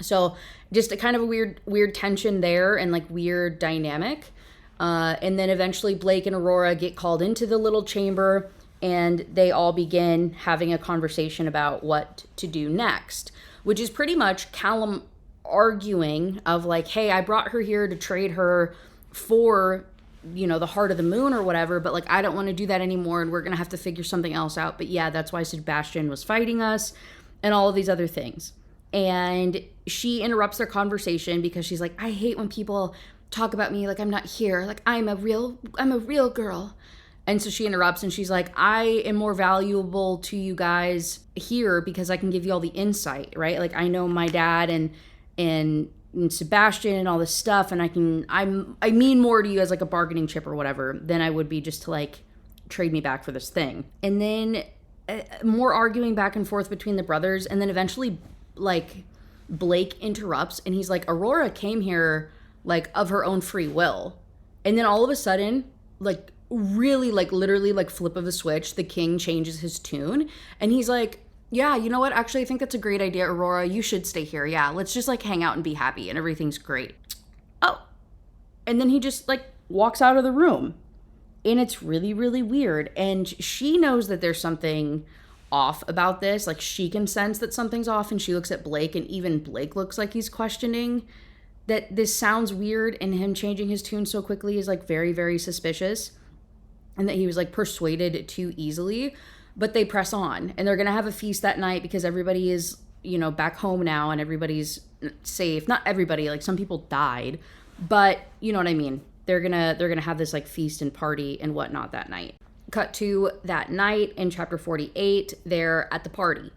So just a kind of a weird tension there and, like, weird dynamic. And then eventually Blake and Aurora get called into the little chamber, and they all begin having a conversation about what to do next, which is pretty much Callum arguing of, like, hey, I brought her here to trade her for, you know, the Heart of the Moon or whatever, but, like, I don't want to do that anymore, and we're going to have to figure something else out. But yeah, that's why Sebastian was fighting us and all of these other things. And she interrupts their conversation because she's like, I hate when people talk about me like I'm not here, like I'm a real girl. And so she interrupts and she's like, I am more valuable to you guys here because I can give you all the insight, right? Like, I know my dad and Sebastian and all this stuff, and I mean more to you as, like, a bargaining chip or whatever than I would be just to, like, trade me back for this thing. And then more arguing back and forth between the brothers, and then eventually, like, Blake interrupts and he's like, Aurora came here, like, of her own free will. And then all of a sudden, like, really, like, literally, like, flip of a switch, the king changes his tune, and he's like, yeah, you know what, actually, I think that's a great idea, Aurora, you should stay here. Yeah, let's just, like, hang out and be happy and everything's great. Oh, and then he just, like, walks out of the room, and it's really, really weird. And she knows that there's something off about this. Like, she can sense that something's off, and she looks at Blake, and even Blake looks like he's questioning that this sounds weird, and him changing his tune so quickly is, like, very, very suspicious, and that he was, like, persuaded too easily. But they press on, and they're gonna have a feast that night because everybody is, you know, back home now, and everybody's safe. Not everybody, like, some people died, but you know what I mean. They're gonna have this, like, feast and party and whatnot that night. Cut to that night in chapter 48. They're at the party.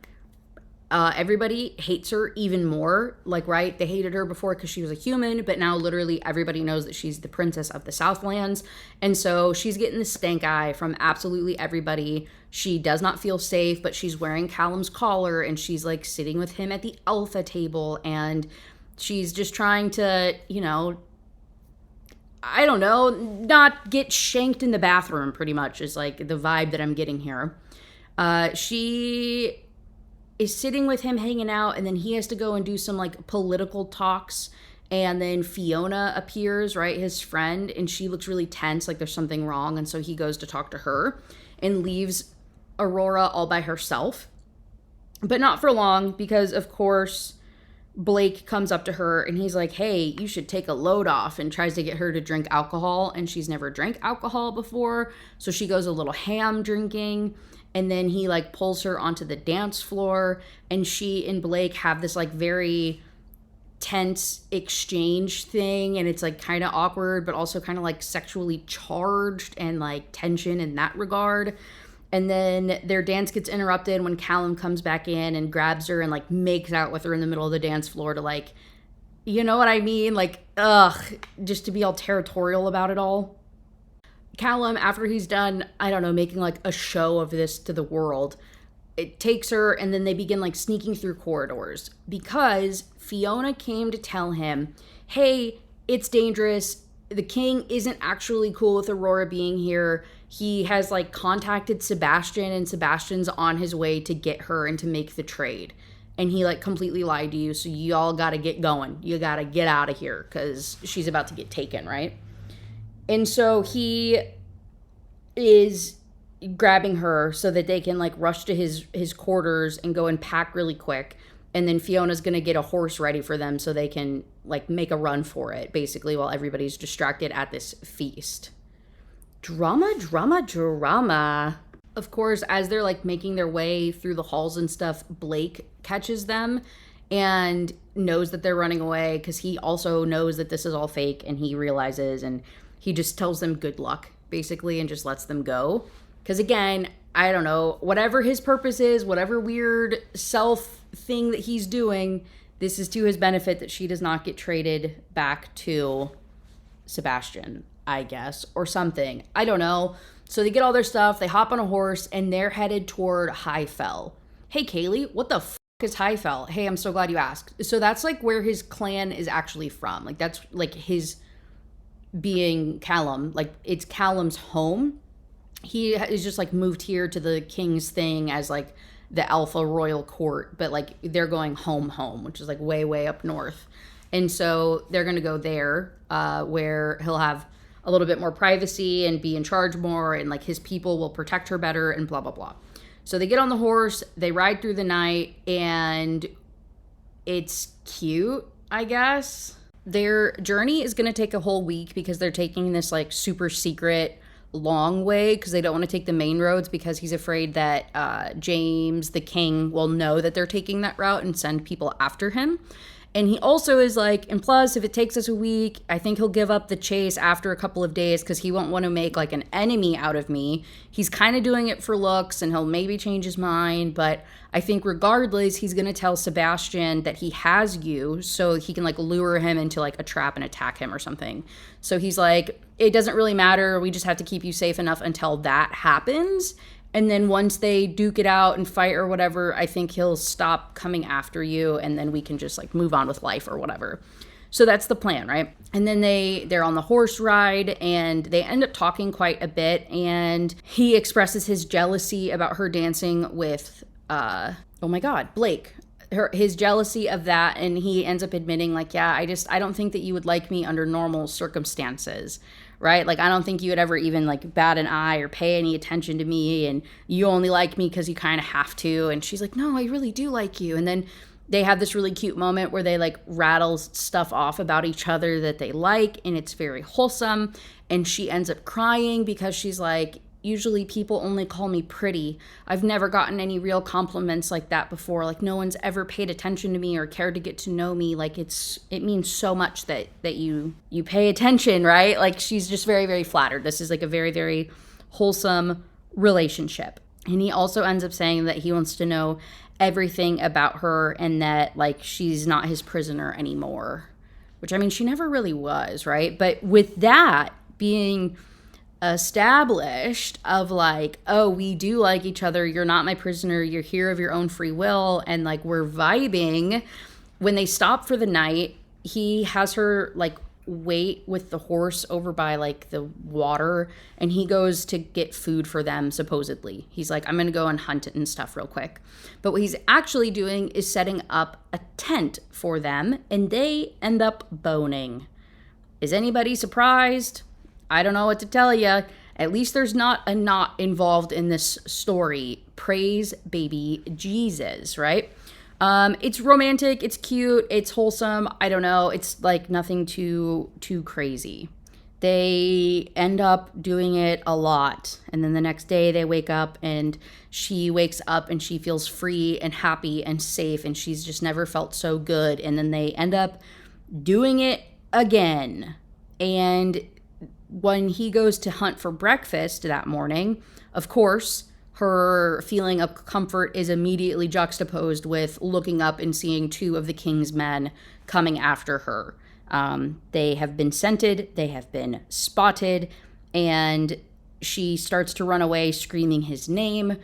Everybody hates her even more. Like, right, they hated her before because she was a human, but now literally everybody knows that she's the princess of the Southlands. And so she's getting the stank eye from absolutely everybody. She does not feel safe, but she's wearing Callum's collar, and she's, like, sitting with him at the alpha table, and she's just trying to, you know, I don't know, not get shanked in the bathroom, pretty much, is, like, the vibe that I'm getting here. She is sitting with him hanging out, and then he has to go and do some, like, political talks, and then Fiona appears, right, his friend, and she looks really tense, like there's something wrong, and so he goes to talk to her and leaves Aurora all by herself. But not for long, because of course Blake comes up to her and he's like, hey, you should take a load off, and tries to get her to drink alcohol, and she's never drank alcohol before, so she goes a little ham drinking. And then he, like, pulls her onto the dance floor, and she and Blake have this, like, very tense exchange thing, and it's, like, kind of awkward, but also kind of, like, sexually charged and, like, tension in that regard. And then their dance gets interrupted when Callum comes back in and grabs her and, like, makes out with her in the middle of the dance floor to, like, You know what I mean? Like, ugh, just to be all territorial about it all. Callum, after he's done, I don't know, making like a show of this to the world, it takes her and then they begin like sneaking through corridors because Fiona came to tell him, hey, it's dangerous. The king isn't actually cool with Aurora being here. He has like contacted Sebastian and Sebastian's on his way to get her and to make the trade. And he like completely lied to you. So y'all got to get going. You got to get out of here because she's about to get taken, right? And so he is grabbing her so that they can like rush to his quarters and go and pack really quick. And then Fiona's going to get a horse ready for them so they can like make a run for it, basically, while everybody's distracted at this feast. Drama, drama, drama. Of course, as they're like making their way through the halls and stuff, Blake catches them and knows that they're running away because he also knows that this is all fake and he realizes, and he just tells them good luck, basically, and just lets them go. Because again, I don't know, whatever his purpose is, whatever weird self thing that he's doing, this is to his benefit that she does not get traded back to Sebastian, I guess, or something. I don't know. So they get all their stuff, they hop on a horse, and they're headed toward Highfell. Hey, Kaylee, what the f*** is Highfell? Hey, I'm so glad you asked. So that's like where his clan is actually from. Like that's like his being Callum. Like it's Callum's home. He is just like moved here to the king's thing as like the alpha royal court, but like they're going home, which is like way, way up north. And so they're going to go there where he'll have a little bit more privacy and be in charge more, and like his people will protect her better and blah, blah, blah. So they get on the horse, they ride through the night, and it's cute, I guess. Their journey is going to take a whole week because they're taking this like super secret long way because they don't want to take the main roads because he's afraid that James, the king, will know that they're taking that route and send people after him. And he also is like, and plus, if it takes us a week, I think he'll give up the chase after a couple of days because he won't want to make like an enemy out of me. He's kind of doing it for looks and he'll maybe change his mind. But I think regardless, he's going to tell Sebastian that he has you so he can like lure him into like a trap and attack him or something. So he's like, it doesn't really matter. We just have to keep you safe enough until that happens. And then once they duke it out and fight or whatever, I think he'll stop coming after you and then we can just like move on with life or whatever. So that's the plan, right? And then they're on the horse ride and they end up talking quite a bit, and he expresses his jealousy about her dancing with, oh my God, Blake. His jealousy of that, and he ends up admitting like, yeah, I don't think that you would like me under normal circumstances, right? Like, I don't think you would ever even like bat an eye or pay any attention to me, and you only like me because you kind of have to. And she's like, no, I really do like you. And then they have this really cute moment where they like rattle stuff off about each other that they like, and it's very wholesome. And she ends up crying because she's like, usually people only call me pretty. I've never gotten any real compliments like that before. Like no one's ever paid attention to me or cared to get to know me. Like it means so much that you pay attention, right? Like she's just very, very flattered. This is like a very, very wholesome relationship. And he also ends up saying that he wants to know everything about her and that like she's not his prisoner anymore, which I mean, she never really was, right? But with that being established of like, oh, we do like each other, you're not my prisoner, you're here of your own free will, and like we're vibing. When they stop for the night, he has her like wait with the horse over by like the water, and he goes to get food for them. Supposedly he's like, I'm gonna go and hunt it and stuff real quick, but what he's actually doing is setting up a tent for them, and they end up boning. Is anybody surprised? I don't know what to tell you. At least there's not a knot involved in this story. Praise baby Jesus, right? It's romantic, it's cute, it's wholesome. I don't know. It's like nothing too crazy. They end up doing it a lot. And then the next day they wake up and she wakes up and she feels free and happy and safe, and she's just never felt so good. And then they end up doing it again. And when he goes to hunt for breakfast that morning, of course, her feeling of comfort is immediately juxtaposed with looking up and seeing two of the king's men coming after her. They have been scented, they have been spotted, and she starts to run away screaming his name.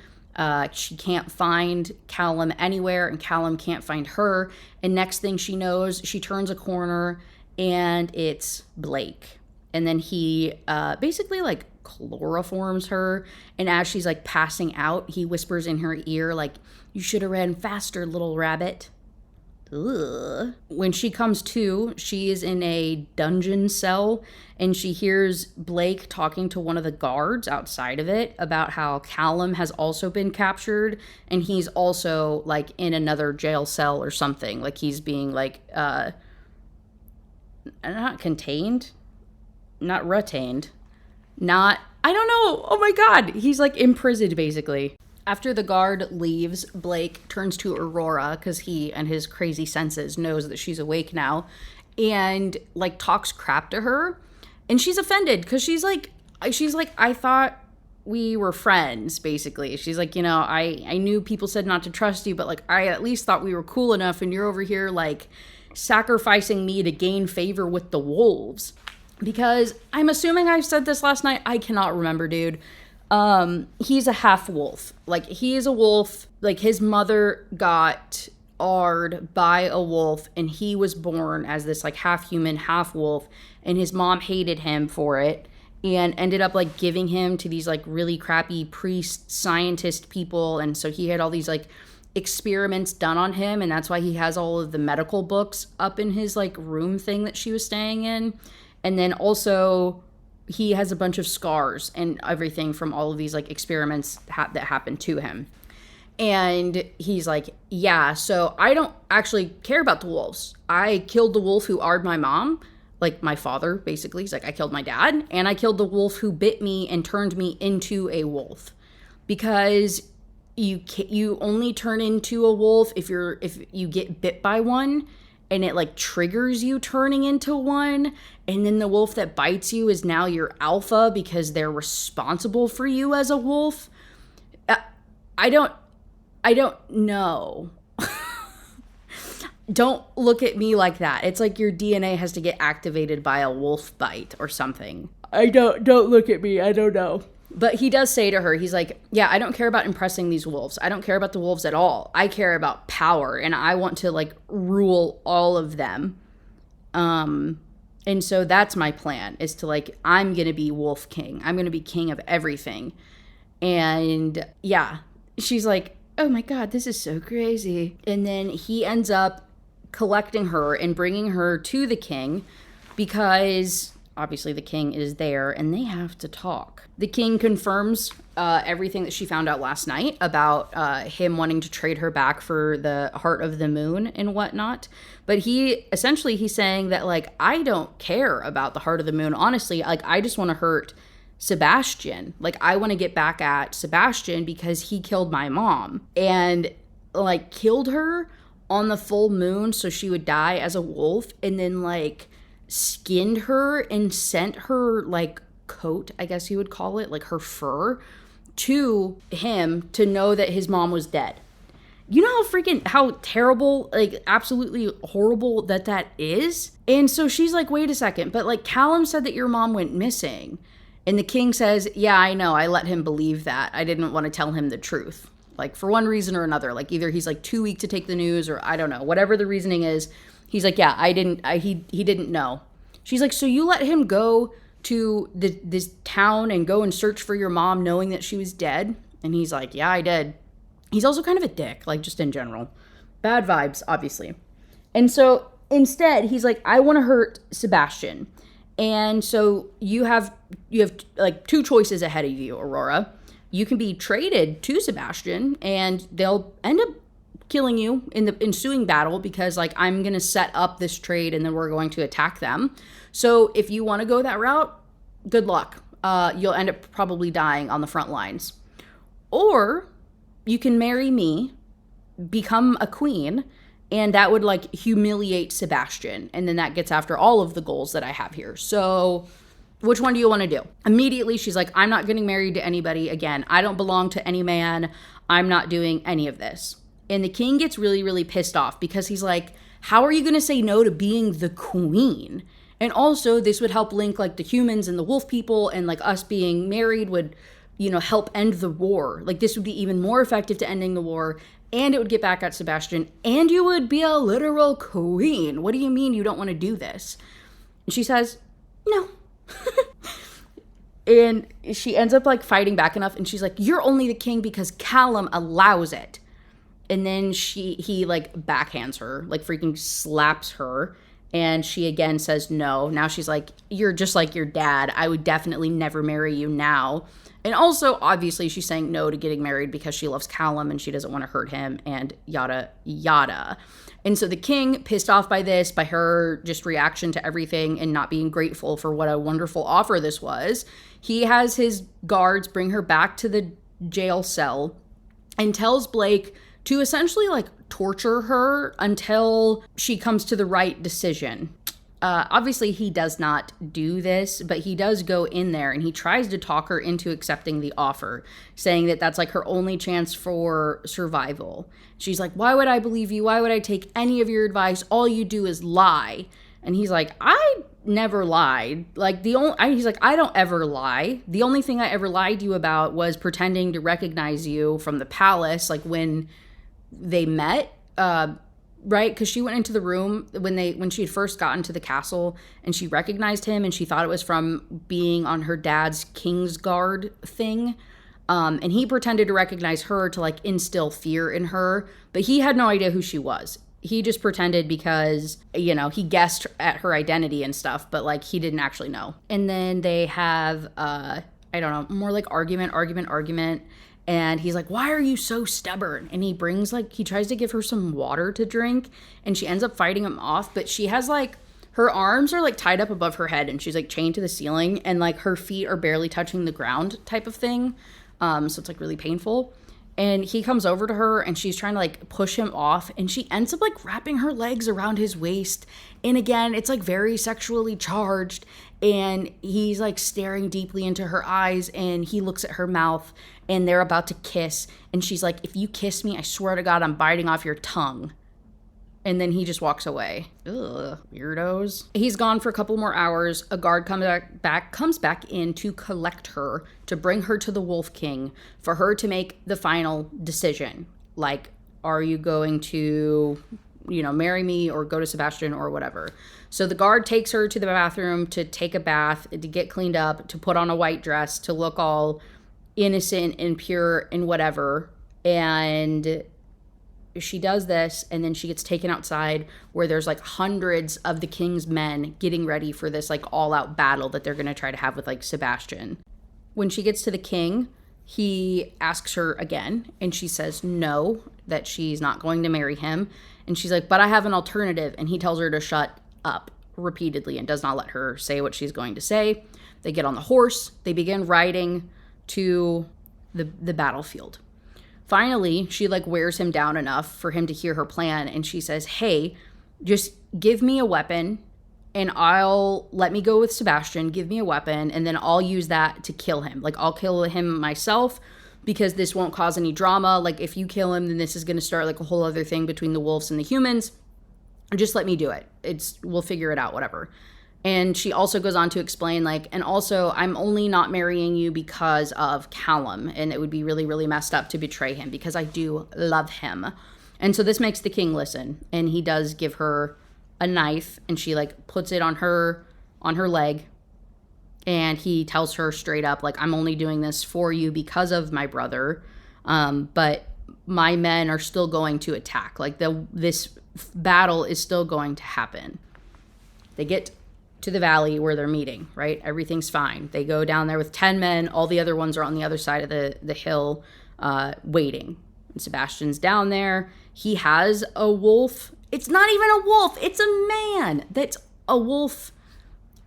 She can't find Callum anywhere, and Callum can't find her. And next thing she knows, she turns a corner, and it's Blake. And then he basically like chloroforms her, and as she's like passing out, he whispers in her ear like, "You should have ran faster, little rabbit." Ugh. When she comes to, she is in a dungeon cell, and she hears Blake talking to one of the guards outside of it about how Callum has also been captured, and he's also like in another jail cell or something. Like he's being like not contained, not retained, not, I don't know. Oh my God. He's like imprisoned basically. After the guard leaves, Blake turns to Aurora because he and his crazy senses knows that she's awake now, and like talks crap to her. And she's offended because she's like, I thought we were friends, basically. She's like, I knew people said not to trust you, but like I at least thought we were cool enough, and you're over here like sacrificing me to gain favor with the wolves. Because I'm assuming I said this last night. I cannot remember, dude. He's a half wolf. Like he is a wolf. Like his mother got arred by a wolf, and he was born as this like half human, half wolf, and his mom hated him for it and ended up like giving him to these like really crappy priest scientist people. And so he had all these like experiments done on him, and that's why he has all of the medical books up in his like room thing that she was staying in. And then also he has a bunch of scars and everything from all of these like experiments that happened to him. And he's like, yeah, so I don't actually care about the wolves. I killed the wolf who arred my mom, like my father, basically. He's like, I killed my dad, and I killed the wolf who bit me and turned me into a wolf. Because you only turn into a wolf if you get bit by one, and it like triggers you turning into one, and then the wolf that bites you is now your alpha because they're responsible for you as a wolf. I don't know. Don't look at me like that. It's like your DNA has to get activated by a wolf bite or something. Don't look at me. I don't know. But he does say to her, he's like, yeah, I don't care about impressing these wolves. I don't care about the wolves at all. I care about power, and I want to like rule all of them. And so that's my plan, is to like, I'm going to be wolf king. I'm going to be king of everything. And yeah, she's like, oh my God, this is so crazy. And then he ends up collecting her and bringing her to the king, because obviously the king is there and they have to talk. The king confirms everything that she found out last night about him wanting to trade her back for the heart of the moon and whatnot. But he's saying that like, I don't care about the heart of the moon. Honestly, like I just want to hurt Sebastian. Like I want to get back at Sebastian because he killed my mom and like killed her on the full moon so she would die as a wolf, and then like skinned her and sent her like coat, I guess you would call it, like her fur, to him to know that his mom was dead. You know how terrible, like absolutely horrible that is? And so she's like, wait a second, but like Callum said that your mom went missing. And the king says, yeah, I know, I let him believe that. I didn't want to tell him the truth. Like for one reason or another, like either he's like too weak to take the news, or I don't know, whatever the reasoning is. He's like, yeah, he didn't know. She's like, so you let him go to this town and go and search for your mom knowing that she was dead? And he's like, yeah, I did. He's also kind of a dick, like just in general. Bad vibes, obviously. And so instead, he's like, I want to hurt Sebastian. And so you have like two choices ahead of you, Aurora. You can be traded to Sebastian, and they'll end up killing you in the ensuing battle, because like I'm going to set up this trade and then we're going to attack them. So if you want to go that route, good luck. You'll end up probably dying on the front lines. Or you can marry me, become a queen, and that would like humiliate Sebastian. And then that gets after all of the goals that I have here. So Which one do you want to do? Immediately, she's like, I'm not getting married to anybody again. I don't belong to any man. I'm not doing any of this. And the king gets really, really pissed off because he's like, how are you going to say no to being the queen? And also, this would help link like the humans and the wolf people, and like us being married would, help end the war. Like, this would be even more effective to ending the war, and it would get back at Sebastian, and you would be a literal queen. What do you mean you don't want to do this? And she says, no. And she ends up like fighting back enough, and she's like, you're only the king because Callum allows it. And then he like backhands her, like freaking slaps her, and she again says no. Now she's like, you're just like your dad. I would definitely never marry you now. And also, obviously, she's saying no to getting married because she loves Callum and she doesn't want to hurt him, and yada, yada. And so the king, pissed off by this, by her just reaction to everything and not being grateful for what a wonderful offer this was, he has his guards bring her back to the jail cell and tells Blake to essentially like torture her until she comes to the right decision. Obviously, he does not do this, but he does go in there and he tries to talk her into accepting the offer, saying that that's like her only chance for survival. She's like, why would I believe you? Why would I take any of your advice? All you do is lie. And he's like, I never lied. Like he's like, I don't ever lie. The only thing I ever lied to you about was pretending to recognize you from the palace, like when they met. Right? Because she went into the room when she had first gotten to the castle, and she recognized him, and she thought it was from being on her dad's Kingsguard thing. And he pretended to recognize her to like instill fear in her, but he had no idea who she was. He just pretended because, he guessed at her identity and stuff, but like he didn't actually know. And then they have, I don't know, more like argument. And he's like, why are you so stubborn? And he tries to give her some water to drink, and she ends up fighting him off. But she has like, her arms are like tied up above her head, and she's like chained to the ceiling, and like her feet are barely touching the ground type of thing. So it's like really painful. And he comes over to her, and she's trying to like push him off, and she ends up like wrapping her legs around his waist. And again, it's like very sexually charged, and he's like staring deeply into her eyes, and he looks at her mouth, and they're about to kiss. And she's like, if you kiss me, I swear to God, I'm biting off your tongue. And then he just walks away. Ugh, weirdos. He's gone for a couple more hours. A guard comes back in to collect her, to bring her to the Wolf King for her to make the final decision. Like, are you going to, marry me or go to Sebastian or whatever? So the guard takes her to the bathroom to take a bath, to get cleaned up, to put on a white dress, to look all innocent and pure and whatever. And she does this, and then she gets taken outside where there's like hundreds of the king's men getting ready for this like all-out battle that they're going to try to have with like Sebastian. When she gets to the king, he asks her again, and she says no, that she's not going to marry him. And she's like, but I have an alternative. And he tells her to shut up repeatedly and does not let her say what she's going to say. They get on the horse. They begin riding to the battlefield. Finally, she like wears him down enough for him to hear her plan, and she says, hey, just give me a weapon and let me go with Sebastian, give me a weapon, and then I'll use that to kill him. Like, I'll kill him myself because this won't cause any drama. Like, if you kill him, then this is going to start like a whole other thing between the wolves and the humans. Just let me do it. We'll figure it out, whatever. And she also goes on to explain, like, and also I'm only not marrying you because of Callum, and it would be really, really messed up to betray him because I do love him. And so this makes the king listen, and he does give her a knife, and she like puts it on her leg, and he tells her straight up, like, I'm only doing this for you because of my brother, but my men are still going to attack. Like, this battle is still going to happen. They get to the valley where they're meeting, right? Everything's fine. They go down there with 10 men. All the other ones are on the other side of the hill waiting. And Sebastian's down there. He has a wolf. It's not even a wolf. It's a man that's a wolf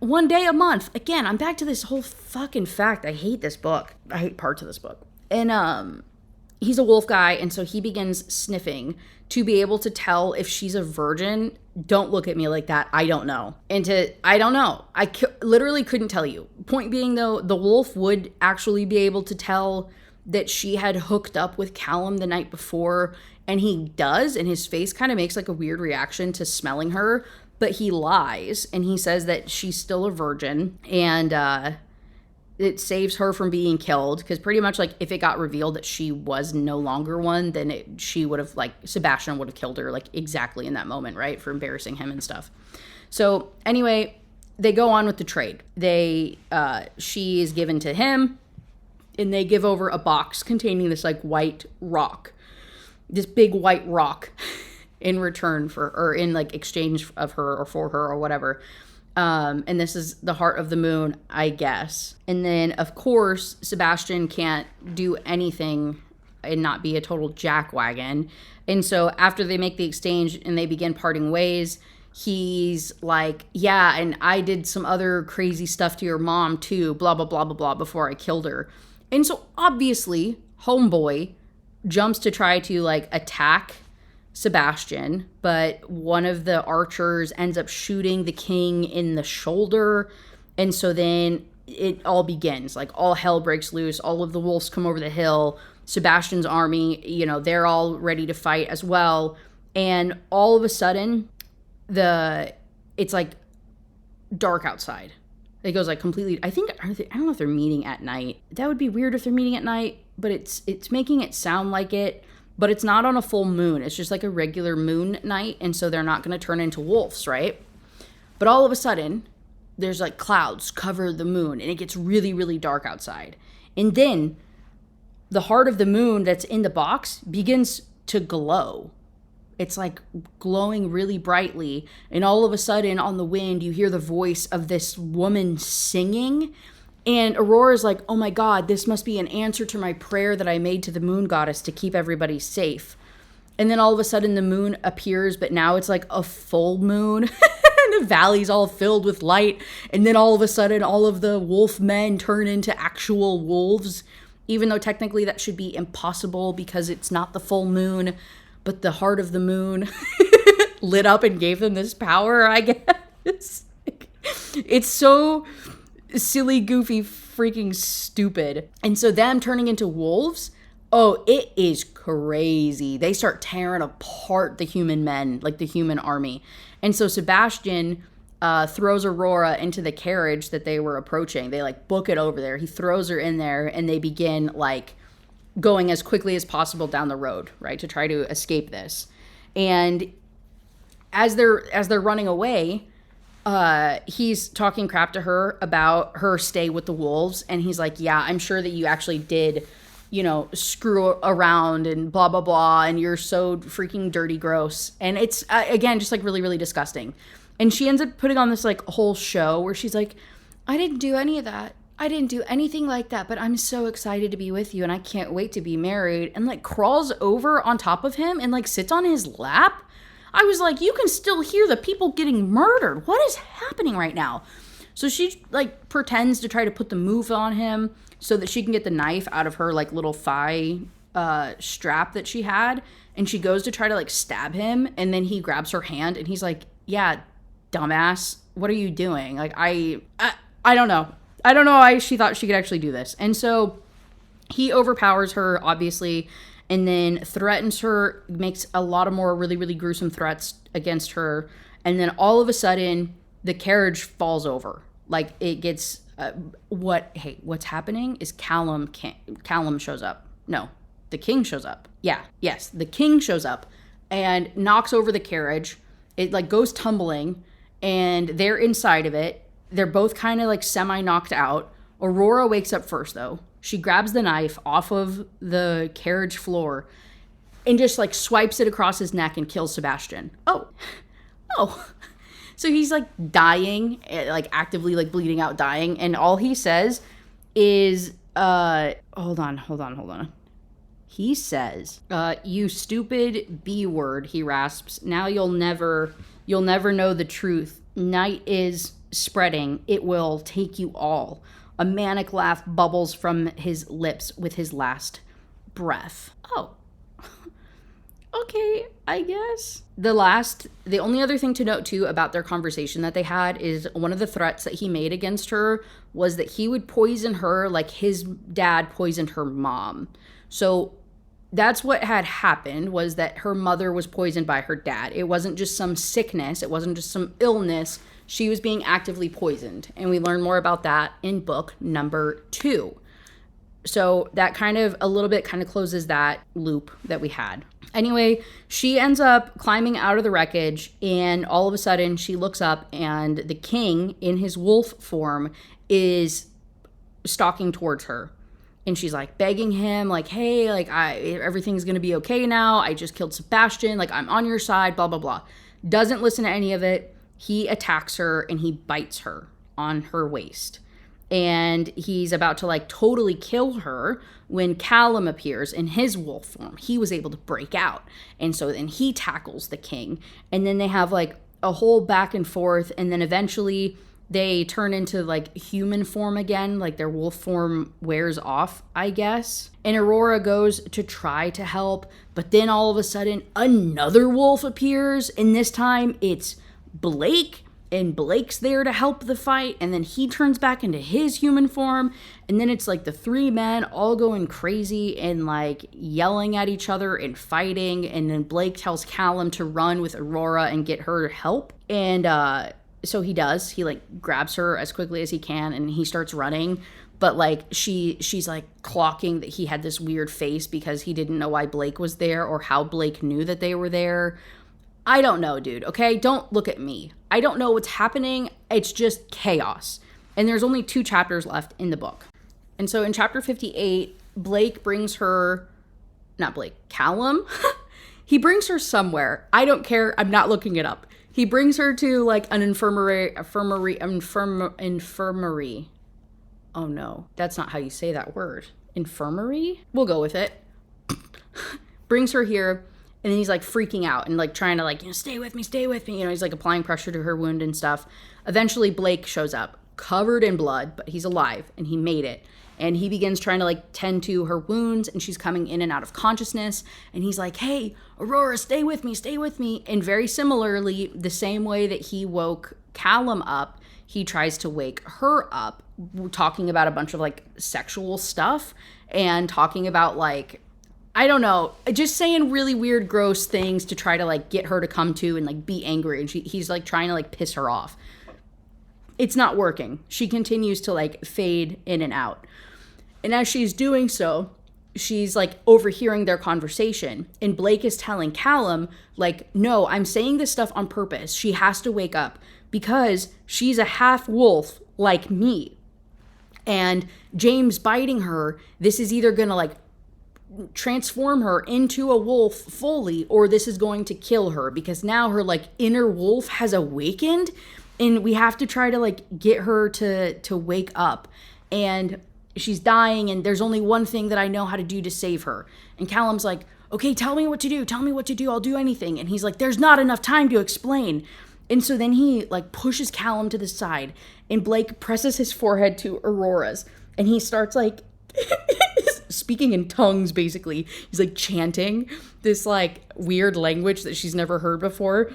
one day a month. Again, I'm back to this whole fucking fact. I hate this book. I hate parts of this book. And he's a wolf guy, and so he begins sniffing to be able to tell if she's a virgin. Don't look at me like that. I don't know. I don't know. Literally couldn't tell you. Point being, though, the wolf would actually be able to tell that she had hooked up with Callum the night before, and he does, and his face kind of makes like a weird reaction to smelling her, but he lies, and he says that she's still a virgin, and it saves her from being killed, because pretty much, like, if it got revealed that she was no longer one, then she would have, like, Sebastian would have killed her, like, exactly in that moment, right, for embarrassing him and stuff. So, anyway, they go on with the trade. She is given to him, and they give over a box containing this, like, white rock. This big white rock in return for, or in, like, exchange of her or for her or whatever. And this is the heart of the moon, I guess. And then, of course, Sebastian can't do anything and not be a total jackwagon. And so after they make the exchange and they begin parting ways, he's like, yeah, and I did some other crazy stuff to your mom too, blah, blah, blah, blah, blah, before I killed her. And so obviously, homeboy jumps to try to, like, attack Sebastian, but one of the archers ends up shooting the king in the shoulder. And so then it all begins. Like, all hell breaks loose. All of the wolves come over the hill. Sebastian's army, you know, they're all ready to fight as well. And all of a sudden, it's like dark outside. It goes like completely. I don't know if they're meeting at night. That would be weird if they're meeting at night, but it's making it sound like it. But it's not on a full moon. It's just like a regular moon night, and so they're not going to turn into wolves, right? But all of a sudden, there's like clouds cover the moon, and it gets really, really dark outside. And then the heart of the moon that's in the box begins to glow. It's like glowing really brightly, and all of a sudden on the wind, you hear the voice of this woman singing. And Aurora's like, oh my God, this must be an answer to my prayer that I made to the moon goddess to keep everybody safe. And then all of a sudden the moon appears, but now it's like a full moon. And the valley's all filled with light. And then all of a sudden all of the wolf men turn into actual wolves, even though technically that should be impossible because it's not the full moon. But the heart of the moon lit up and gave them this power, I guess. It's so silly, goofy, freaking stupid. And so them turning into wolves, oh, it is crazy. They start tearing apart the human men, like the human army. And so Sebastian throws Aurora into the carriage that they were approaching. They like book it over there. He throws her in there and they begin like going as quickly as possible down the road, right, to try to escape this. And as they're running away, he's talking crap to her about her stay with the wolves. And he's like, yeah, I'm sure that you actually did, you know, screw around and blah, blah, blah. And you're so freaking dirty, gross. And it's, again, just like really, really disgusting. And she ends up putting on this like whole show where she's like, I didn't do any of that. I didn't do anything like that, but I'm so excited to be with you and I can't wait to be married. And like crawls over on top of him and like sits on his lap. I was like, you can still hear the people getting murdered. What is happening right now? So she like pretends to try to put the move on him so that she can get the knife out of her like little thigh strap that she had. And she goes to try to like stab him. And then he grabs her hand and he's like, yeah, dumbass, what are you doing? Like, I don't know. I don't know why she thought she could actually do this. And so he overpowers her, obviously, and then threatens her, makes a lot of more really, really gruesome threats against her. And then all of a sudden, the carriage falls over. Like, it gets, what's happening is Callum shows up. No, the king shows up. Yeah, yes, the king shows up and knocks over the carriage. It, like, goes tumbling, and they're inside of it. They're both kind of like semi-knocked out. Aurora wakes up first, though. She grabs the knife off of the carriage floor and just like swipes it across his neck and kills Sebastian. Oh. So he's like dying, like actively like bleeding out, dying. And all he says is, hold on. He says, you stupid B word, he rasps. Now you'll never know the truth. Night is spreading, it will take you all. A manic laugh bubbles from his lips with his last breath. Oh, okay, I guess. The only other thing to note too about their conversation that they had is one of the threats that he made against her was that he would poison her like his dad poisoned her mom. So that's what had happened, was that her mother was poisoned by her dad. It wasn't just some sickness. It wasn't just some illness. She was being actively poisoned. And we learn more about that in book number 2. So that a little bit closes that loop that we had. Anyway, she ends up climbing out of the wreckage, and all of a sudden she looks up and the king in his wolf form is stalking towards her. And she's like begging him, like, hey, like, everything's going to be okay now. I just killed Sebastian. Like, I'm on your side, blah, blah, blah. Doesn't listen to any of it. He attacks her and he bites her on her waist. And he's about to like totally kill her when Callum appears in his wolf form. He was able to break out. And so then he tackles the king. And then they have like a whole back and forth. And then eventually they turn into like human form again, like their wolf form wears off, I guess. And Aurora goes to try to help, but then all of a sudden another wolf appears, and this time it's Blake, and Blake's there to help the fight, and then he turns back into his human form, and then it's like the 3 men all going crazy and like yelling at each other and fighting, and then Blake tells Callum to run with Aurora and get her help, and so he does. He like grabs her as quickly as he can and he starts running. But like she's like clocking that he had this weird face because he didn't know why Blake was there or how Blake knew that they were there. I don't know, dude. Okay, don't look at me. I don't know what's happening. It's just chaos. And there's only 2 chapters left in the book. And so in chapter 58, Blake brings her, not Blake, Callum. He brings her somewhere. I don't care. I'm not looking it up. He brings her to like an infirmary. Oh no, that's not how you say that word. Infirmary? We'll go with it. Brings her here, and then he's like freaking out and like trying to like, stay with me. He's like applying pressure to her wound and stuff. Eventually Blake shows up, covered in blood, but he's alive and he made it. And he begins trying to like tend to her wounds, and she's coming in and out of consciousness. And he's like, hey, Aurora, stay with me. And very similarly, the same way that he woke Callum up, he tries to wake her up, talking about a bunch of like sexual stuff and talking about like, I don't know, just saying really weird, gross things to try to like get her to come to and like be angry. And he's like trying to like piss her off. It's not working. She continues to like fade in and out. And as she's doing so, she's like overhearing their conversation. And Blake is telling Callum, like, no, I'm saying this stuff on purpose. She has to wake up because she's a half wolf like me. And James biting her, this is either going to like transform her into a wolf fully, or this is going to kill her because now her like inner wolf has awakened, and we have to try to like get her to wake up. And she's dying, and there's only one thing that I know how to do to save her. And Callum's like, okay, tell me what to do. I'll do anything. And he's like, there's not enough time to explain. And so then he like pushes Callum to the side, and Blake presses his forehead to Aurora's, and he starts like speaking in tongues, basically. He's like chanting this like weird language that she's never heard before.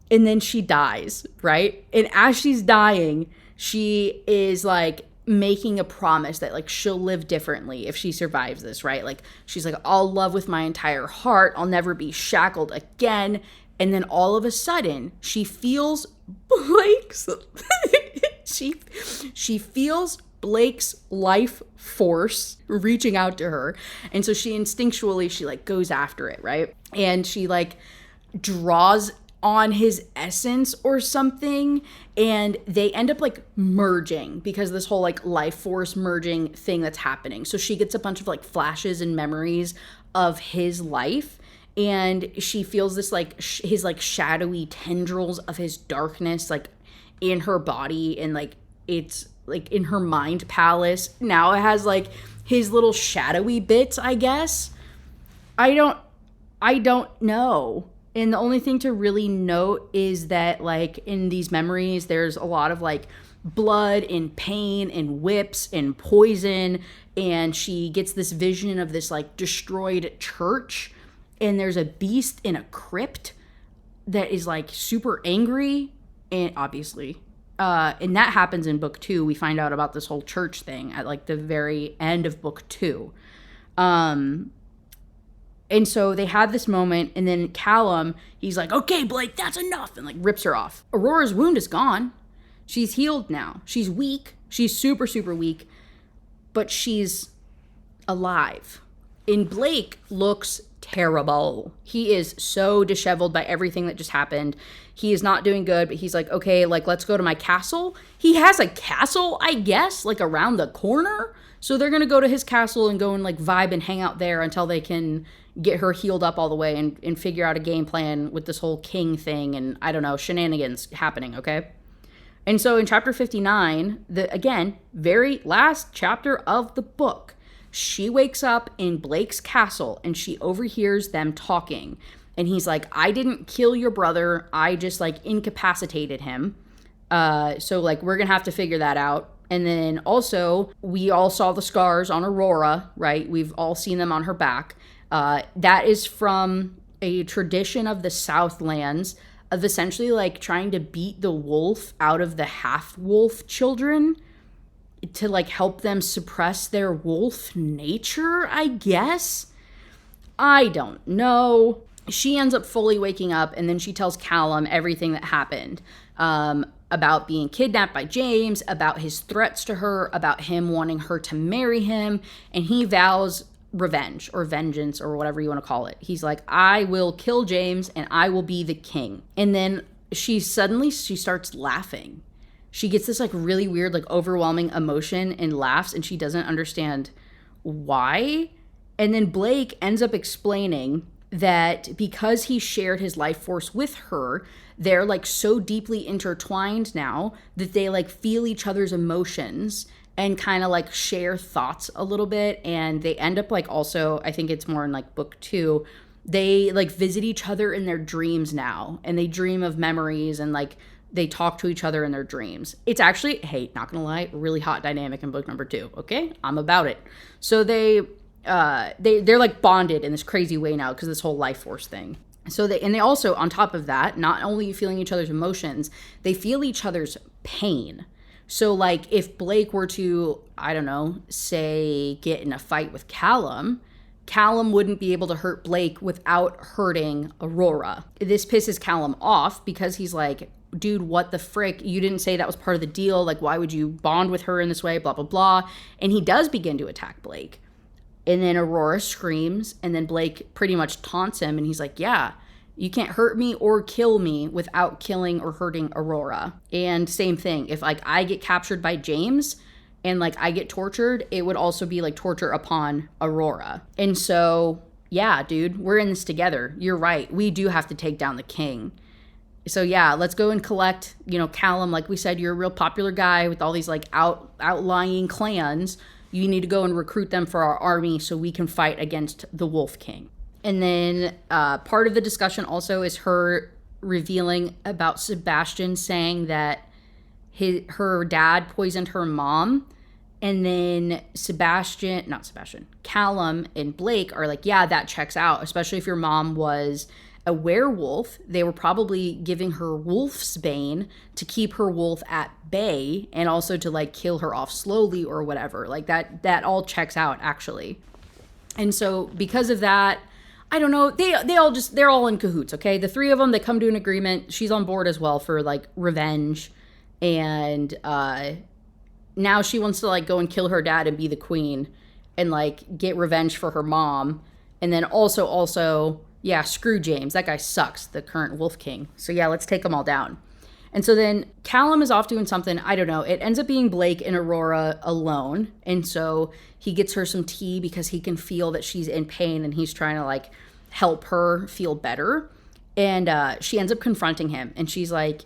And then she dies, right? And as she's dying, she is like making a promise that like she'll live differently if she survives this, right? Like she's like, I'll love with my entire heart. I'll never be shackled again. And then all of a sudden she feels Blake's she feels Blake's life force reaching out to her. And so she instinctually, she like goes after it, right? And she like draws on his essence or something, and they end up like merging because this whole like life force merging thing that's happening. So she gets a bunch of like flashes and memories of his life, and she feels this like his like shadowy tendrils of his darkness like in her body, and like it's like in her mind palace. Now it has like his little shadowy bits, I guess. I don't know. And the only thing to really note is that like in these memories, there's a lot of like blood and pain and whips and poison. And she gets this vision of this like destroyed church. and there's a beast in a crypt that is like super angry, and obviously and that happens in book 2. We find out about this whole church thing at like the very end of book 2. And so they had this moment, and then Callum, he's like, okay, Blake, that's enough, and like rips her off. Aurora's wound is gone. She's healed now. She's weak. She's super, super weak, but she's alive. And Blake looks terrible. He is so disheveled by everything that just happened. He is not doing good, but he's like, okay, like, let's go to my castle. He has a castle, I guess, like around the corner. So they're going to go to his castle and go and like vibe and hang out there until they can get her healed up all the way and figure out a game plan with this whole king thing and, I don't know, shenanigans happening, okay? And so in chapter 59, the, again, very last chapter of the book, she wakes up in Blake's castle and she overhears them talking. And he's like, I didn't kill your brother. I just like incapacitated him. So like, we're going to have to figure that out. And then also, we all saw the scars on Aurora, right? We've all seen them on her back. That is from a tradition of the Southlands of essentially like trying to beat the wolf out of the half-wolf children to like help them suppress their wolf nature, I guess. I don't know. She ends up fully waking up, and then she tells Callum everything that happened. About being kidnapped by James, about his threats to her, about him wanting her to marry him, and he vows revenge or vengeance or whatever you want to call it. He's like, I will kill James and I will be the king. And then she starts laughing. She gets this like really weird, like overwhelming emotion and laughs, and she doesn't understand why. And then Blake ends up explaining that because he shared his life force with her, they're like so deeply intertwined now that they like feel each other's emotions and kind of like share thoughts a little bit. And they end up like also, I think it's more in like book 2, they like visit each other in their dreams now, and they dream of memories and like they talk to each other in their dreams. It's actually, hey, not gonna lie, really hot dynamic in book number 2. Okay, I'm about it. So they're like bonded in this crazy way now because of this whole life force thing. So they also, on top of that, not only feeling each other's emotions, they feel each other's pain. So like if Blake were to, I don't know, say get in a fight with Callum wouldn't be able to hurt Blake without hurting Aurora. This pisses Callum off because he's like, dude, what the frick? You didn't say that was part of the deal. Like, why would you bond with her in this way? Blah, blah, blah. And he does begin to attack Blake. And then Aurora screams, and then Blake pretty much taunts him, and he's like, yeah, you can't hurt me or kill me without killing or hurting Aurora. And same thing, if like I get captured by James and like I get tortured, it would also be like torture upon Aurora. And so, yeah, dude, we're in this together. You're right. We do have to take down the king. So yeah, let's go and collect, Callum, like we said, you're a real popular guy with all these like outlying clans. You need to go and recruit them for our army so we can fight against the Wolf King. And then part of the discussion also is her revealing about Sebastian saying that her dad poisoned her mom. And then Callum and Blake are like, yeah, that checks out, especially if your mom was a werewolf. They were probably giving her wolf's bane to keep her wolf at bay and also to like kill her off slowly or whatever. Like that all checks out actually. And so because of that, I don't know, they're all in cahoots, okay? The three of them, they come to an agreement. She's on board as well for like revenge. And now she wants to like go and kill her dad and be the queen and like get revenge for her mom. And then also, yeah, screw James. That guy sucks, the current Wolf King. So yeah, let's take them all down. And so then Callum is off doing something, I don't know. It ends up being Blake and Aurora alone. And so he gets her some tea because he can feel that she's in pain and he's trying to like help her feel better. And she ends up confronting him and she's like,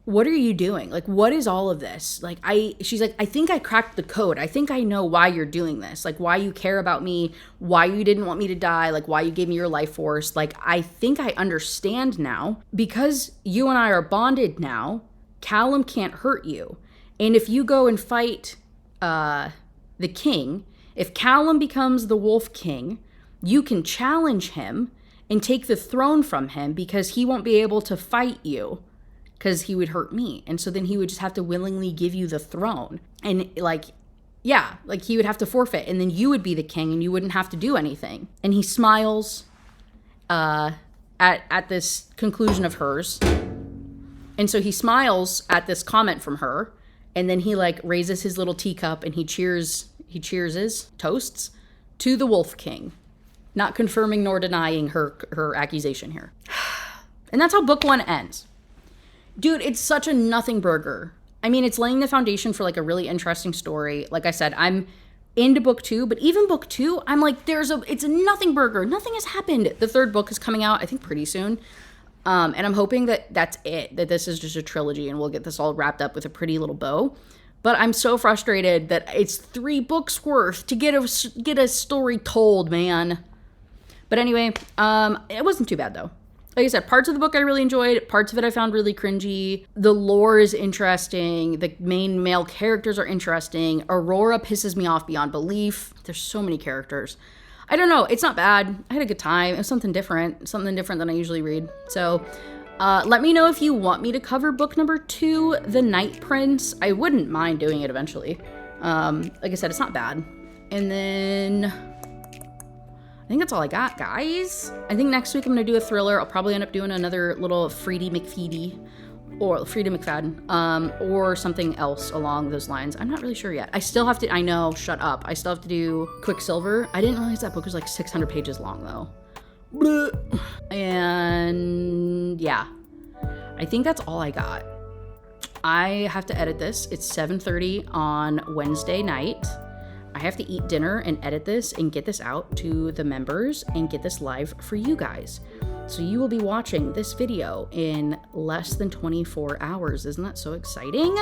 what are you doing? Like, what is all of this? Like, she's like, I think I cracked the code. I think I know why you're doing this. Like, why you care about me, why you didn't want me to die, like, why you gave me your life force. Like, I think I understand now. Because you and I are bonded now, Callum can't hurt you. And if you go and fight the king, if Callum becomes the Wolf King, you can challenge him. and take the throne from him because he won't be able to fight you because he would hurt me. And so then he would just have to willingly give you the throne. And like, yeah, like he would have to forfeit, and then you would be the king and you wouldn't have to do anything. And he smiles at this conclusion of hers. And so he smiles at this comment from her, and then he like raises his little teacup and he toasts to the Wolf King, not confirming nor denying her accusation here. And that's how book 1 ends. Dude, it's such a nothing burger. I mean, it's laying the foundation for like a really interesting story. Like I said, I'm into book 2, but even book 2, I'm like, it's a nothing burger. Nothing has happened. The 3rd book is coming out, I think, pretty soon. And I'm hoping that that's it, that this is just a trilogy and we'll get this all wrapped up with a pretty little bow. But I'm so frustrated that it's 3 books worth to get a story told, man. But anyway, it wasn't too bad though. Like I said, parts of the book I really enjoyed, parts of it I found really cringy. The lore is interesting. The main male characters are interesting. Aurora pisses me off beyond belief. There's so many characters. I don't know. It's not bad. I had a good time. It was something different than I usually read. So let me know if you want me to cover book number 2, The Night Prince. I wouldn't mind doing it eventually. Like I said, it's not bad. And then I think that's all I got, guys. I think next week I'm going to do a thriller. I'll probably end up doing another little Freedy McFadden, or something else along those lines. I'm not really sure yet. I still have to, I know, shut up. I still have to do Quicksilver. I didn't realize that book was like 600 pages long though. And yeah, I think that's all I got. I have to edit this. It's 7:30 on Wednesday night. I have to eat dinner and edit this and get this out to the members and get this live for you guys. So you will be watching this video in less than 24 hours. Isn't that so exciting?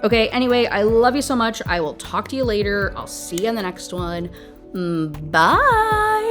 Okay, anyway, I love you so much. I will talk to you later. I'll see you on the next one. Bye.